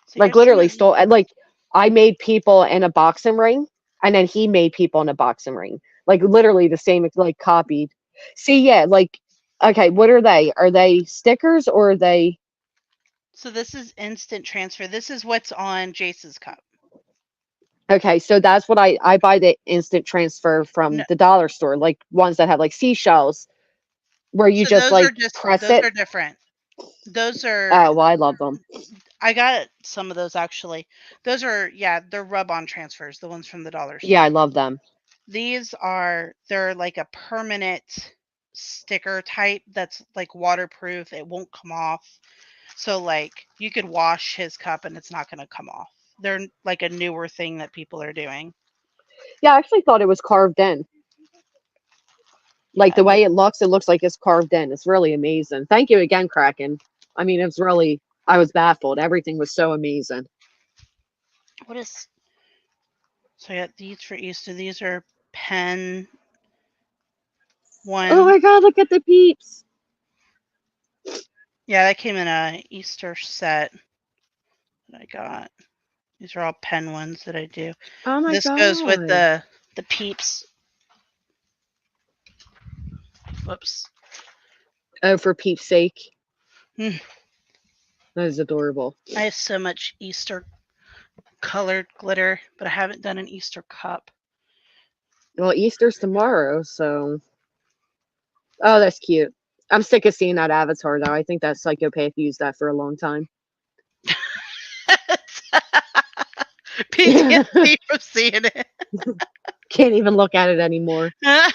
So Like here's some literally of stole and like I made people in a boxing ring and then he made people in a boxing ring. Like literally the same like copied. See, yeah, like okay, what are they? Are they stickers or are they so this is instant transfer. This is what's on Jace's cup. okay, so that's what I buy the instant transfer from No, the dollar store, like ones that have like seashells where you so just like press those it. are different. Those are Oh, well, I love them. I got some of those actually. Those are yeah, they're rub-on transfers, the ones from the dollar Yeah, store. I love them. They're like a permanent sticker type that's like waterproof. It won't come off. So like you could wash his cup and it's not going to come off. They're like a newer thing that people are doing. Yeah, I actually thought it was carved in. Like Yeah, the way it looks like it's carved in. It's really amazing. Thank you again, Kraken. I mean, it's really, I was baffled. Everything was so amazing. what is so yeah, these for Easter. These are pen Oh ones. my God, look at the peeps. Yeah, that came in a Easter set that I got. These are all pen ones that I do. Oh my This goes with God. the peeps. Whoops. Oh, for peeps' sake. Hmm. That is adorable. I have so much Easter colored glitter, but I haven't done an Easter cup. Well, Easter's tomorrow, so. Oh, that's cute. I'm sick of seeing that avatar, though. I think that psychopath used that for a long time. Can't PTSD from seeing it. even look at it anymore. That's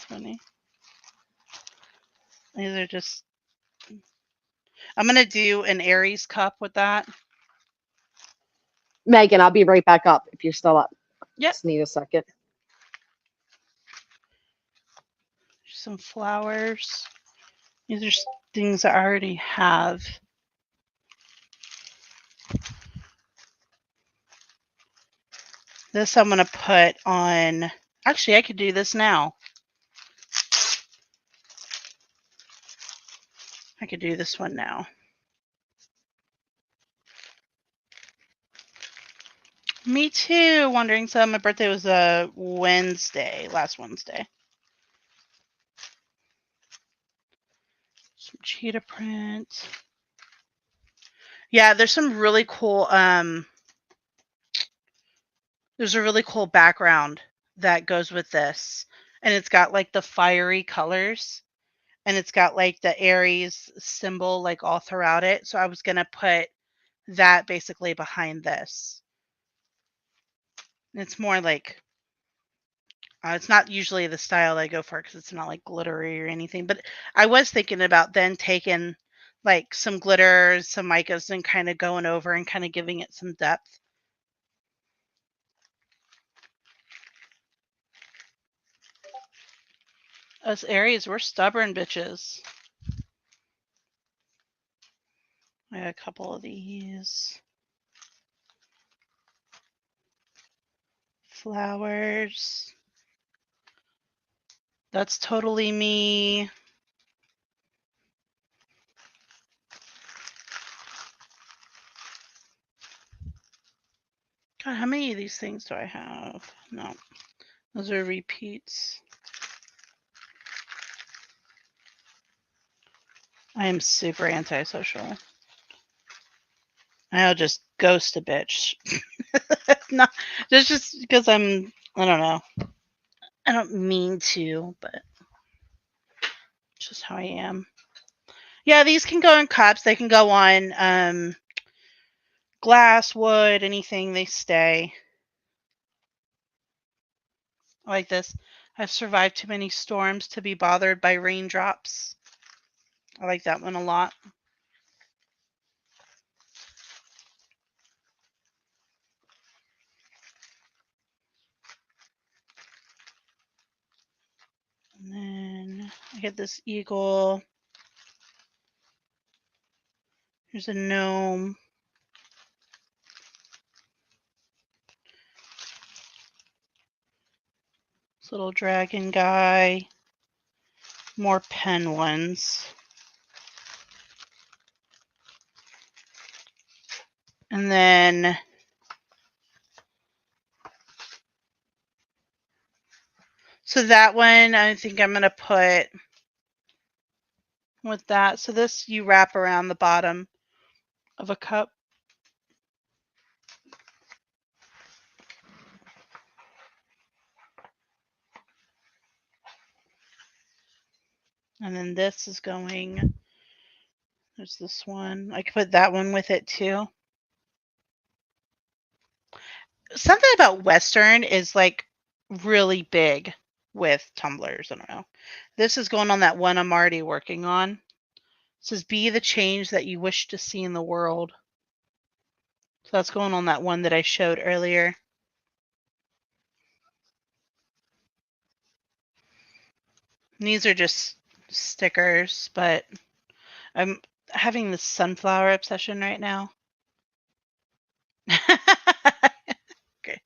funny. These are just. I'm gonna do an Aries cup with that. Megan, I'll be right back up if you're still up. Yep. Just need a second. Some flowers. These are things I already have. This I'm gonna put on. Actually, I could do this now. I could do this one now. Me too. Wondering some. My birthday was a Wednesday, last Wednesday. Some cheetah print. Yeah, there's some really cool. There's a really cool background that goes with this, and it's got like the fiery colors, and it's got like the Aries symbol like all throughout it. So I was gonna put that basically behind this. It's more like it's not usually the style I go for because it's not like glittery or anything. But I was thinking about then taking like some glitter, some micas, and kind of going over and kind of giving it some depth. Us Aries, we're stubborn bitches. I got a couple of these. Flowers. That's totally me. God, how many of these things do I have? No, those are repeats. I am super antisocial. I'll just ghost a bitch. Not just because I don't know. I don't mean to, but it's just how I am. Yeah, these can go in cups. They can go on glass, wood, anything. They stay. I like this. I've survived too many storms to be bothered by raindrops. I like that one a lot. And then I get this eagle. Here's a gnome. This little dragon guy. More pen ones. And then so that one I think I'm going to put with that. So this you wrap around the bottom of a cup. And then this is going, there's this one. I could put that one with it too. Something about Western is like really big with tumblers. I don't know. This is going on that one I'm already working on. It says, be the change that you wish to see in the world. So that's going on that one that I showed earlier. And these are just stickers, but I'm having this sunflower obsession right now. Okay.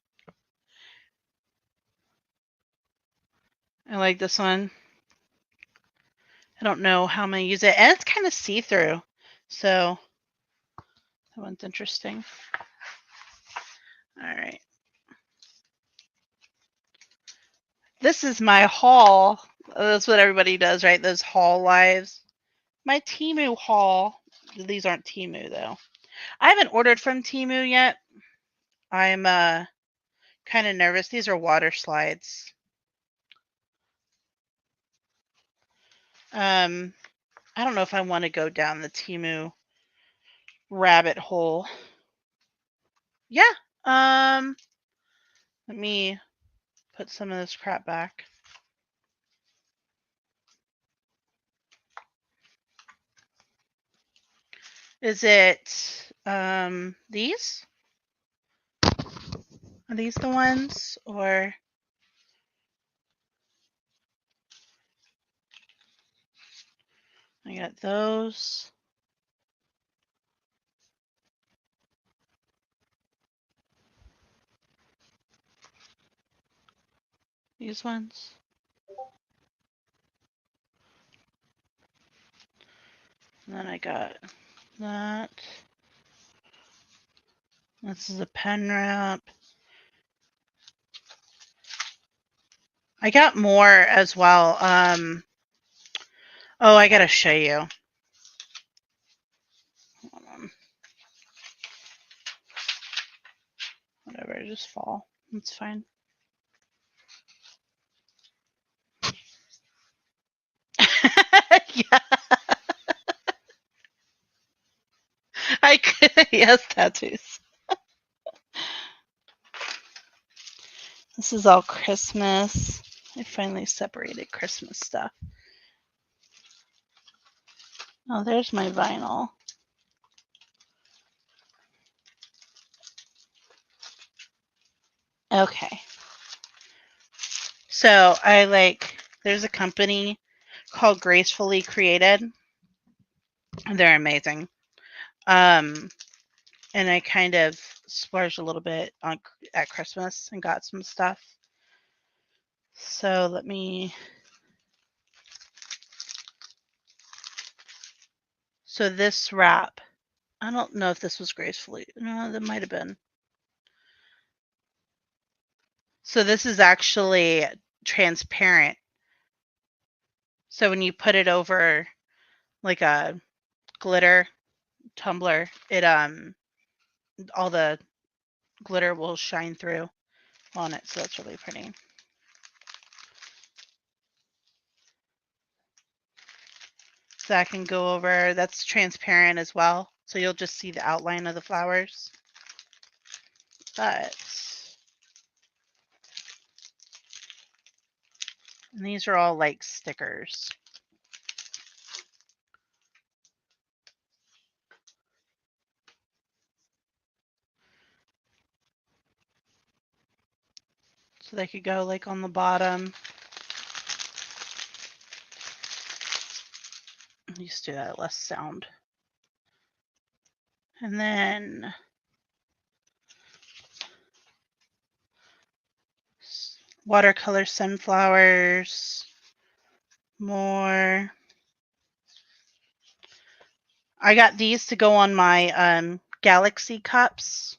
I like this one. I don't know how I'm going to use it. And it's kind of see-through. So that one's interesting. All right. This is my haul. That's what everybody does, right? Those haul lives. My Temu haul. These aren't Temu, though. I haven't ordered from Temu yet. I'm kind of nervous. These are water slides. I don't know if I want to go down the Temu rabbit hole. Yeah. Let me put some of this crap back. Is it these? Are these the ones? Or I got those. These ones. And then I got that. This is a pen wrap. I got more as well. Oh, I gotta show you. Whatever, just fall. It's fine. Yeah. I could, yes, tattoos. This is all Christmas. I finally separated Christmas stuff. Oh, there's my vinyl. Okay. So I like There's a company called Gracefully Created. They're amazing. And I kind of splurged a little bit at Christmas and got some stuff. So let me. So this wrap, I don't know if this was Gracefully. No, that might have been. So this is actually transparent. So when you put it over like a glitter tumbler, it all the glitter will shine through on it. So that's really pretty. So that can go over. That's transparent as well. So you'll just see the outline of the flowers. But and these are all like stickers. So they could go like on the bottom. Used to do that, less sound. And then watercolor sunflowers. More. I got these to go on my galaxy cups.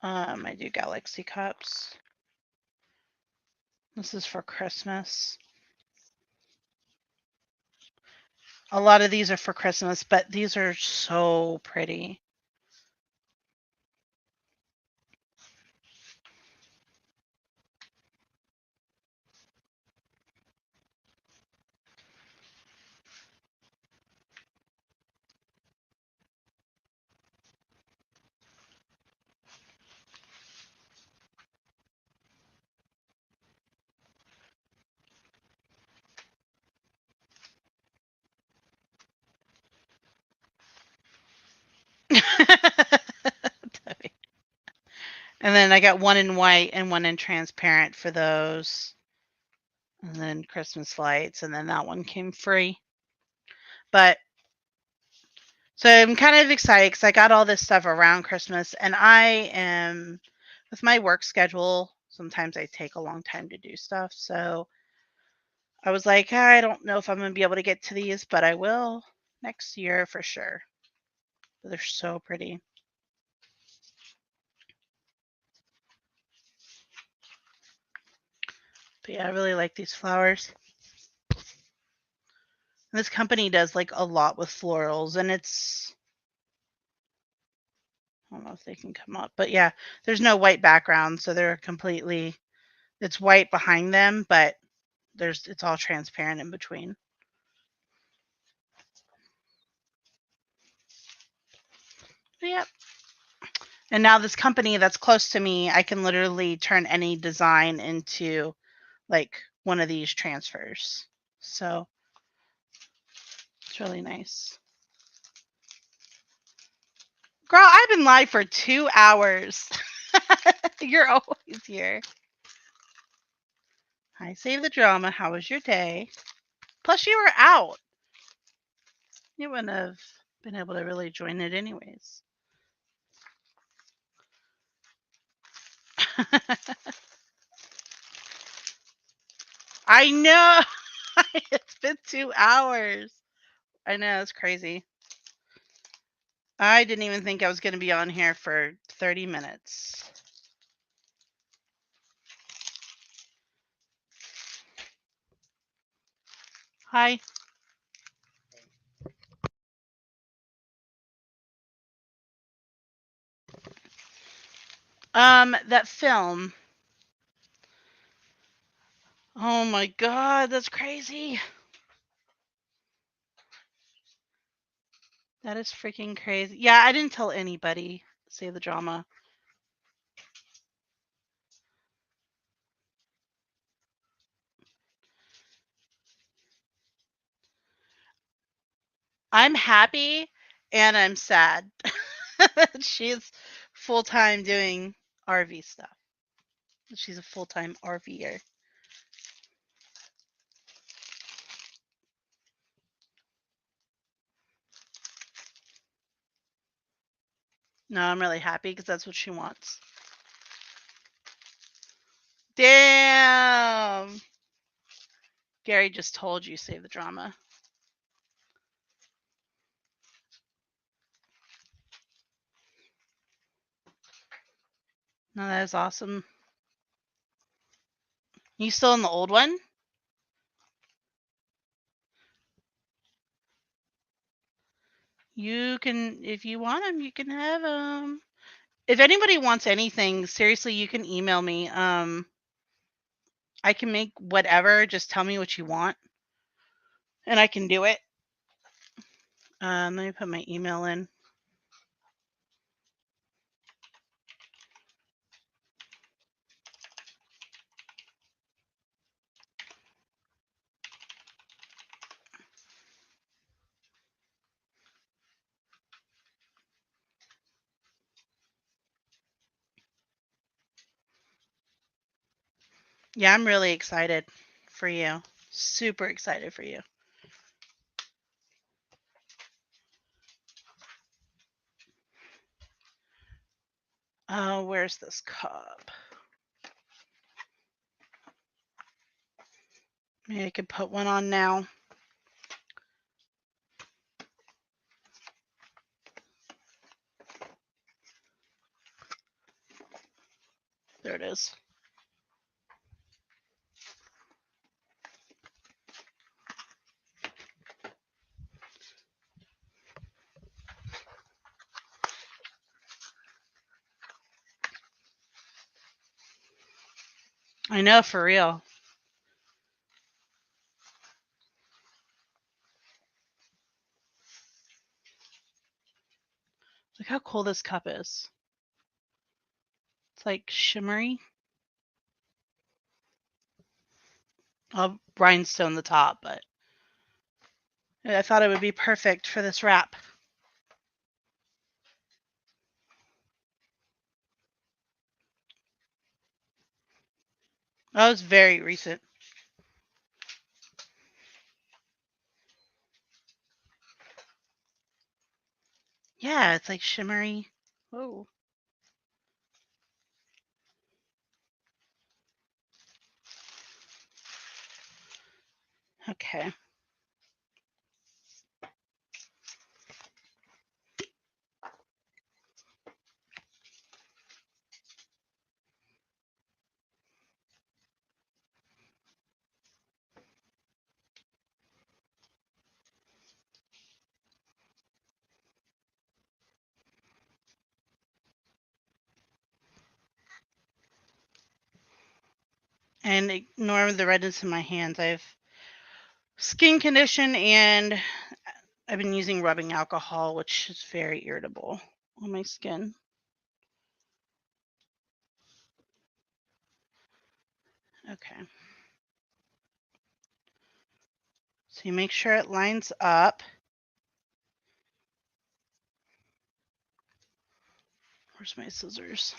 I do galaxy cups. This is for Christmas. A lot of these are for Christmas, but these are so pretty. And then I got one in white and one in transparent for those. And then Christmas lights, and then that one came free. But so I'm kind of excited because I got all this stuff around Christmas, and I am with my work schedule. Sometimes I take a long time to do stuff, so I was like, I don't know if I'm going to be able to get to these, but I will next year for sure. They're so pretty. But yeah, I really like these flowers. And this company does like a lot with florals, and it's, I don't know if they can come up, but yeah, there's no white background, so they're completely, it's white behind them, but it's all transparent in between. Yep. And now this company that's close to me, I can literally turn any design into like one of these transfers. So it's really nice. Girl, I've been live for 2 hours. You're always here. Hi, Save the Drama. How was your day? Plus, you were out. You wouldn't have been able to really join it anyways. I know. It's been 2 hours. I know, it's crazy. I didn't even think I was going to be on here for 30 minutes. Hi. That film. Oh my god, that's crazy. That is freaking crazy. Yeah, I didn't tell anybody. Save the Drama. I'm happy and I'm sad. She's full-time doing RV stuff. She's a full-time RVer. No, I'm really happy because that's what she wants. Damn! Gary just told you save the drama. No, that is awesome. You still in the old one? You can, if you want them, you can have them. If anybody wants anything, seriously, you can email me. I can make whatever. Just tell me what you want, and I can do it. Let me put my email in. Yeah, I'm really excited for you. Super excited for you. Where's this cup? Maybe I could put one on now. There it is. I know, for real. Look how cool this cup is. It's like shimmery. Rhinestone the top, but I thought it would be perfect for this wrap. That was very recent. Yeah, it's like shimmery. Whoa. Okay. And ignore the redness in my hands. I have skin condition and I've been using rubbing alcohol, which is very irritable on my skin. Okay. So you make sure it lines up. Where's my scissors?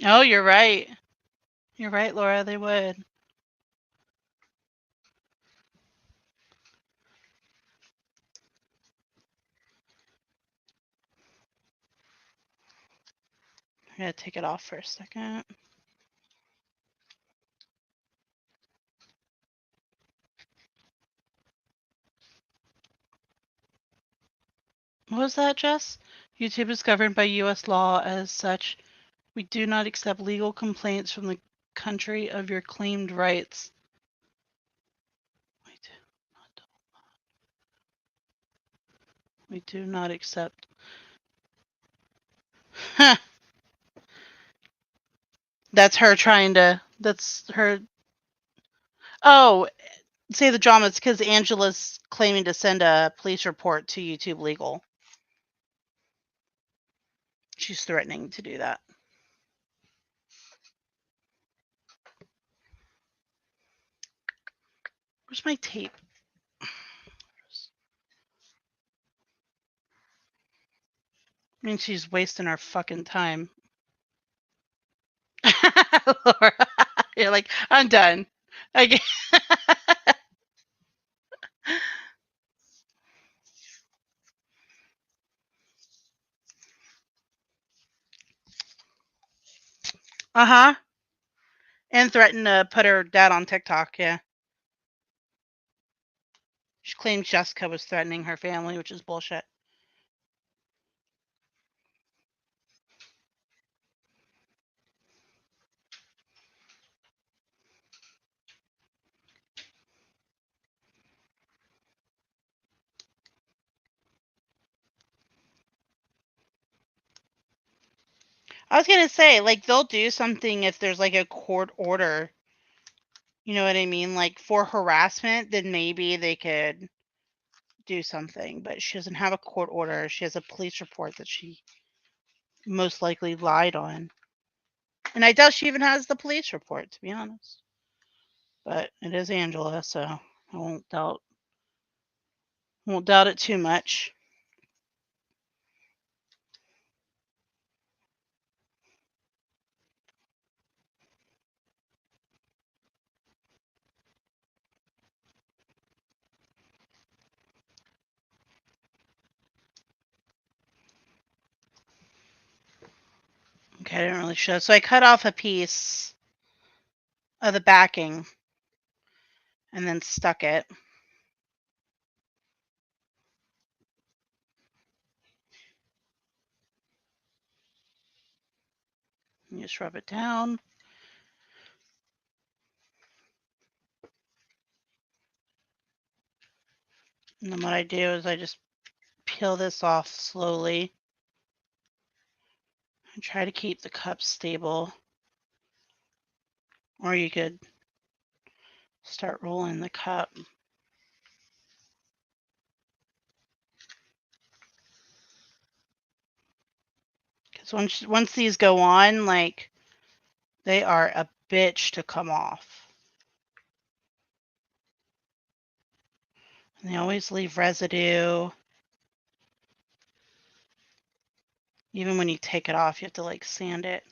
Oh, you're right. You're right, Laura. They would. I gotta take it off for a second. What was that, Jess? YouTube is governed by U.S. law. As such, we do not accept legal complaints from the country of your claimed rights. We do not accept. That's her trying to. That's her. Oh, say the drama. It's because Angela's claiming to send a police report to YouTube Legal. She's threatening to do that. Where's my tape? I mean, she's wasting our fucking time. Laura, you're like, I'm done. Okay. Uh-huh. And threatened to put her dad on TikTok, yeah. She claims Jessica was threatening her family, which is bullshit. I was gonna say, like, they'll do something if there's like a court order. You know what I mean? Like for harassment, then maybe they could do something. But she doesn't have a court order. She has a police report that she most likely lied on. And I doubt she even has the police report, to be honest. But it is Angela, so I won't doubt it too much. Okay, I didn't really show. So I cut off a piece of the backing and then stuck it. You just rub it down. And then what I do is I just peel this off slowly and try to keep the cup stable. Or you could start rolling the cup. Because once these go on, like, they are a bitch to come off. And they always leave residue. Even when you take it off, you have to like sand it.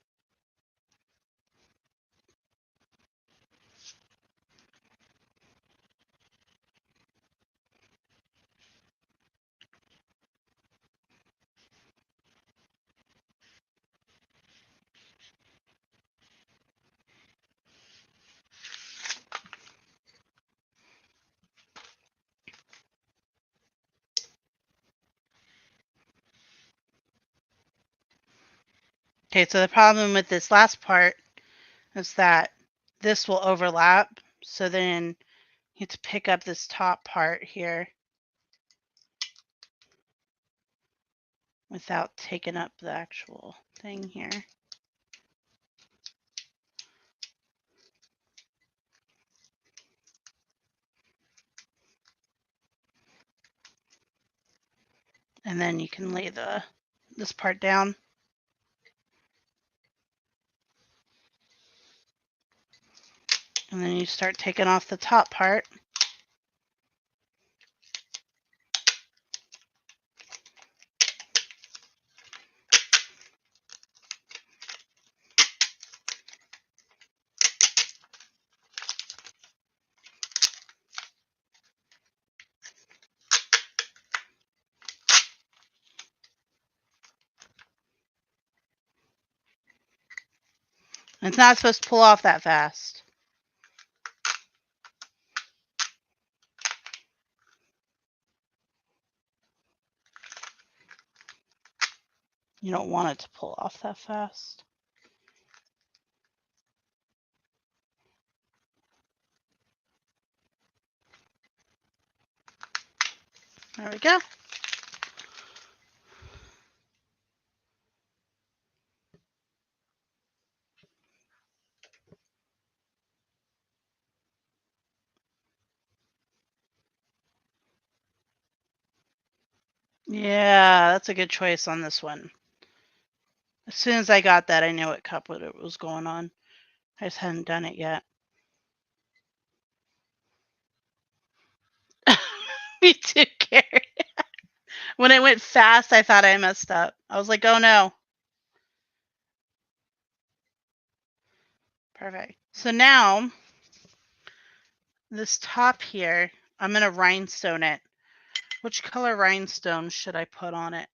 Okay, so the problem with this last part is that this will overlap. So then you have to pick up this top part here without taking up the actual thing here. And then you can lay this part down. And then you start taking off the top part. And it's not supposed to pull off that fast. You don't want it to pull off that fast. There we go. Yeah, that's a good choice on this one. As soon as I got that, I knew what cup it was going on. I just hadn't done it yet. Me too, Carrie. When it went fast, I thought I messed up. I was like, oh no. Perfect. So now, this top here, I'm going to rhinestone it. Which color rhinestone should I put on it?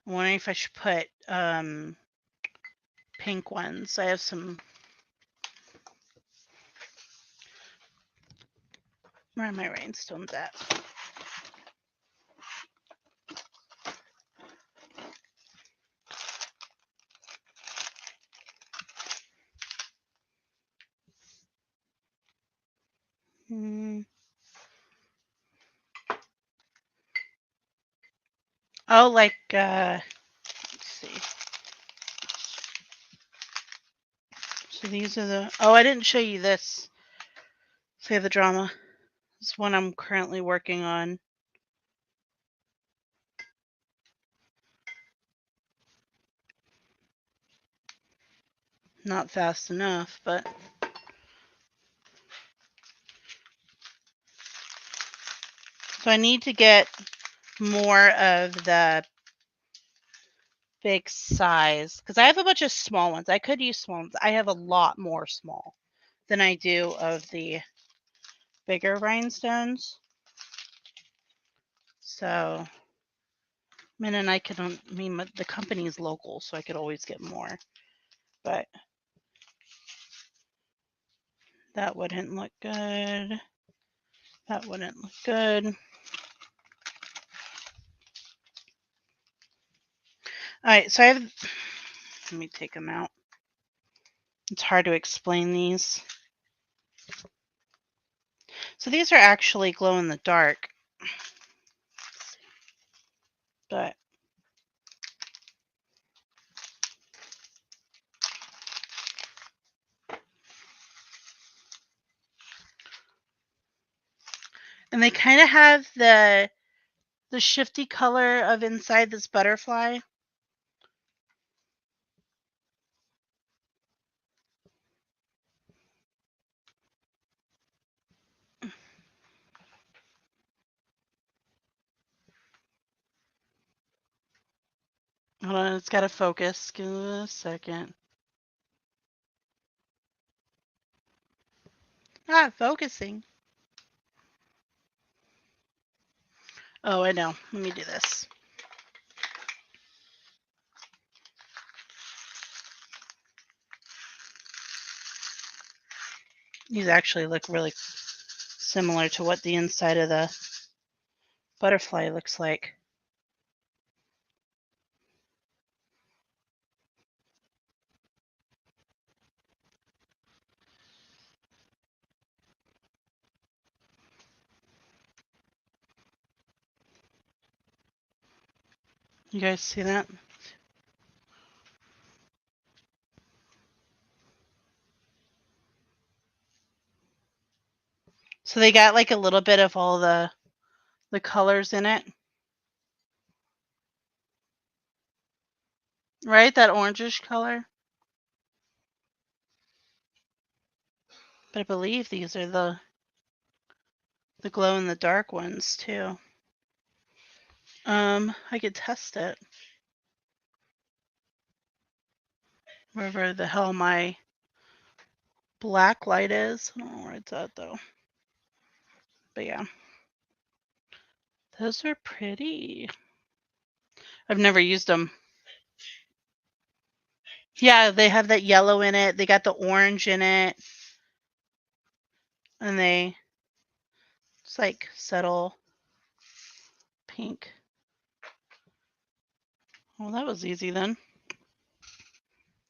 I'm wondering if I should put pink ones. I have some. Where are my rhinestones at? Oh, like, let's see. So these are the, oh, I didn't show you this. Save the drama. This is one I'm currently working on. Not fast enough, but. So I need to get more of the big size because I have a bunch of small ones. I could use small ones. I have a lot more small than I do of the bigger rhinestones. So, Min and I can, the company is local, so I could always get more. But that wouldn't look good. That wouldn't look good. All right, so I have, let me take them out. It's hard to explain these. So these are actually glow in the dark. But and they kind of have the shifty color of inside this butterfly. Hold on, it's got to focus. Give it a second. Ah, focusing. Oh, I know. Let me do this. These actually look really similar to what the inside of the butterfly looks like. You guys see that? So they got like a little bit of all the colors in it. Right? That orangish color. But I believe these are the glow in the dark ones too. I could test it. Wherever the hell my black light is. I don't know where it's at though. But yeah. Those are pretty. I've never used them. Yeah, they have that yellow in it. They got the orange in it. And it's like subtle pink. Well, that was easy then.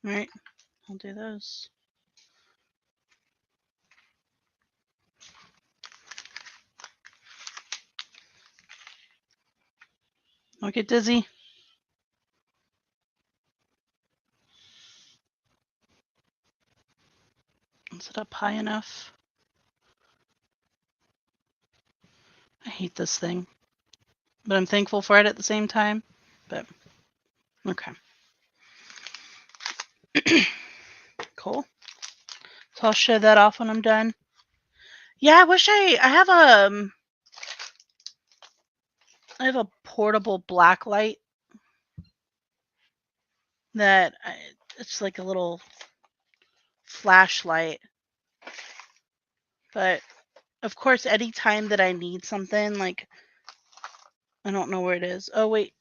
All right, I'll do those. Don't get dizzy. Is it up high enough? I hate this thing. But I'm thankful for it at the same time. But, okay. Cool. So I'll show that off when I'm done. Yeah, I wish I have a portable black light. that it's like a little flashlight. But of course, anytime that I need something, like I don't know where it is. Oh wait,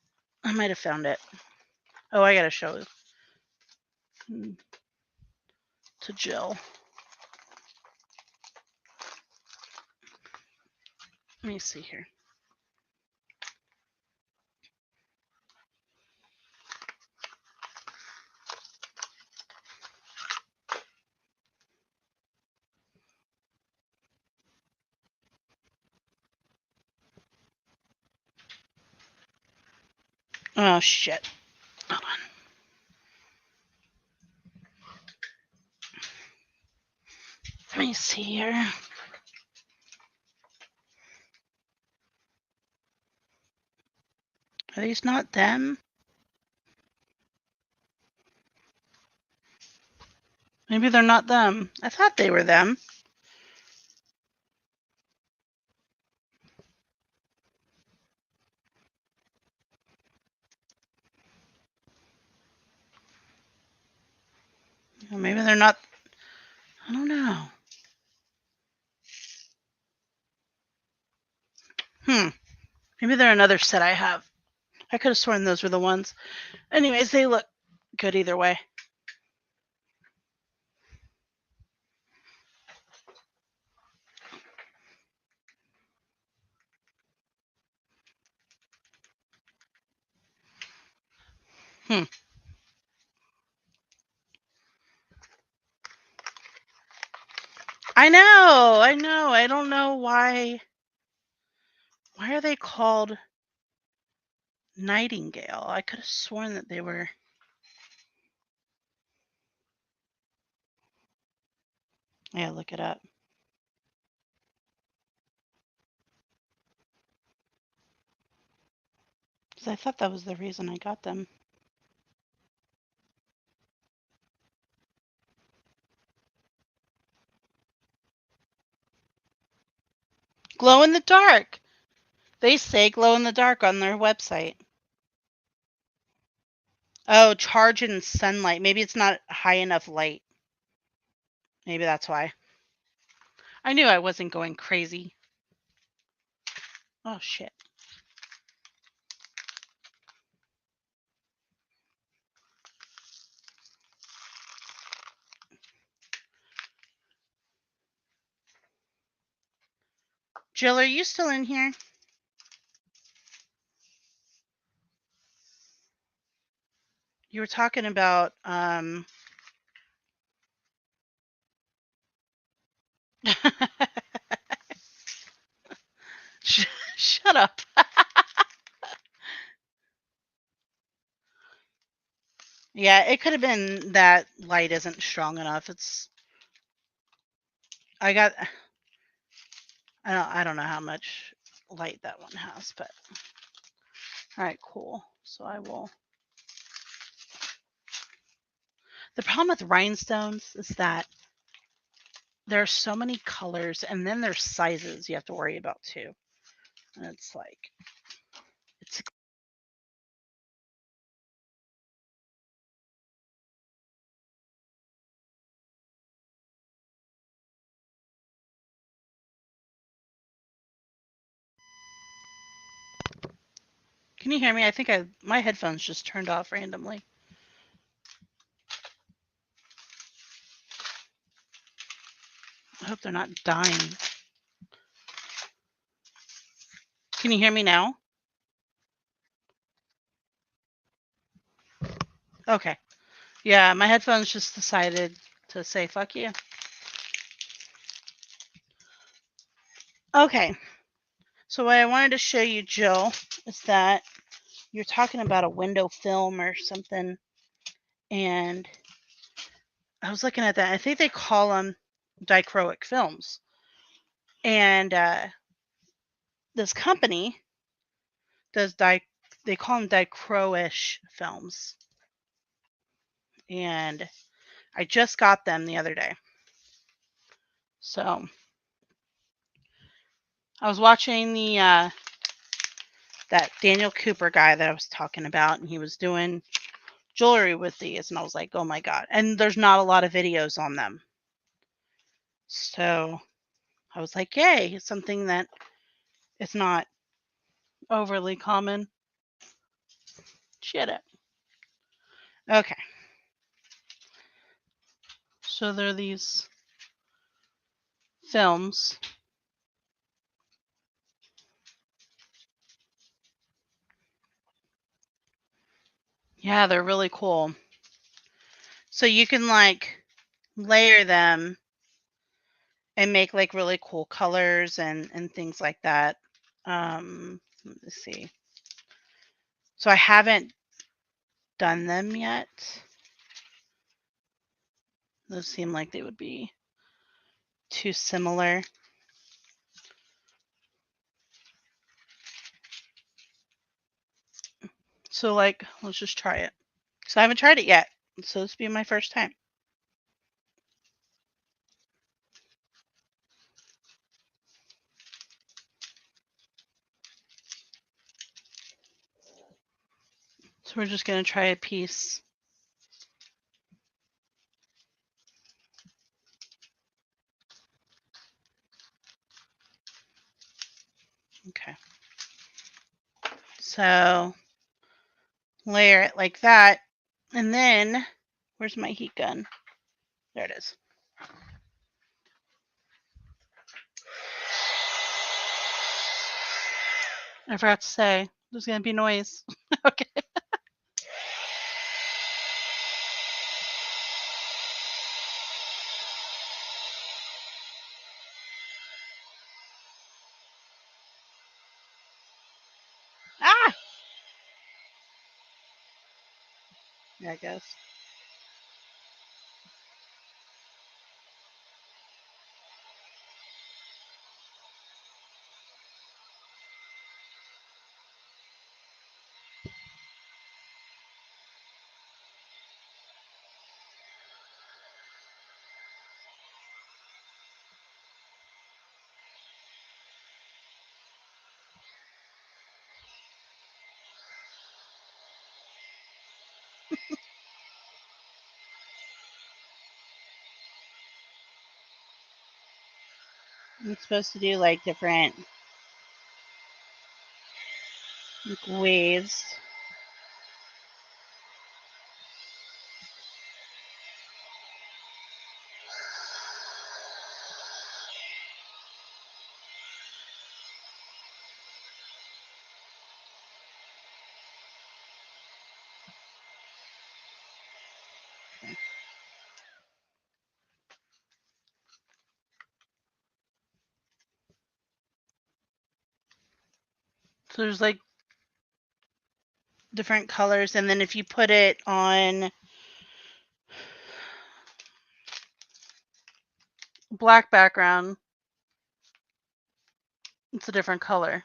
I might have found it. Oh, I gotta show it to Jill. Let me see here. Oh shit. Hold on. Let me see here. Are these not them? Maybe they're not them. I thought they were them. Or maybe they're not. I don't know. Maybe they're another set I have. I could have sworn those were the ones. Anyways, they look good either way. I know. I don't know why. Why are they called Nightingale? I could have sworn that they were. Yeah, look it up. Because I thought that was the reason I got them. Glow in the dark. They say glow in the dark on their website. Oh, charge in sunlight. Maybe it's not high enough light. Maybe that's why. I knew I wasn't going crazy. Oh, shit. Jill, are you still in here? You were talking about Shut up. Yeah, it could have been that light isn't strong enough. I don't know how much light that one has, but all right, cool. So I will. The problem with rhinestones is that there are so many colors, and then there's sizes you have to worry about too. And it's like, it's. Can you hear me? I think my headphones just turned off randomly. I hope they're not dying. Can you hear me now? Okay. Yeah, my headphones just decided to say fuck you. Okay. So what I wanted to show you, Jill, is that you're talking about a window film or something, and I was looking at that. I think they call them dichroic films, and this company does they call them dichroish films, and I just got them the other day. So I was watching the that Daniel Cooper guy that I was talking about, and he was doing jewelry with these, and I was like, oh my god. And there's not a lot of videos on them. So I was like, yay, something that is not overly common. Shit it. Okay. So there are these films. Yeah, they're really cool. So you can like layer them and make like really cool colors and things like that. Let me see. So I haven't done them yet. Those seem like they would be too similar. So like, let's just try it. So I haven't tried it yet. So this will be my first time. So we're just going to try a piece. Okay. So layer it like that. And then, where's my heat gun? There it is. I forgot to say, there's going to be noise. Okay. Ah! Yeah, I guess. I'm supposed to do like different like, waves. So there's like different colors, and then if you put it on black background, it's a different color.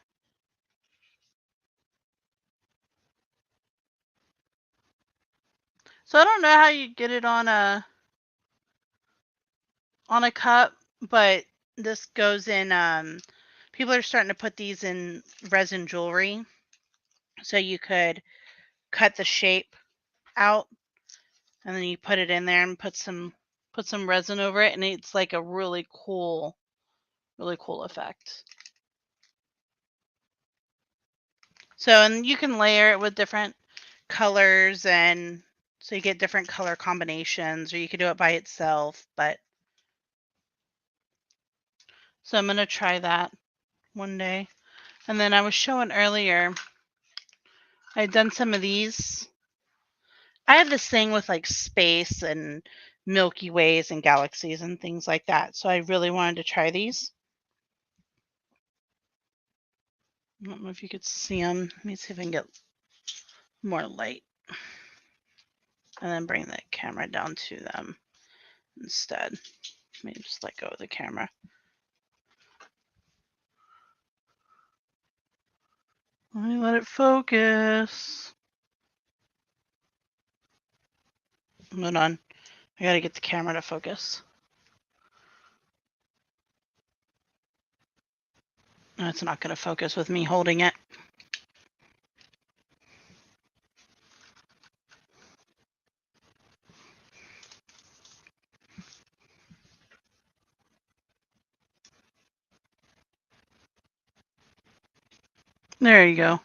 So I don't know how you get it on a cup, but this goes in people are starting to put these in resin jewelry. So you could cut the shape out and then you put it in there and put some resin over it, and it's like a really cool effect. So, and you can layer it with different colors, and so you get different color combinations, or you could do it by itself. But so I'm gonna try that one day. And then I was showing earlier, I'd done some of these. I have this thing with like space and Milky Ways and galaxies and things like that. So I really wanted to try these. I don't know if you could see them. Let me see if I can get more light. And then bring the camera down to them instead. Let me just let go of the camera. Let me let it focus. Hold on. I gotta get the camera to focus. No, it's not gonna focus with me holding it. There you go.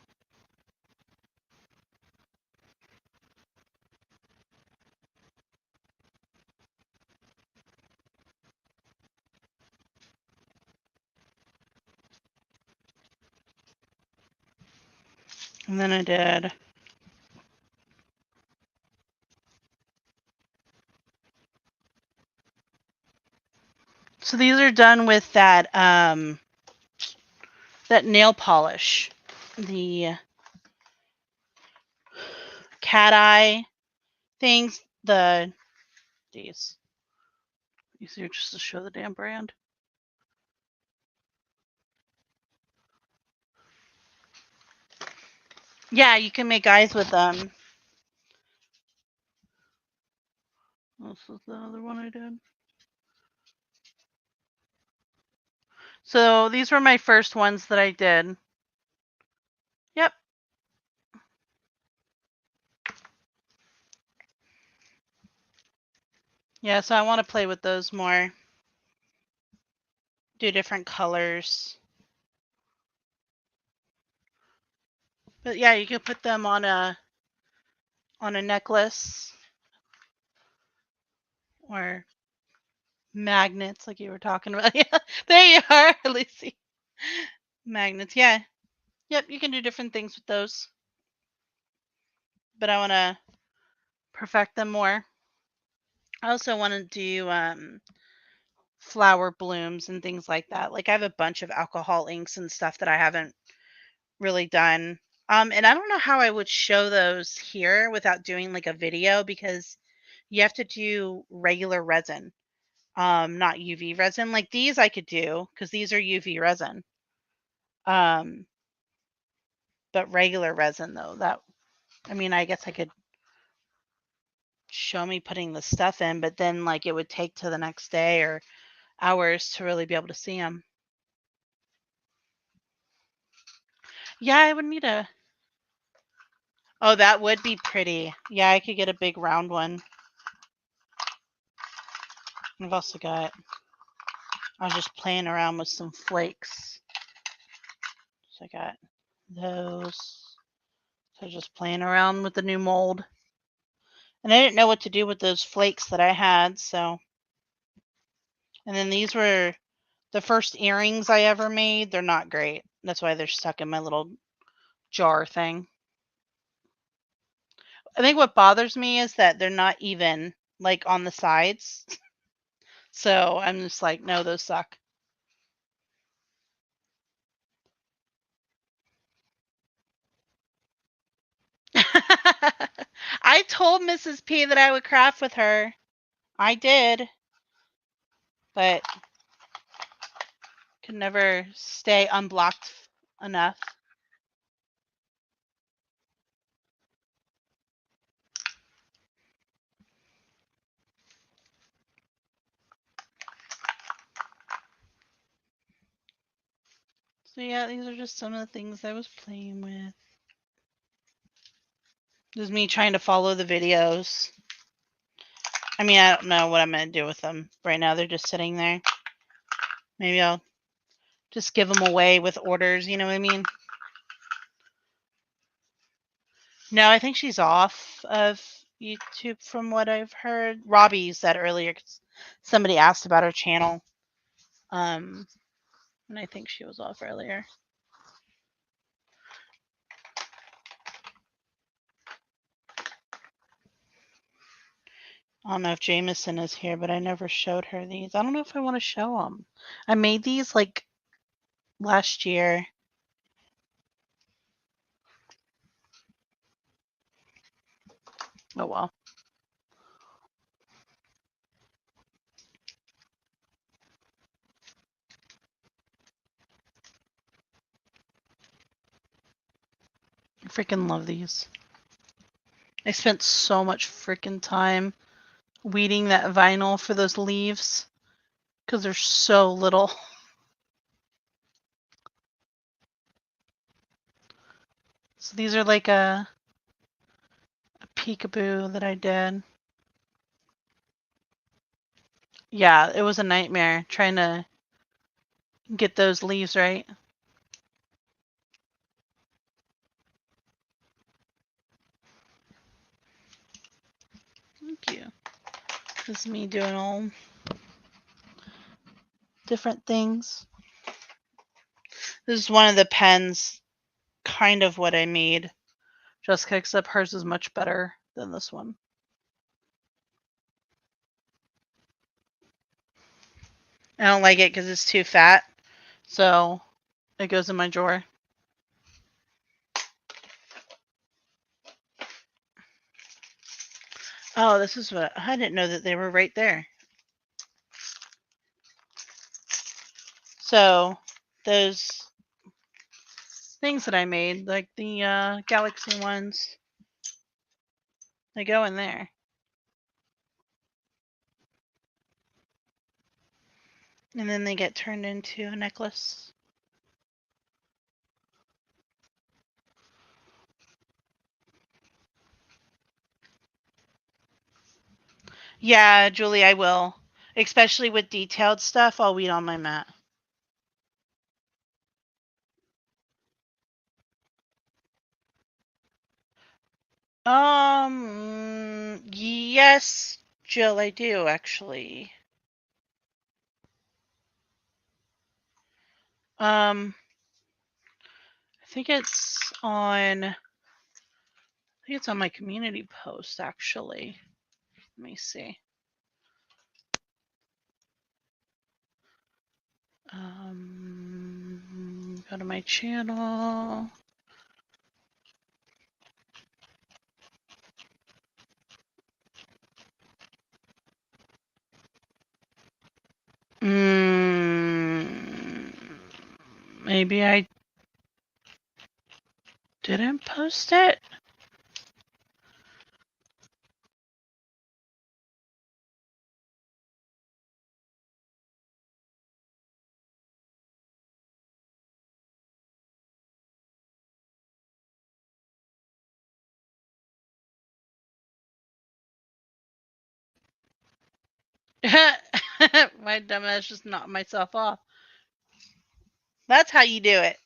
And then I did. So these are done with that that nail polish, the cat eye things. These are just to show the damn brand. Yeah, you can make eyes with them. This is the other one I did. So these were my first ones that I did. Yep. Yeah, so I want to play with those more. Do different colors. But yeah, you can put them on a necklace or magnets like you were talking about. Yeah, there you are, Lucy. Magnets, yeah. Yep, you can do different things with those. But I want to perfect them more. I also want to do flower blooms and things like that. Like I have a bunch of alcohol inks and stuff that I haven't really done. And I don't know how I would show those here without doing like a video because you have to do regular resin, not UV resin. Like these I could do because these are UV resin. But regular resin though, I guess I could show me putting the stuff in, but then like it would take to the next day or hours to really be able to see them. Yeah, I would need a. Oh, that would be pretty. Yeah, I could get a big round one. I've also got. I was just playing around with some flakes. So I got those. So just playing around with the new mold. And I didn't know what to do with those flakes that I had, so. And then these were the first earrings I ever made. They're not great. That's why they're stuck in my little jar thing. I think what bothers me is that they're not even like on the sides. So I'm just like, no, those suck. I told Mrs. P that I would craft with her. I did. But could never stay unblocked enough. So yeah, these are just some of the things I was playing with. This is me trying to follow the videos. I mean, I don't know what I'm going to do with them. Right now, they're just sitting there. Maybe I'll just give them away with orders, you know what I mean? No, I think she's off of YouTube from what I've heard. Robbie said earlier, 'cause somebody asked about her channel. And I think she was off earlier. I don't know if Jameson is here, but I never showed her these. I don't know if I want to show them. I made these like last year. Oh well. I freaking love these. I spent so much freaking time weeding that vinyl for those leaves because there's so little. So these are like a peekaboo that I did. Yeah, it was a nightmare trying to get those leaves right. Thank you. This is me doing all different things. This is one of the pens, kind of what I made. Jessica, except hers is much better than this one. I don't like it because it's too fat, so it goes in my drawer. Oh, this is what I didn't know that they were right there. So those things that I made, like the galaxy ones, they go in there. And then they get turned into a necklace. Yeah, Julie, I will. Especially with detailed stuff, I'll weed on my mat. Yes, Jill, I do actually. I think it's on my community post actually. Let me see. Go to my channel. Maybe I didn't post it. My dumbass just knocked myself off. That's how you do it.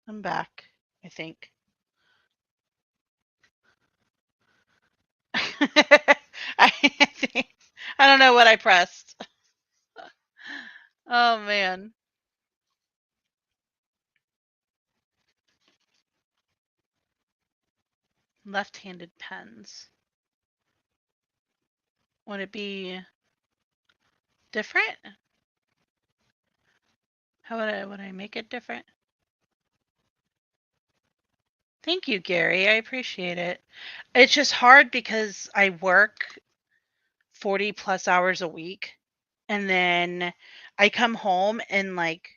I'm back, I think. I don't know what I pressed. Oh man. Left-handed pens. Would it be different? How would I make it different? Thank you, Gary. I appreciate it. It's just hard because I work 40 plus hours a week and then I come home and like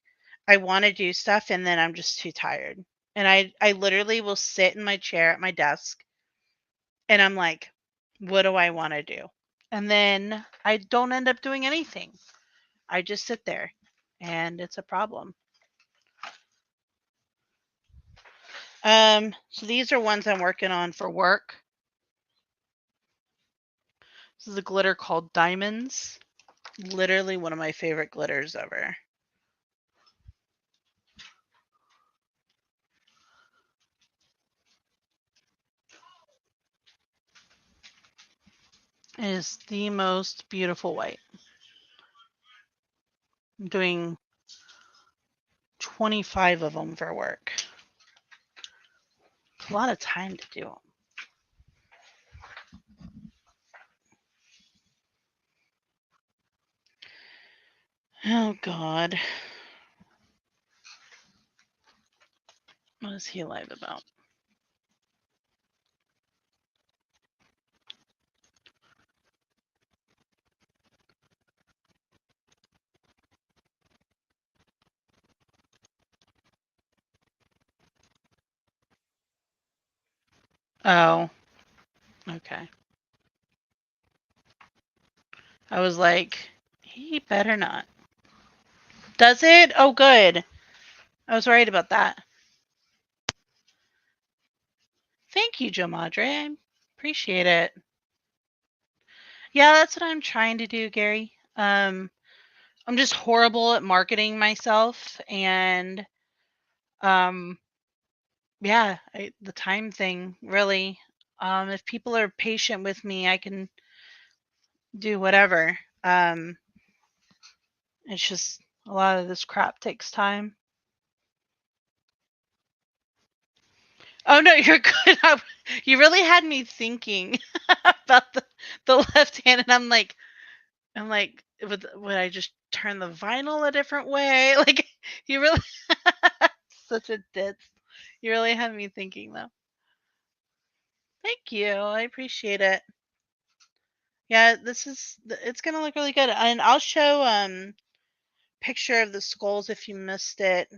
I want to do stuff and then I'm just too tired. And I literally will sit in my chair at my desk and I'm like, what do I want to do? And then I don't end up doing anything. I just sit there and it's a problem. So these are ones I'm working on for work. This is a glitter called Diamonds. Literally one of my favorite glitters ever. It is the most beautiful white. I'm doing 25 of them for work. It's a lot of time to do them. Oh God. What is he live about? Oh. Okay. I was like, he better not. Does it? Oh, good. I was right about that. Thank you, Joe Madre. I appreciate it. Yeah, that's what I'm trying to do, Gary. I'm just horrible at marketing myself, and yeah, the time thing really. If people are patient with me, I can do whatever. It's just a lot of this crap takes time. Oh no, you're good. You really had me thinking about the left hand, and I'm like, would I just turn the vinyl a different way? Like, you really such a ditz. You really had me thinking though. Thank you. I appreciate it. Yeah, it's gonna look really good, and I'll show picture of the skulls if you missed it.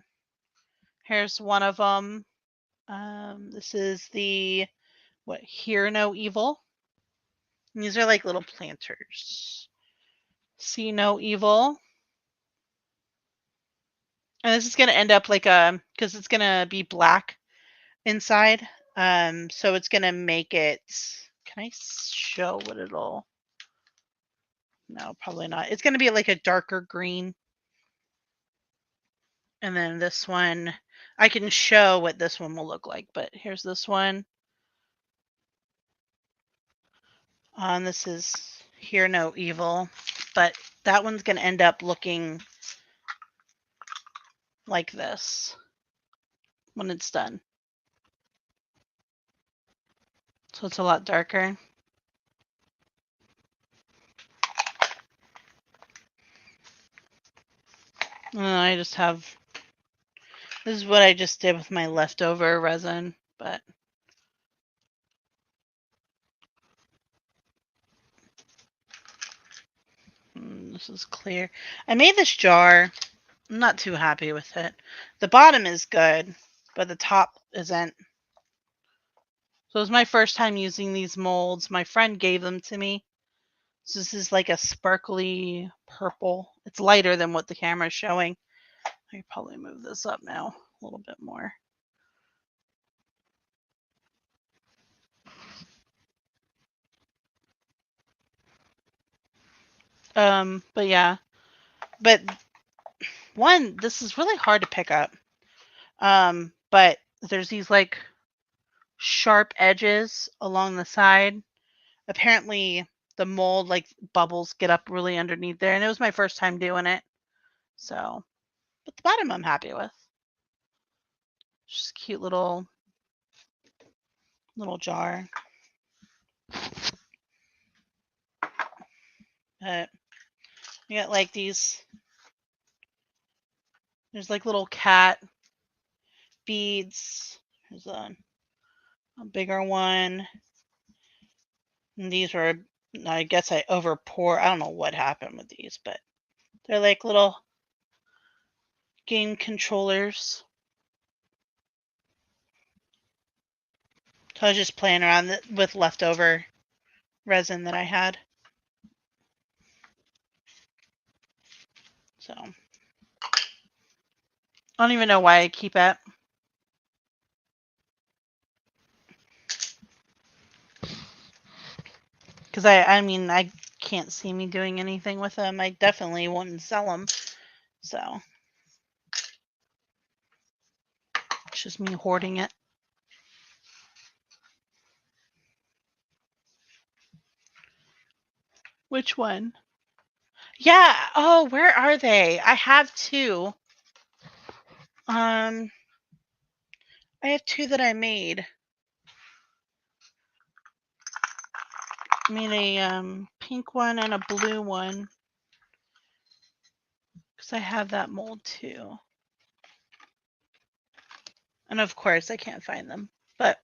Here's one of them. This is the Hear No Evil. And these are like little planters. See No Evil. And this is gonna end up like because it's gonna be black inside. So it's gonna make it. Can I show what it'll? No, probably not. It's gonna be like a darker green. And then this one, I can show what this one will look like, but here's this one. This is Hear No Evil, but that one's going to end up looking like this when it's done. So it's a lot darker. I just have, this is what I just did with my leftover resin, but this is clear. I made this jar. I'm not too happy with it. The bottom is good, but the top isn't. So it was my first time using these molds. My friend gave them to me. So this is like a sparkly purple. It's lighter than what the camera is showing. I could probably move this up now a little bit more. But yeah. But one, this is really hard to pick up. But there's these like sharp edges along the side. Apparently the mold like bubbles get up really underneath there, and it was my first time doing it. So, but the bottom I'm happy with. Just cute little jar. But you got like these. There's like little cat beads. There's a bigger one. And these were, I guess I over pour. I don't know what happened with these, but they're like little game controllers. So I was just playing around with leftover resin that I had. So I don't even know why I keep it. Because I mean, I can't see me doing anything with them. I definitely wouldn't sell them. So it's just me hoarding it. Which one? Yeah. Oh, where are they? I have two. I have two that I made. I made a pink one and a blue one. Because I have that mold too. And of course I can't find them. But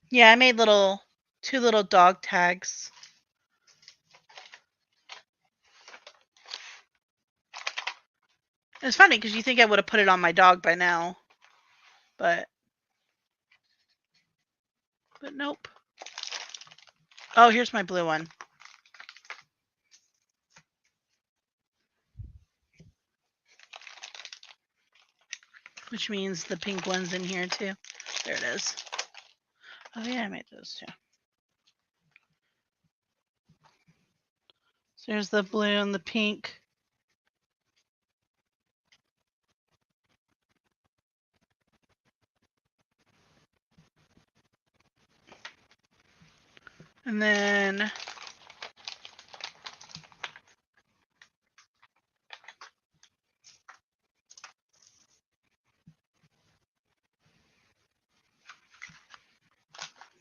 yeah, I made two little dog tags. It's funny because you think I would have put it on my dog by now. But nope. Oh, here's my blue one. Which means the pink one's in here too. There it is. Oh yeah, I made those too. So there's the blue and the pink. And then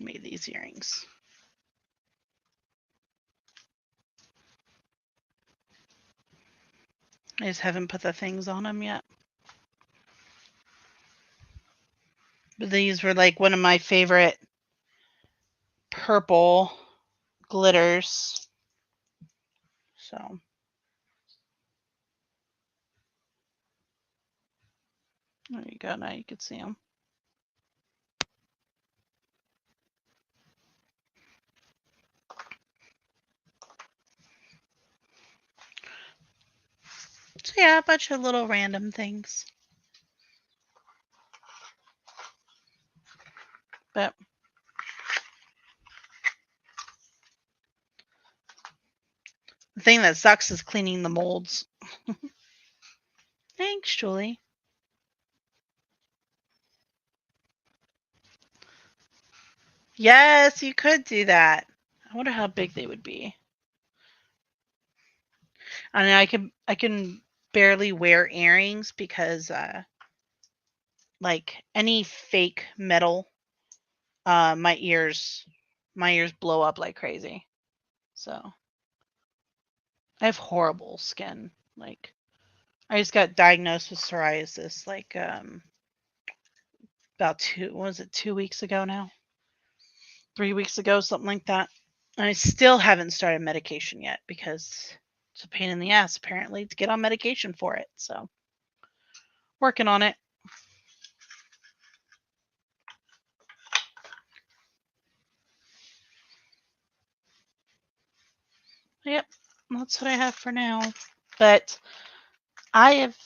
made these earrings. I just haven't put the things on them yet. But these were like one of my favorite purple glitters. So there you go. Now you can see them. So yeah, a bunch of little random things. But the thing that sucks is cleaning the molds. Thanks, Julie. Yes, you could do that. I wonder how big they would be. I know I can barely wear earrings because like any fake metal, my ears blow up like crazy. So I have horrible skin. Like I just got diagnosed with psoriasis like about 2 weeks ago now? 3 weeks ago, something like that. And I still haven't started medication yet because it's a pain in the ass apparently to get on medication for it. So working on it. Yep, that's what I have for now. But I have.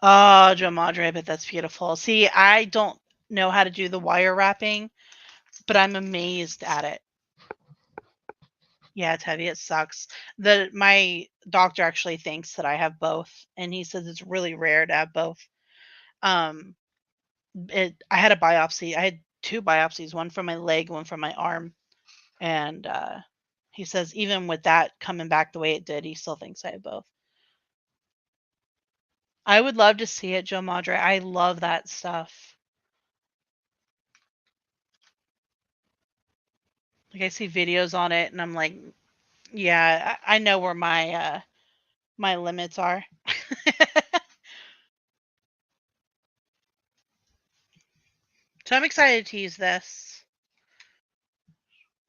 Oh, Joe Madre, but that's beautiful. See, I don't know how to do the wire wrapping, but I'm amazed at it. Yeah, it's heavy. It sucks. My doctor actually thinks that I have both, and he says it's really rare to have both. Um, I had a biopsy. I had two biopsies, one from my leg, one from my arm, and he says even with that coming back the way it did, he still thinks I have both. I would love to see it, Joe Madre. I love that stuff. Like I see videos on it, and I'm like, yeah, I know where my limits are. So I'm excited to use this.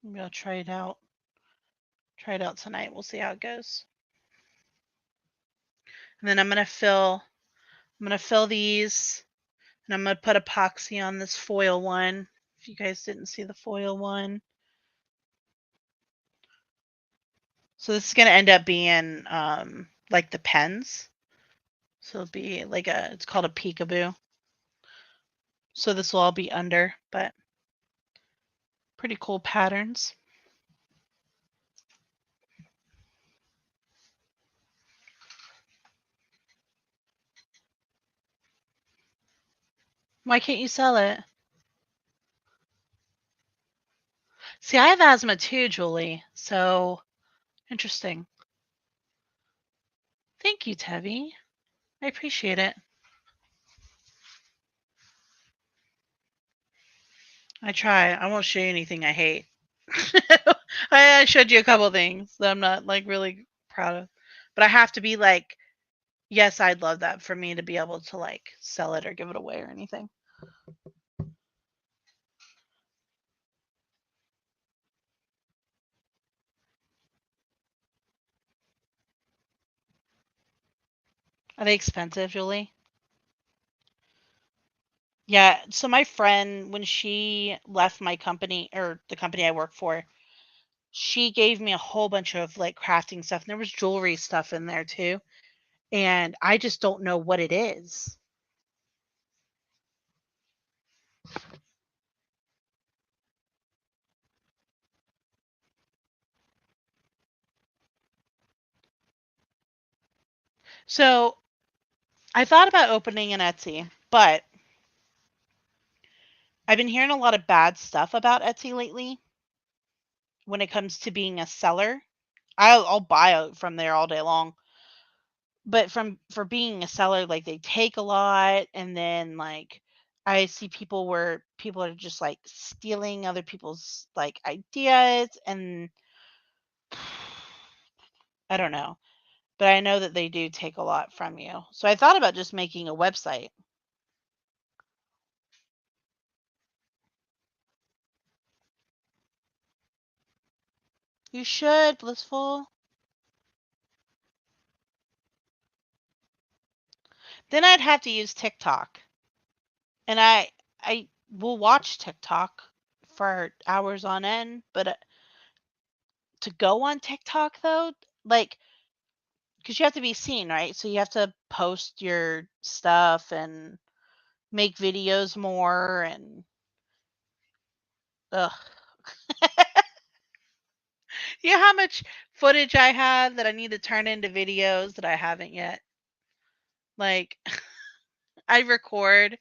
Maybe I'll try it out. Try it out tonight. We'll see how it goes. And then I'm gonna fill these, and I'm gonna put epoxy on this foil one. If you guys didn't see the foil one. So this is gonna end up being like the pens. So it'll be like it's called a peekaboo. So this will all be under, but pretty cool patterns. Why can't you sell it? See, I have asthma too, Julie. So interesting. Thank you, Tevi. I appreciate it. I try. I won't show you anything I hate. I showed you a couple things that I'm not like really proud of. But I have to be like, yes, I'd love that for me to be able to like sell it or give it away or anything. Are they expensive, Julie? Yeah. So my friend, when she left my company or the company I work for, she gave me a whole bunch of like crafting stuff. And there was jewelry stuff in there too. And I just don't know what it is. So I thought about opening an Etsy, but I've been hearing a lot of bad stuff about Etsy lately when it comes to being a seller. I'll buy out from there all day long, but for being a seller, like they take a lot, and then like I see people where people are just like stealing other people's like ideas, and I don't know, but I know that they do take a lot from you. So I thought about just making a website. You should, Blissful. Then I'd have to use TikTok. And I will watch TikTok for hours on end, but to go on TikTok though, like because you have to be seen, right? So you have to post your stuff and make videos more and ugh. You know how much footage I have that I need to turn into videos that I haven't yet? Like I record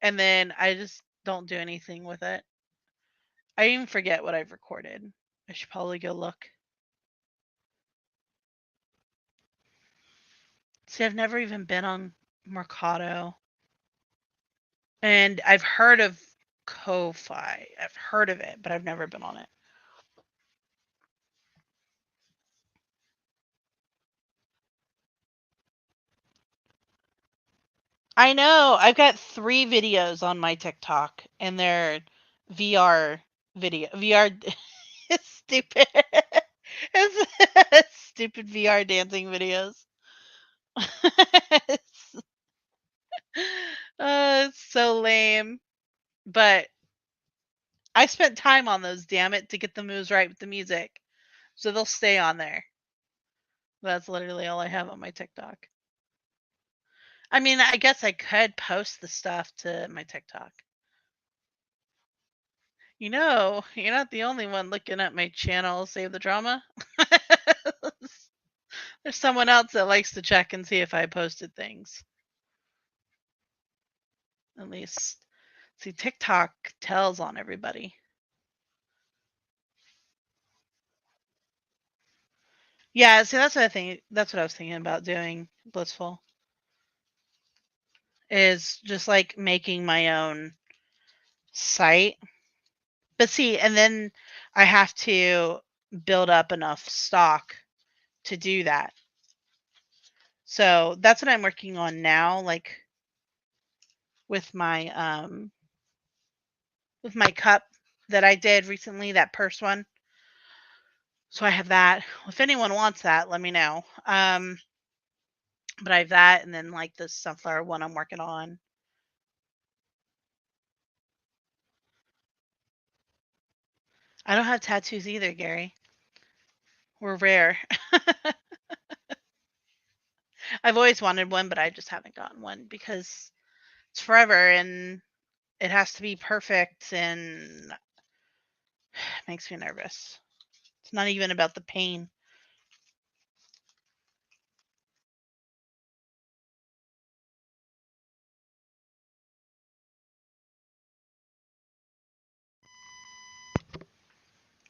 and then I just don't do anything with it. I even forget what I've recorded. I should probably go look. See, I've never even been on Mercado. And I've heard of Ko-Fi. I've heard of it, but I've never been on it. I know. I've got 3 videos on my TikTok, and they're VR VR it's stupid. It's stupid VR dancing videos. It's, it's so lame. But I spent time on those, damn it, to get the moves right with the music. So they'll stay on there. That's literally all I have on my TikTok. I mean, I guess I could post the stuff to my TikTok. You know, you're not the only one looking at my channel, Save the Drama. There's someone else that likes to check and see if I posted things. At least, see, TikTok tells on everybody. Yeah, see, that's what I think. That's what I was thinking about doing. Blissful is just like making my own site. But see, and then I have to build up enough stock to do that. So that's what I'm working on now, like with my cup that I did recently, that purse one. So I have that. If anyone wants that, let me know. But I have that, and then like the sunflower one I'm working on. I don't have tattoos either, Gary. We're rare. I've always wanted one, but I just haven't gotten one because it's forever and it has to be perfect, and it makes me nervous. It's not even about the pain.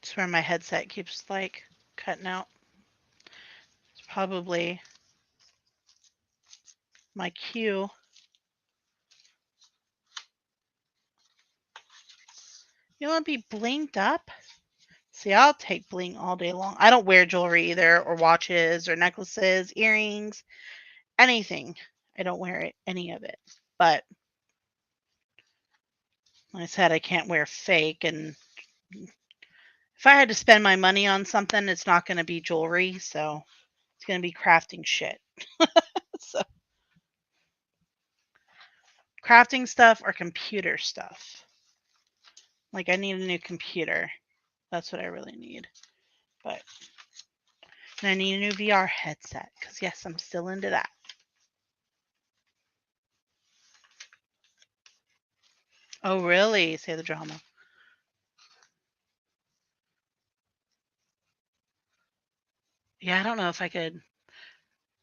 It's where my headset keeps like cutting out. It's probably my cue. You want to be blinged up? See, I'll take bling all day long. I don't wear jewelry either, or watches, or necklaces, earrings, anything. I don't wear it, any of it. But like I said, I can't wear fake. And if I had to spend my money on something, it's not going to be jewelry. So it's going to be crafting shit. So crafting stuff or computer stuff. Like I need a new computer. That's what I really need. But I need a new VR headset because yes, I'm still into that. Oh really? Say the drama. Yeah, I don't know if I could.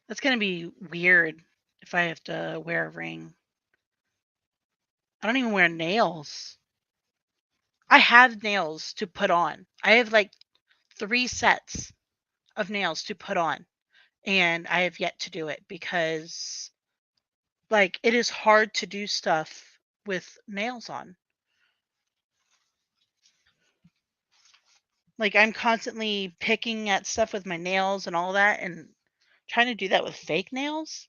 That's gonna be weird if I have to wear a ring. I don't even wear nails. I have nails to put on. I have like 3 sets of nails to put on, and I have yet to do it because, like, it is hard to do stuff with nails on. Like, I'm constantly picking at stuff with my nails and all that, and trying to do that with fake nails?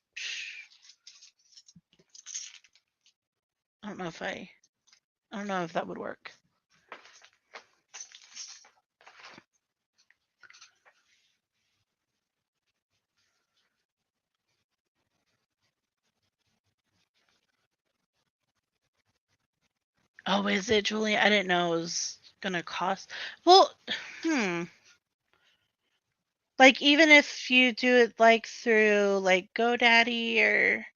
I don't know if I don't know if that would work. Oh, is it, Julie? I didn't know it was gonna cost. Well, hmm. Like, even if you do it, like, through, like, GoDaddy or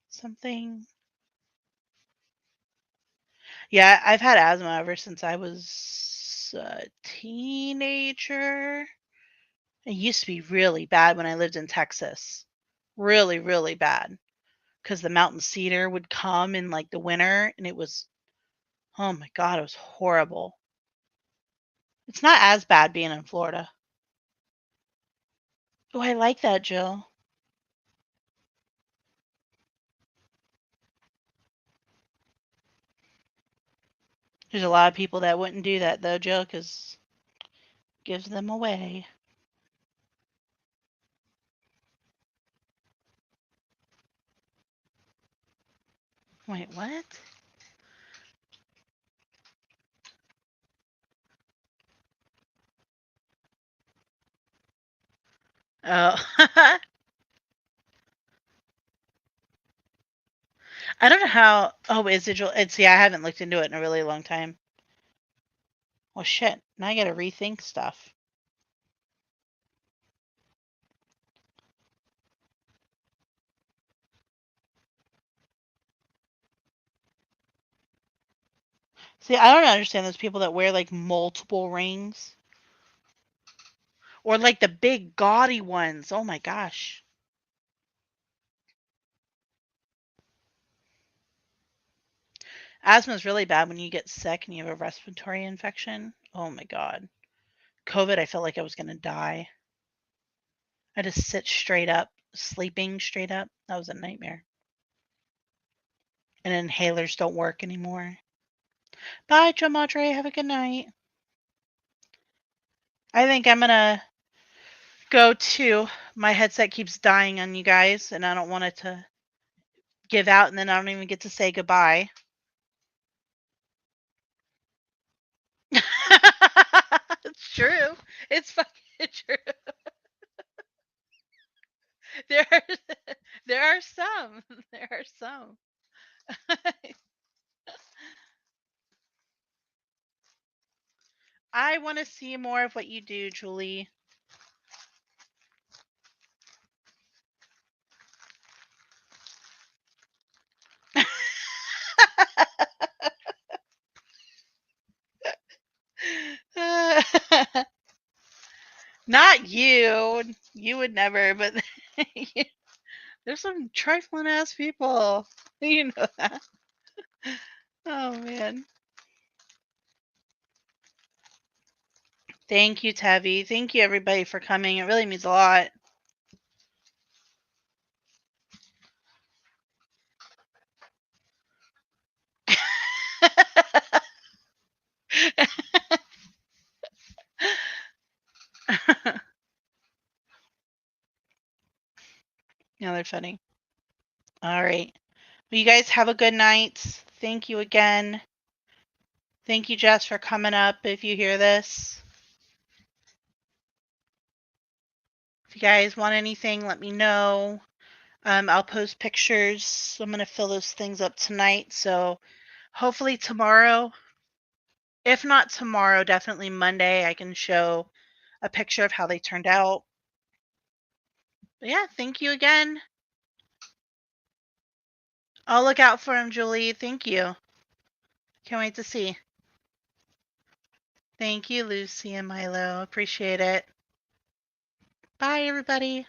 something. Yeah, I've had asthma ever since I was a teenager. It used to be really bad when I lived in Texas. Really, really bad. Because the mountain cedar would come in, like, the winter, and it was, oh my god, it was horrible. It's not as bad being in Florida. Oh, I like that, Jill. There's a lot of people that wouldn't do that though, Jill, because gives them away. Wait, what? Oh, I don't know how. Oh, is it? It's yeah. I haven't looked into it in a really long time. Well, shit. Now I got to rethink stuff. See, I don't understand those people that wear like multiple rings or like the big gaudy ones. Oh my gosh. Asthma is really bad when you get sick and you have a respiratory infection. Oh my god. COVID, I felt like I was going to die. I just sit straight up, sleeping straight up. That was a nightmare. And inhalers don't work anymore. Bye, Joe Madre. Have a good night. I think I'm going to go to. My headset keeps dying on you guys, and I don't want it to give out, and then I don't even get to say goodbye. It's true. It's fucking true. There are, there are some. There are some. I want to see more of what you do, Julie. Not you. You would never, but there's some trifling ass people. You know that. Oh man. Thank you, Tabby. Thank you everybody for coming. It really means a lot. Yeah, they're funny. All right. Well, you guys have a good night. Thank you again. Thank you, Jess, for coming up if you hear this. If you guys want anything, let me know. I'll post pictures. I'm going to fill those things up tonight. So hopefully tomorrow, if not tomorrow, definitely Monday, I can show a picture of how they turned out. But yeah, thank you again. I'll look out for him, Julie. Thank you. Can't wait to see. Thank you, Lucy and Milo. Appreciate it. Bye, everybody.